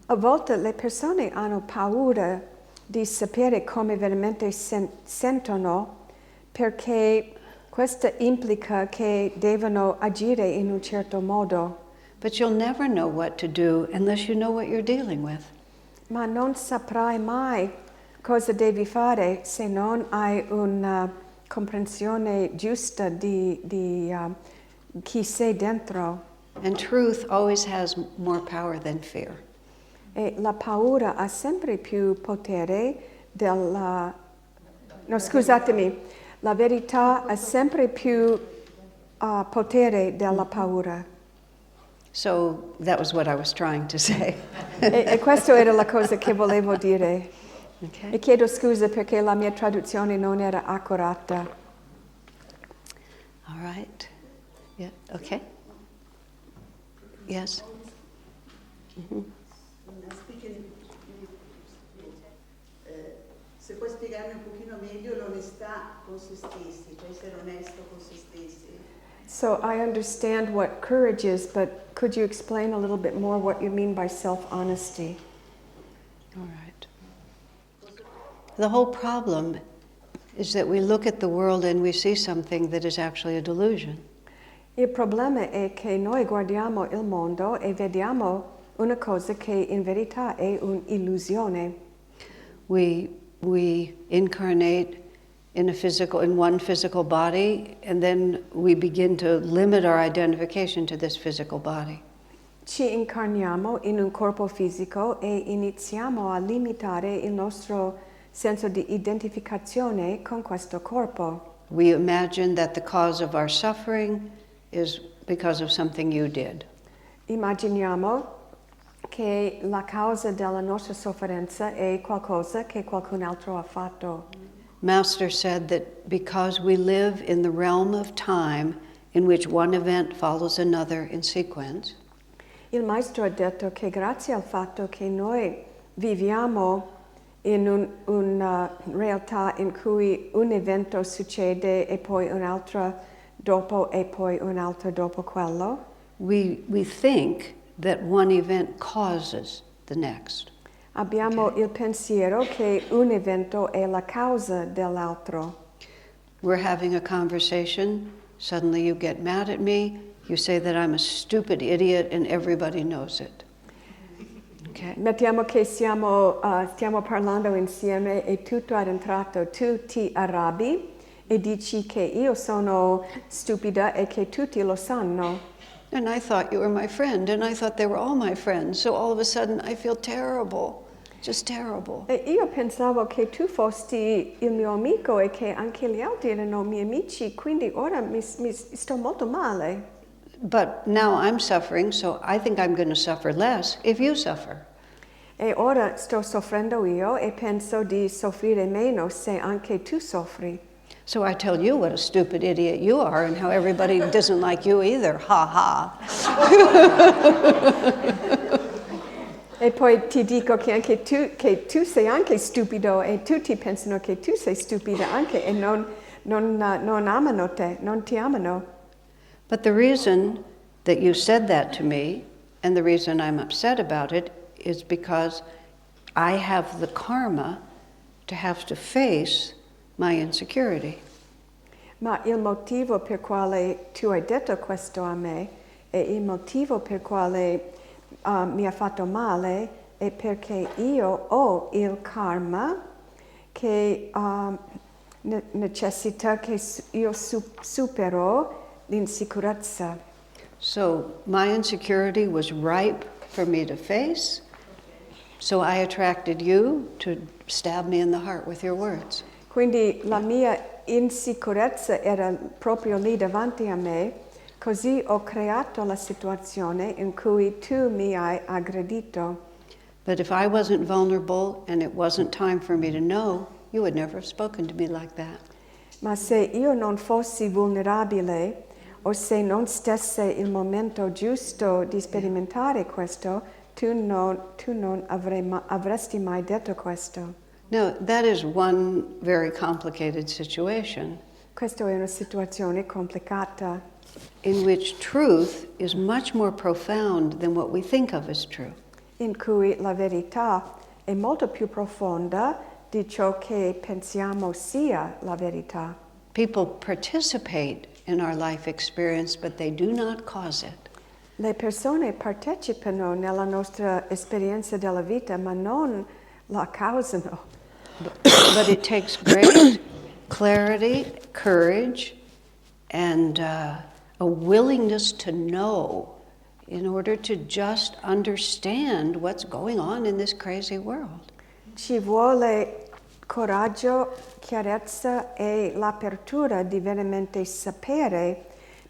A volte le persone hanno paura di sapere come veramente sentono perché questo implica che devono agire in un certo modo. But you'll never know what to do unless you know what you're dealing with. Ma non saprai mai cosa devi fare se non hai una comprensione giusta di chi sei dentro. And truth always has more power than fear. E la paura ha sempre più potere della... No, scusatemi, la verità ha sempre più potere della paura. So that was what I was trying to say. E questa era la cosa che volevo dire. Okay. E chiedo scusa perché la mia traduzione non era accurata. All right. Yeah. Okay. Yes. Mm-hmm. Se puoi spiegarmi un pochino meglio l'onestà con se stessi, cioè essere onesto con se stessi. So I understand what courage is, but could you explain a little bit more what you mean by self-honesty? All right. The whole problem is that we look at the world and we see something that is actually a delusion. Il problema è che noi guardiamo il mondo e vediamo una cosa che in verità è un'illusione. We incarnate in one physical body, and then we begin to limit our identification to this physical body. Ci incarniamo in un corpo fisico e iniziamo a limitare il nostro senso di identificazione con questo corpo. We imagine that the cause of our suffering is because of something you did. Immaginiamo che la causa della nostra sofferenza è qualcosa che qualcun altro ha fatto. Master said that because we live in the realm of time in which one event follows another in sequence, Il maestro ha detto che grazie al fatto che noi viviamo in una realtà in cui un evento succede e poi un altro dopo e poi un altro dopo quello, we think that one event causes the next. abbiamo il pensiero che un evento è la causa dell'altro. We're having a conversation, suddenly you get mad at me, you say that I'm a stupid idiot and everybody knows it. Okay? Mettiamo che stiamo parlando insieme e tutto ad un tratto tu ti arrabbi e dici che io sono stupida e che tutti lo sanno. And I thought you were my friend, and I thought they were all my friends, so all of a sudden I feel terrible, just terrible. E io pensavo che tu fossi il mio amico e che anche gli altri erano miei amici, quindi ora mi sto molto male. But now I'm suffering, so I think I'm going to suffer less if you suffer. E ora sto soffrendo io e penso di soffrire meno se anche tu soffri. So I tell you what a stupid idiot you are and how everybody doesn't like you either. Ha ha. E poi ti dico che anche tu sei anche stupido e tutti pensano che tu sei stupida anche e non amano te, non ti amano. But the reason that you said that to me and the reason I'm upset about it is because I have the karma to have to face my insecurity. Ma il motivo per quale tu hai detto questo a me e il motivo per quale mi ha fatto male è perché io ho il karma che necessita che io supero l'insicurezza. So my insecurity was ripe for me to face. So I attracted you to stab me in the heart with your words. Quindi la mia insicurezza era proprio lì davanti a me, così ho creato la situazione in cui tu mi hai aggredito. But if I wasn't vulnerable and it wasn't time for me to know, you would never have spoken to me like that. Ma se io non fossi vulnerabile o se non stesse il momento giusto di sperimentare questo, tu non avresti mai detto questo. Now, that is one very complicated situation Questa è una situazione complicata in which truth is much more profound than what we think of as true. in cui la verità è molto più profonda di ciò che pensiamo sia la verità. People participate in our life experience, but they do not cause it. Le persone partecipano nella nostra esperienza della vita, ma non la causano. But it takes great clarity, courage, and a willingness to know in order to just understand what's going on in this crazy world. Ci vuole coraggio, chiarezza e l'apertura di veramente sapere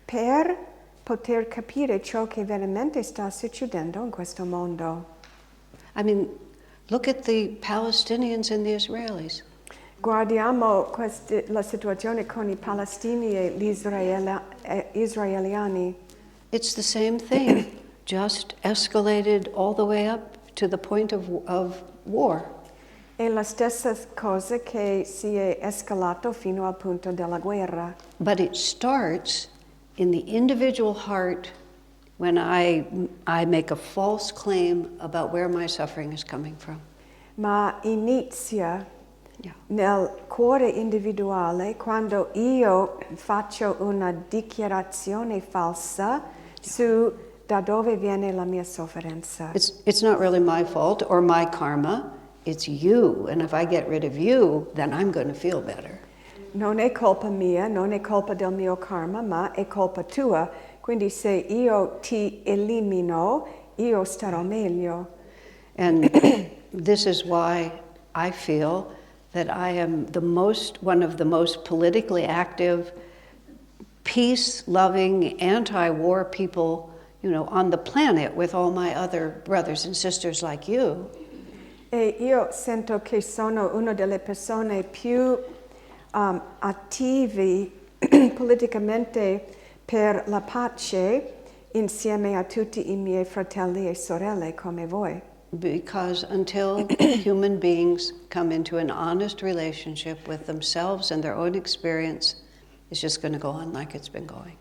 per poter capire ciò che veramente sta succedendo in questo mondo. I mean, look at the Palestinians and the Israelis. Guardiamo la situazione con i palestini e gli israeliani. It's the same thing, just escalated all the way up to the point of war. È la stessa cosa che si è escalato fino al punto della guerra. But it starts in the individual heart when I make a false claim about where my suffering is coming from. Ma inizia nel cuore individuale quando io faccio una dichiarazione falsa su da dove viene la mia sofferenza. It's not really my fault or my karma, it's you. And if I get rid of you, then I'm going to feel better. Non è colpa mia, non è colpa del mio karma, ma è colpa tua. Quindi se io ti elimino, io starò meglio. And this is why I feel that I am one of the most politically active, peace-loving, anti-war people, on the planet with all my other brothers and sisters like you. E io sento che sono una delle persone più attivi politicamente per la pace insieme a tutti i miei fratelli e sorelle come voi. Because until human beings come into an honest relationship with themselves and their own experience, it's just going to go on like it's been going.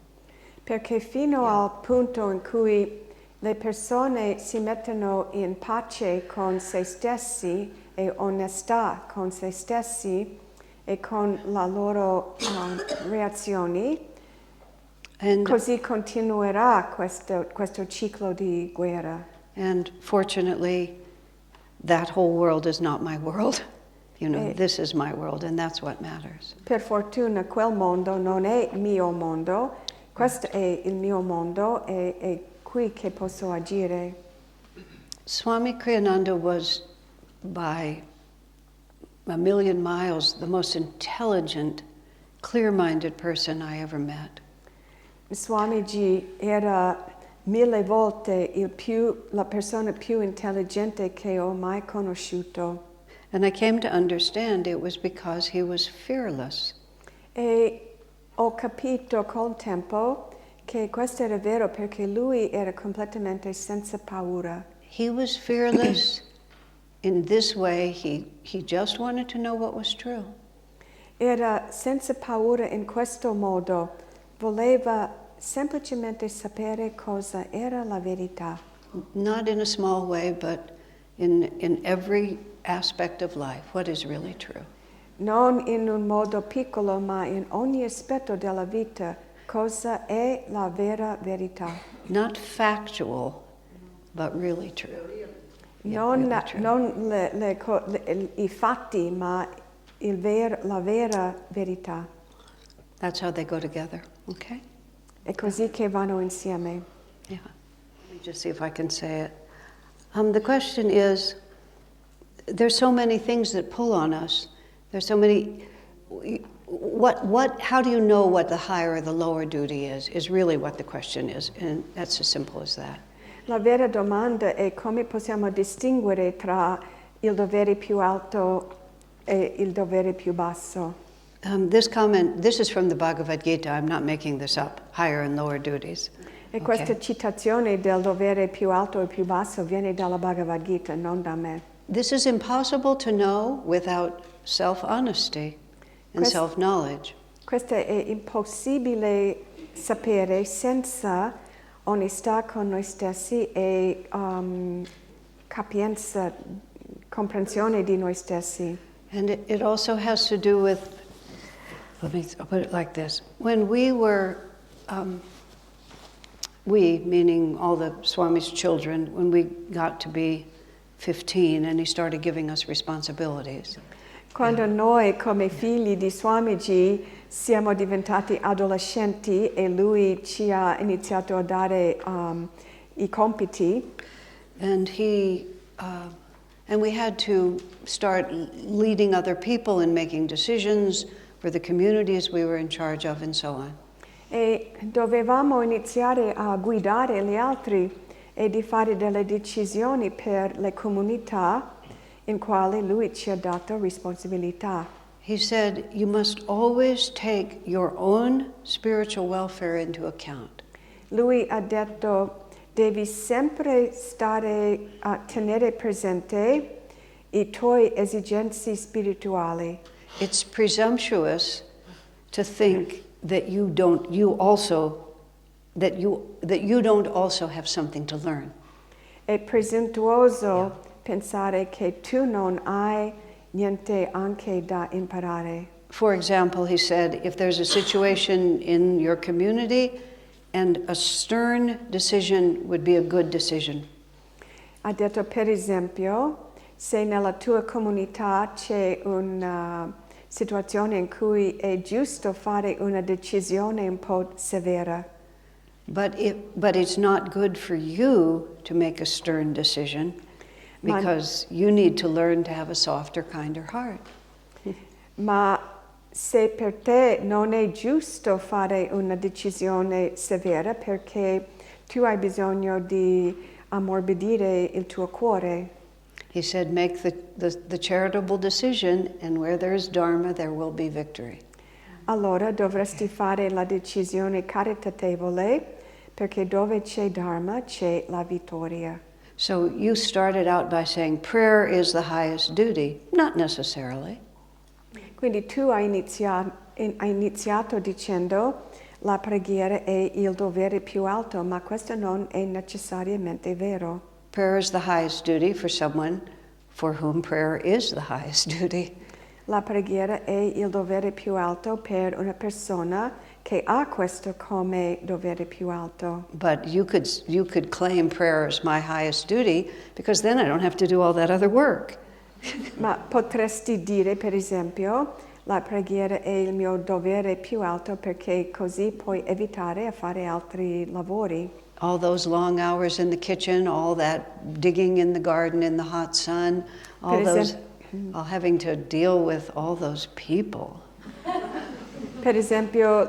Perché fino al punto in cui le persone si mettono in pace con se stessi e onestà con se stessi e con le loro reazioni, And così continuerà questo ciclo di guerra. And fortunately, that whole world is not my world. This is my world, and that's what matters. Per fortuna quel mondo non è mio mondo, questo è il mio mondo e è qui che posso agire. Swami Kriyananda was, by a million miles, the most intelligent, clear-minded person I ever met. Swamiji era 1000 volte la persona più intelligente che ho mai conosciuto. And I came to understand it was because he was fearless. E ho capito col tempo che questo era vero perché lui era completamente senza paura. He was fearless in this way. He just wanted to know what was true. Era senza paura in questo modo, voleva semplicemente sapere cosa era la verità. Not in a small way, but in every aspect of life, what is really true. Non in un modo piccolo, ma in ogni aspetto della vita, cosa è la vera verità. Not factual, but really true. Non, really true. non i fatti, ma la vera verità. That's how they go together, okay? È così che vanno insieme. Yeah. Let me just see if I can say it. The question is, there's so many things that pull on us. There's so many. How do you know what the higher or the lower duty is really what the question is, and that's as simple as that. La vera domanda è come possiamo distinguere tra il dovere più alto e il dovere più basso. This is from the Bhagavad Gita, I'm not making this up, higher and lower duties. E questa citazione del dovere più alto e più basso viene dalla Bhagavad Gita, non da me. This is impossible to know without self-honesty and self-knowledge. Questo è impossibile sapere senza onestà con noi stessi e capienza, comprensione di noi stessi. And it also has to do with, I'll put it like this. When we were, we, meaning all the Swami's children, when we got to be 15 and he started giving us responsibilities. Quando noi come figli di Swamiji siamo diventati adolescenti e lui ci ha iniziato a dare I compiti. And and we had to start leading other people and making decisions for the communities we were in charge of and so on. E dovevamo iniziare a guidare gli altri e di fare delle decisioni per le comunità in quale lui ci ha dato responsabilità. He said, you must always take your own spiritual welfare into account. Lui ha detto, devi sempre stare a tenere presente I tuoi esigenze spirituali. It's presumptuous to think that you don't also have something to learn. È presuntuoso pensare che tu non hai niente anche da imparare. For example, he said, if there's a situation in your community and a stern decision would be a good decision. Ha detto, per esempio, se nella tua comunità c'è una situazione in cui è giusto fare una decisione un po' severa. But it's not good for you to make a stern decision because you need to learn to have a softer, kinder heart. Ma se per te non è giusto fare una decisione severa perché tu hai bisogno di ammorbidire il tuo cuore. He said, make the charitable decision, and where there's Dharma, there will be victory. Allora dovresti fare la decisione caritatevole perché dove c'è Dharma c'è la vittoria. So you started out by saying prayer is the highest duty. Not necessarily. Quindi tu hai iniziato dicendo la preghiera è il dovere più alto, ma questo non è necessariamente vero. Prayer is the highest duty for someone for whom prayer is the highest duty. La preghiera è il dovere più alto per una persona che ha questo come dovere più alto. But you could claim prayer as my highest duty because then I don't have to do all that other work. Ma potresti dire, per esempio, la preghiera è il mio dovere più alto perché così puoi evitare a fare altri lavori. All those long hours in the kitchen, all that digging in the garden in the hot sun, all having to deal with all those people. Per esempio,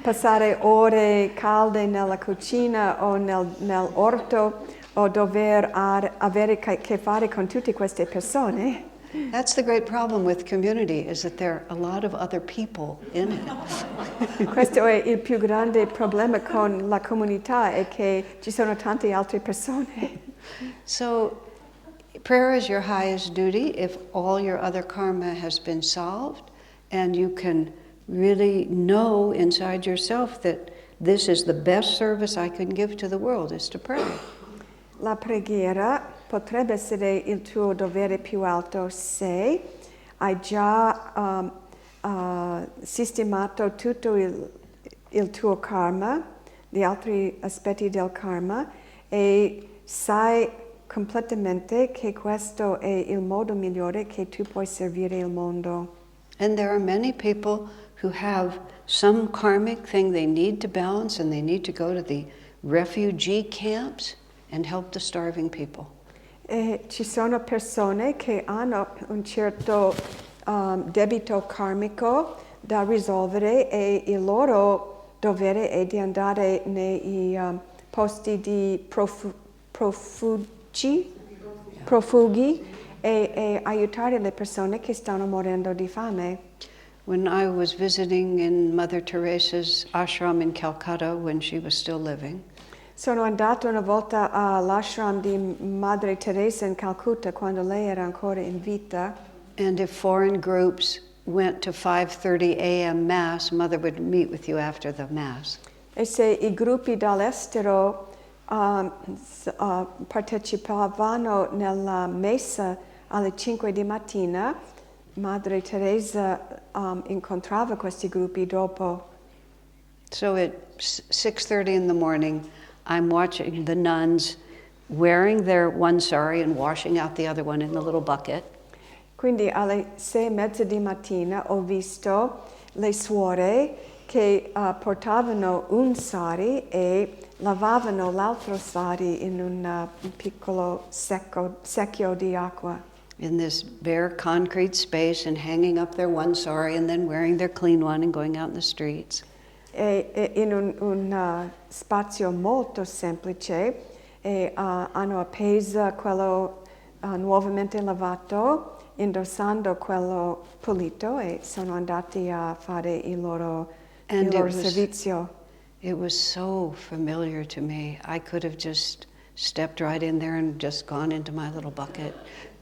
passare ore calde nella cucina o nell'orto o dover avere che fare con tutte queste persone. That's the great problem with community, is that there are a lot of other people in it. Questo è il più grande problema con la comunità, è che ci sono tante altre persone. So, prayer is your highest duty if all your other karma has been solved, and you can really know inside yourself that this is the best service I can give to the world, is to pray. La preghiera potrebbe essere il tuo dovere più alto se hai già sistemato tutto il tuo karma, gli altri aspetti del karma, e sai completamente che questo è il modo migliore che tu puoi servire il mondo. And there are many people who have some karmic thing they need to balance, and they need to go to the refugee camps and help the starving people. E ci sono persone che hanno un certo debito karmico da risolvere e il loro dovere è di andare nei posti di profughi e aiutare le persone che stanno morendo di fame. When I was visiting in Mother Teresa's ashram in Calcutta when she was still living, Sono andato una volta all'ashram di Madre Teresa in Calcutta quando lei era ancora in vita. and if foreign groups went to 5:30 a.m. Mass, Mother would meet with you after the Mass. E se i gruppi dall'estero partecipavano nella messa alle 5 di mattina, Madre Teresa incontrava questi gruppi dopo. So at 6:30 in the morning, I'm watching the nuns wearing their one sari and washing out the other one in the little bucket. Quindi alle 6:30 di mattina ho visto le suore che portavano un sari e lavavano l'altro sari in un piccolo secchio di acqua. In this bare concrete space and hanging up their one sari and then wearing their clean one and going out in the streets. E in un spazio molto semplice e hanno appeso quello nuovamente lavato, indossando quello pulito e sono andati a fare il loro servizio. It was so familiar to me. I could have just stepped right in there and just gone into my little bucket,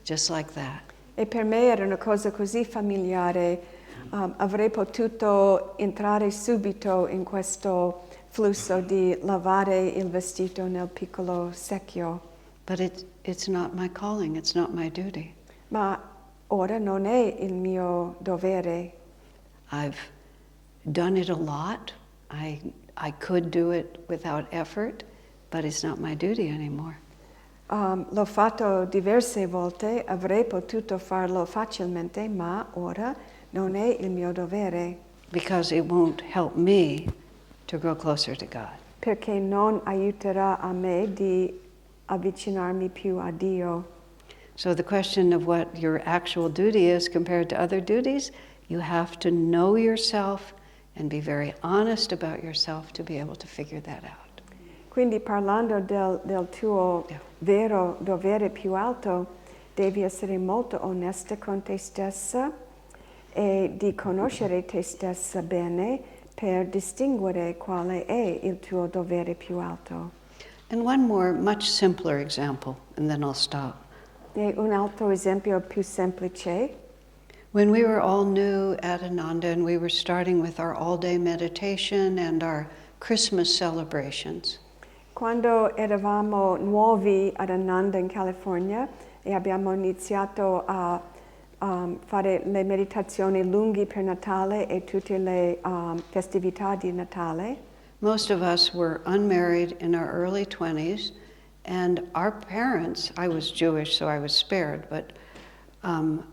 just like that. E per me era una cosa così familiare. Avrei potuto entrare subito in questo flusso di lavare il vestito nel piccolo secchio. But it's not my calling, it's not my duty. Ma ora non è il mio dovere. I've done it a lot. I could do it without effort, but it's not my duty anymore. L'ho fatto diverse volte, avrei potuto farlo facilmente, ma ora non è il mio dovere. Because it won't help me to grow closer to God. Perché non aiuterà a me di avvicinarmi più a Dio. So the question of what your actual duty is compared to other duties, you have to know yourself and be very honest about yourself to be able to figure that out. Quindi parlando del tuo vero dovere più alto, devi essere molto onesta con te stessa e di conoscere te stessa bene per distinguere quale è il tuo dovere più alto. And one more, much simpler example, and then I'll stop. E un altro esempio più semplice. When we were all new at Ananda and we were starting with our all-day meditation and our Christmas celebrations, Quando eravamo nuovi ad Ananda in California e abbiamo iniziato a fare le meditazioni lunghe per Natale e tutte le festività di Natale, most of us were unmarried in our early 20s, and our parents, I was Jewish so I was spared, but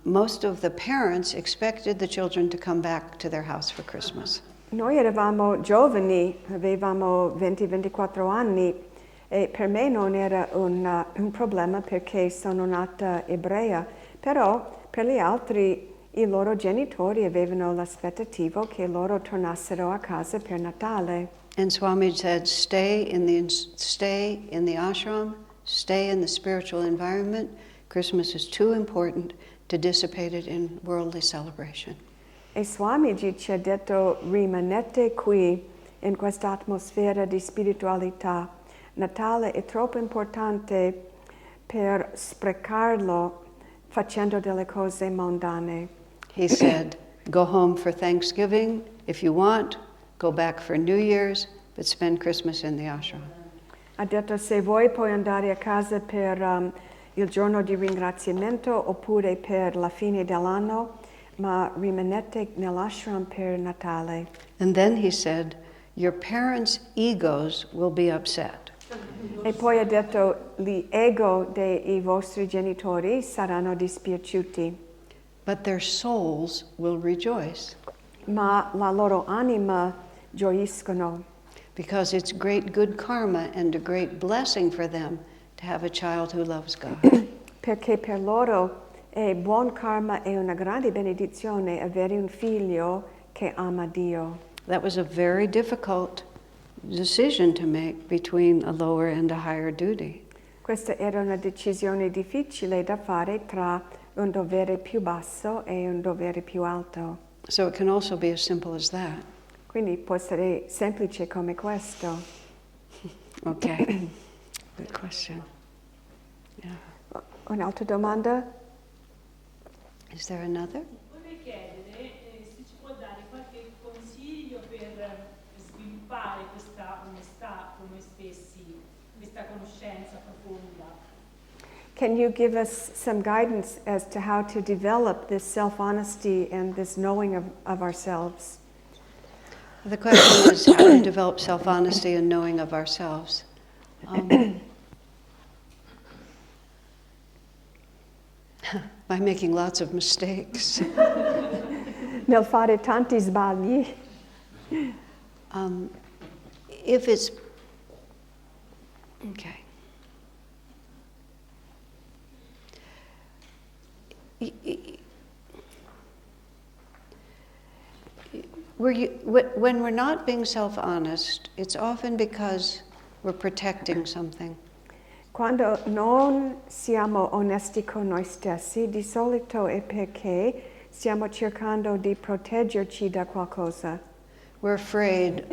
most of the parents expected the children to come back to their house for Christmas. noi eravamo giovani, avevamo 20-24 anni e per me non era un problema perché sono nata ebrea, però per gli altri i loro genitori avevano l'aspettativo che loro tornassero a casa per Natale. And Swami said, stay in the ashram, stay in the spiritual environment. Christmas is too important to dissipate it in worldly celebration. E Swamiji ci ha detto, rimanete qui in questa atmosfera di spiritualità. Natale è troppo importante per sprecarlo facendo delle cose mondane. He said, go home for Thanksgiving if you want, go back for New Year's, but spend Christmas in the ashram. Ha detto, se vuoi puoi andare a casa per il giorno di ringraziamento oppure per la fine dell'anno, ma rimanete nell'ashram per Natale. And then he said, your parents' egos will be upset. E poi ha detto, gli ego dei vostri genitori saranno dispiaciuti, But their souls will rejoice. ma la loro anima gioiscono. Because it's great good karma and a great blessing for them to have a child who loves God. Perché per loro è buon karma e una grande benedizione avere un figlio che ama Dio. That was a very difficult decision to make between a lower and a higher duty. Questa era una decisione difficile da fare tra un dovere più basso e un dovere più alto. So it can also be as simple as that. Quindi può essere semplice come questo. Okay. Good question. Yeah. Un'altra domanda? Is there another? Vorrei chiedere se ci può dare qualche consiglio per sviluppare questa onestà con noi stessi, questa conoscenza profonda. Can you give us some guidance as to how to develop this self-honesty and this knowing of ourselves? The question is how to develop self-honesty and knowing of ourselves. By making lots of mistakes. Nel fare tanti sbagli. If it's... Okay. When we're not being self-honest, it's often because we're protecting something. Quando non siamo onesti con noi stessi, di solito è perché stiamo cercando di proteggerci da qualcosa. We're afraid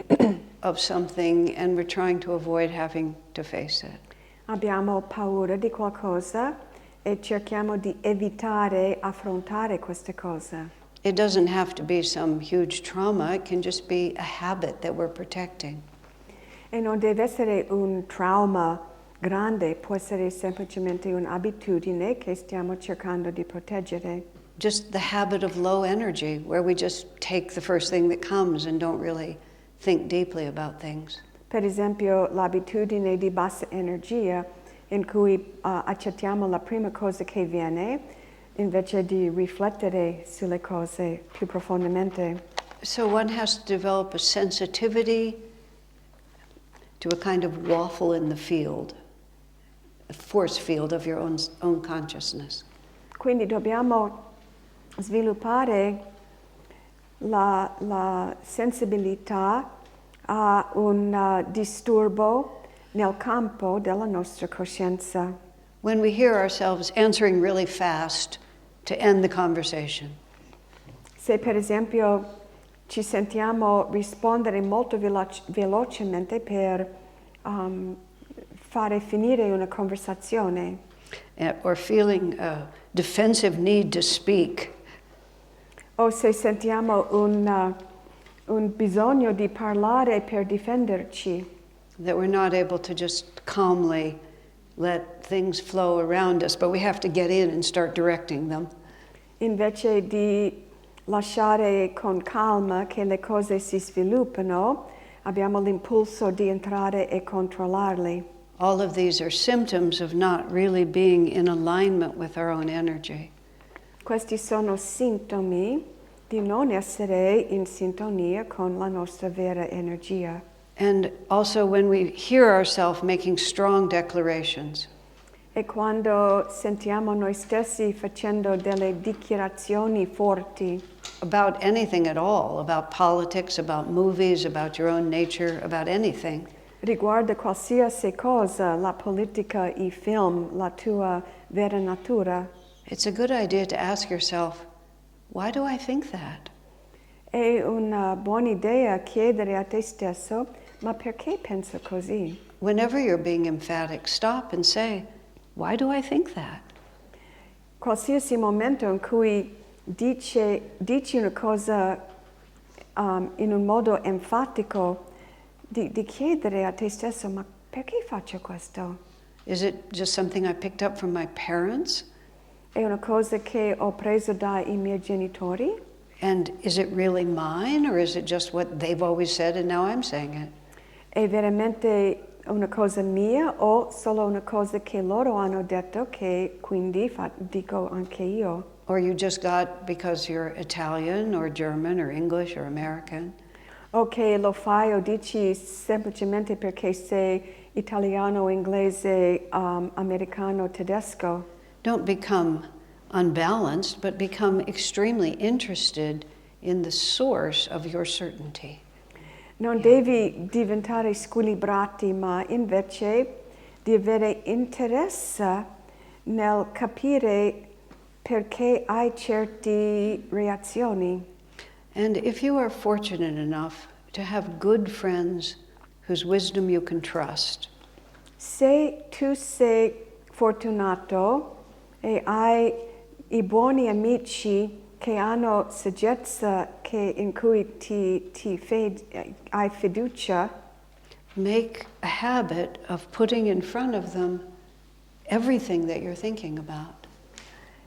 of something and we're trying to avoid having to face it. Abbiamo paura di qualcosa e cerchiamo di evitare affrontare queste cose. It doesn't have to be some huge trauma, it can just be a habit that we're protecting. E non deve essere un trauma grande, può essere semplicemente un'abitudine che stiamo cercando di proteggere. Just the habit of low energy, where we just take the first thing that comes and don't really think deeply about things. Per esempio, l'abitudine di bassa energia, in cui accettiamo la prima cosa che viene, invece di riflettere sulle cose più profondamente. So one has to develop a sensitivity to a kind of waffle in the field, a force field of your own consciousness. Quindi dobbiamo sviluppare la sensibilità a un disturbo nel campo della nostra coscienza. When we hear ourselves answering really fast to end the conversation. Se per esempio ci sentiamo rispondere molto velocemente per fare finire una conversazione. Or feeling a defensive need to speak. O se sentiamo un bisogno di parlare per difenderci. That we're not able to just calmly let things flow around us, but we have to get in and start directing them. Invece di lasciare con calma che le cose si sviluppano, abbiamo l'impulso di entrare e controllarli. All of these are symptoms of not really being in alignment with our own energy. Questi sono sintomi di non essere in sintonia con la nostra vera energia. And also when we hear ourselves making strong declarations. E quando sentiamo noi stessi facendo delle dichiarazioni forti About anything at all, about politics, about movies, about your own nature, about anything. riguarda qualsiasi cosa, la politica, i film, la tua vera natura, It's a good idea to ask yourself, why do I think that? è una buona idea chiedere a te stesso, ma perché penso così? Whenever you're being emphatic, stop and say, why do I think that? Qualsiasi momento in cui dici una cosa in un modo enfatico, di chiedere a te stesso, ma perché faccio questo? Is it just something I picked up from my parents? È una cosa che ho preso dai miei genitori? And is it really mine, or is it just what they've always said and now I'm saying it? È veramente una cosa mia o solo una cosa che loro hanno detto che quindi dico anche io? Or you just got because you're Italian or German or English or American? Ok, lo fai o dici semplicemente perché sei italiano, inglese, americano, tedesco. Don't become unbalanced, but become extremely interested in the source of your certainty. Non devi diventare squilibrati, ma invece di avere interesse nel capire perché hai certe reazioni. And if you are fortunate enough to have good friends whose wisdom you can trust, Se tu sei fortunato e hai I buoni amici che hanno saggezza in cui hai fiducia, make a habit of putting in front of them everything that you're thinking about.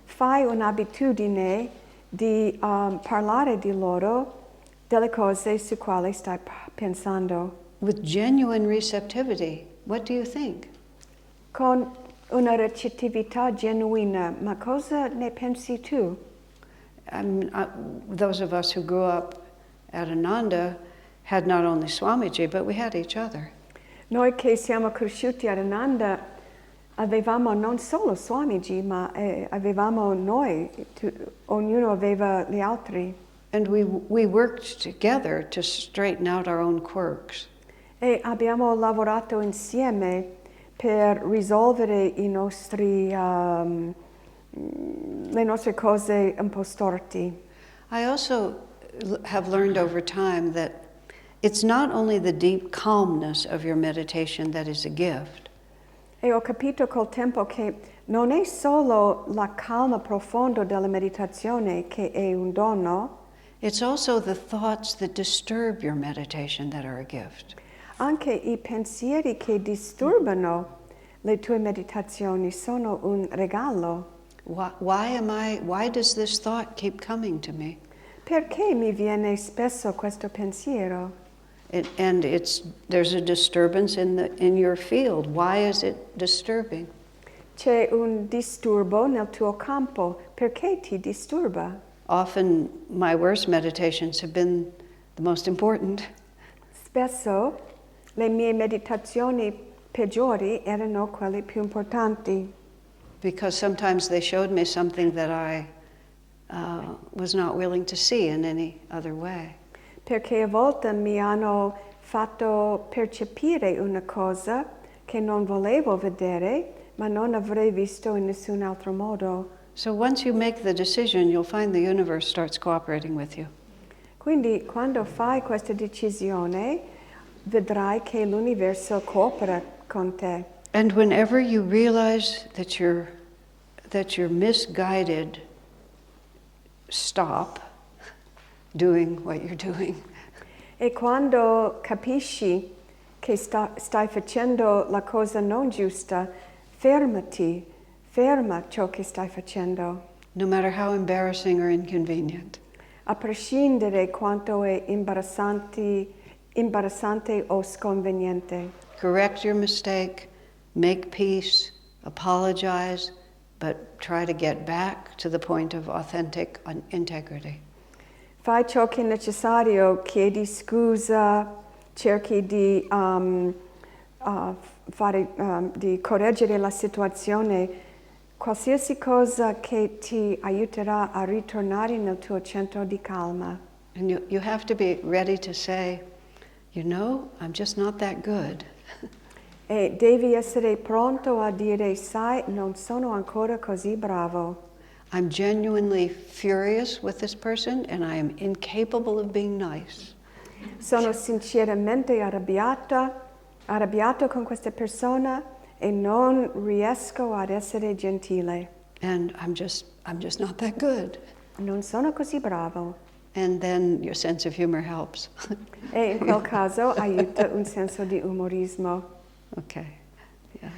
fai un'abitudine di parlare di loro delle cose su quali stai pensando. With genuine receptivity. What do you think? Con una recettività genuina, ma cosa ne pensi tu? Those of us who grew up at Ananda had not only Swamiji, but we had each other. Noi che siamo cresciuti ad Ananda avevamo non solo Swamiji, ma avevamo noi, ognuno aveva gli altri. And we worked together to straighten out our own quirks. E abbiamo lavorato insieme per risolvere le nostre cose un po' storti. I also have learned over time that it's not only the deep calmness of your meditation that is a gift. E ho capito col tempo che non è solo la calma profonda della meditazione che è un dono, It's also the thoughts that disturb your meditation that are a gift. anche I pensieri che disturbano le tue meditazioni sono un regalo. Why does this thought keep coming to me? Perché mi viene spesso questo pensiero? There's a disturbance in your field. Why is it disturbing? C'è un disturbo nel tuo campo. Perché ti disturba? Often my worst meditations have been the most important. Spesso le mie meditazioni peggiori erano quelle più importanti. Because sometimes they showed me something that I was not willing to see in any other way. Perché a volte mi hanno fatto percepire una cosa che non volevo vedere, ma non avrei visto in nessun altro modo. So once you make the decision, you'll find the universe starts cooperating with you. Quindi quando fai questa decisione, vedrai che l'universo coopera con te. And whenever you realize that you're misguided, stop doing what you're doing. E quando capisci che stai facendo la cosa non giusta, ferma ciò che stai facendo. No matter how embarrassing or inconvenient. A prescindere quanto è imbarazzante o sconveniente. Correct your mistake, make peace, apologize, but try to get back to the point of authentic integrity. Fai ciò che è necessario, chiedi scusa, cerchi di correggere la situazione, qualsiasi cosa che ti aiuterà a ritornare nel tuo centro di calma. And you have to be ready to say, I'm just not that good. E devi essere pronto a dire, sai, non sono ancora così bravo. I'm genuinely furious with this person and I am incapable of being nice. Sono sinceramente arrabbiato con questa persona e non riesco ad essere gentile. And I'm just not that good. Non sono così bravo. And then your sense of humor helps. E in quel caso aiuta un senso di umorismo. Okay. Yeah.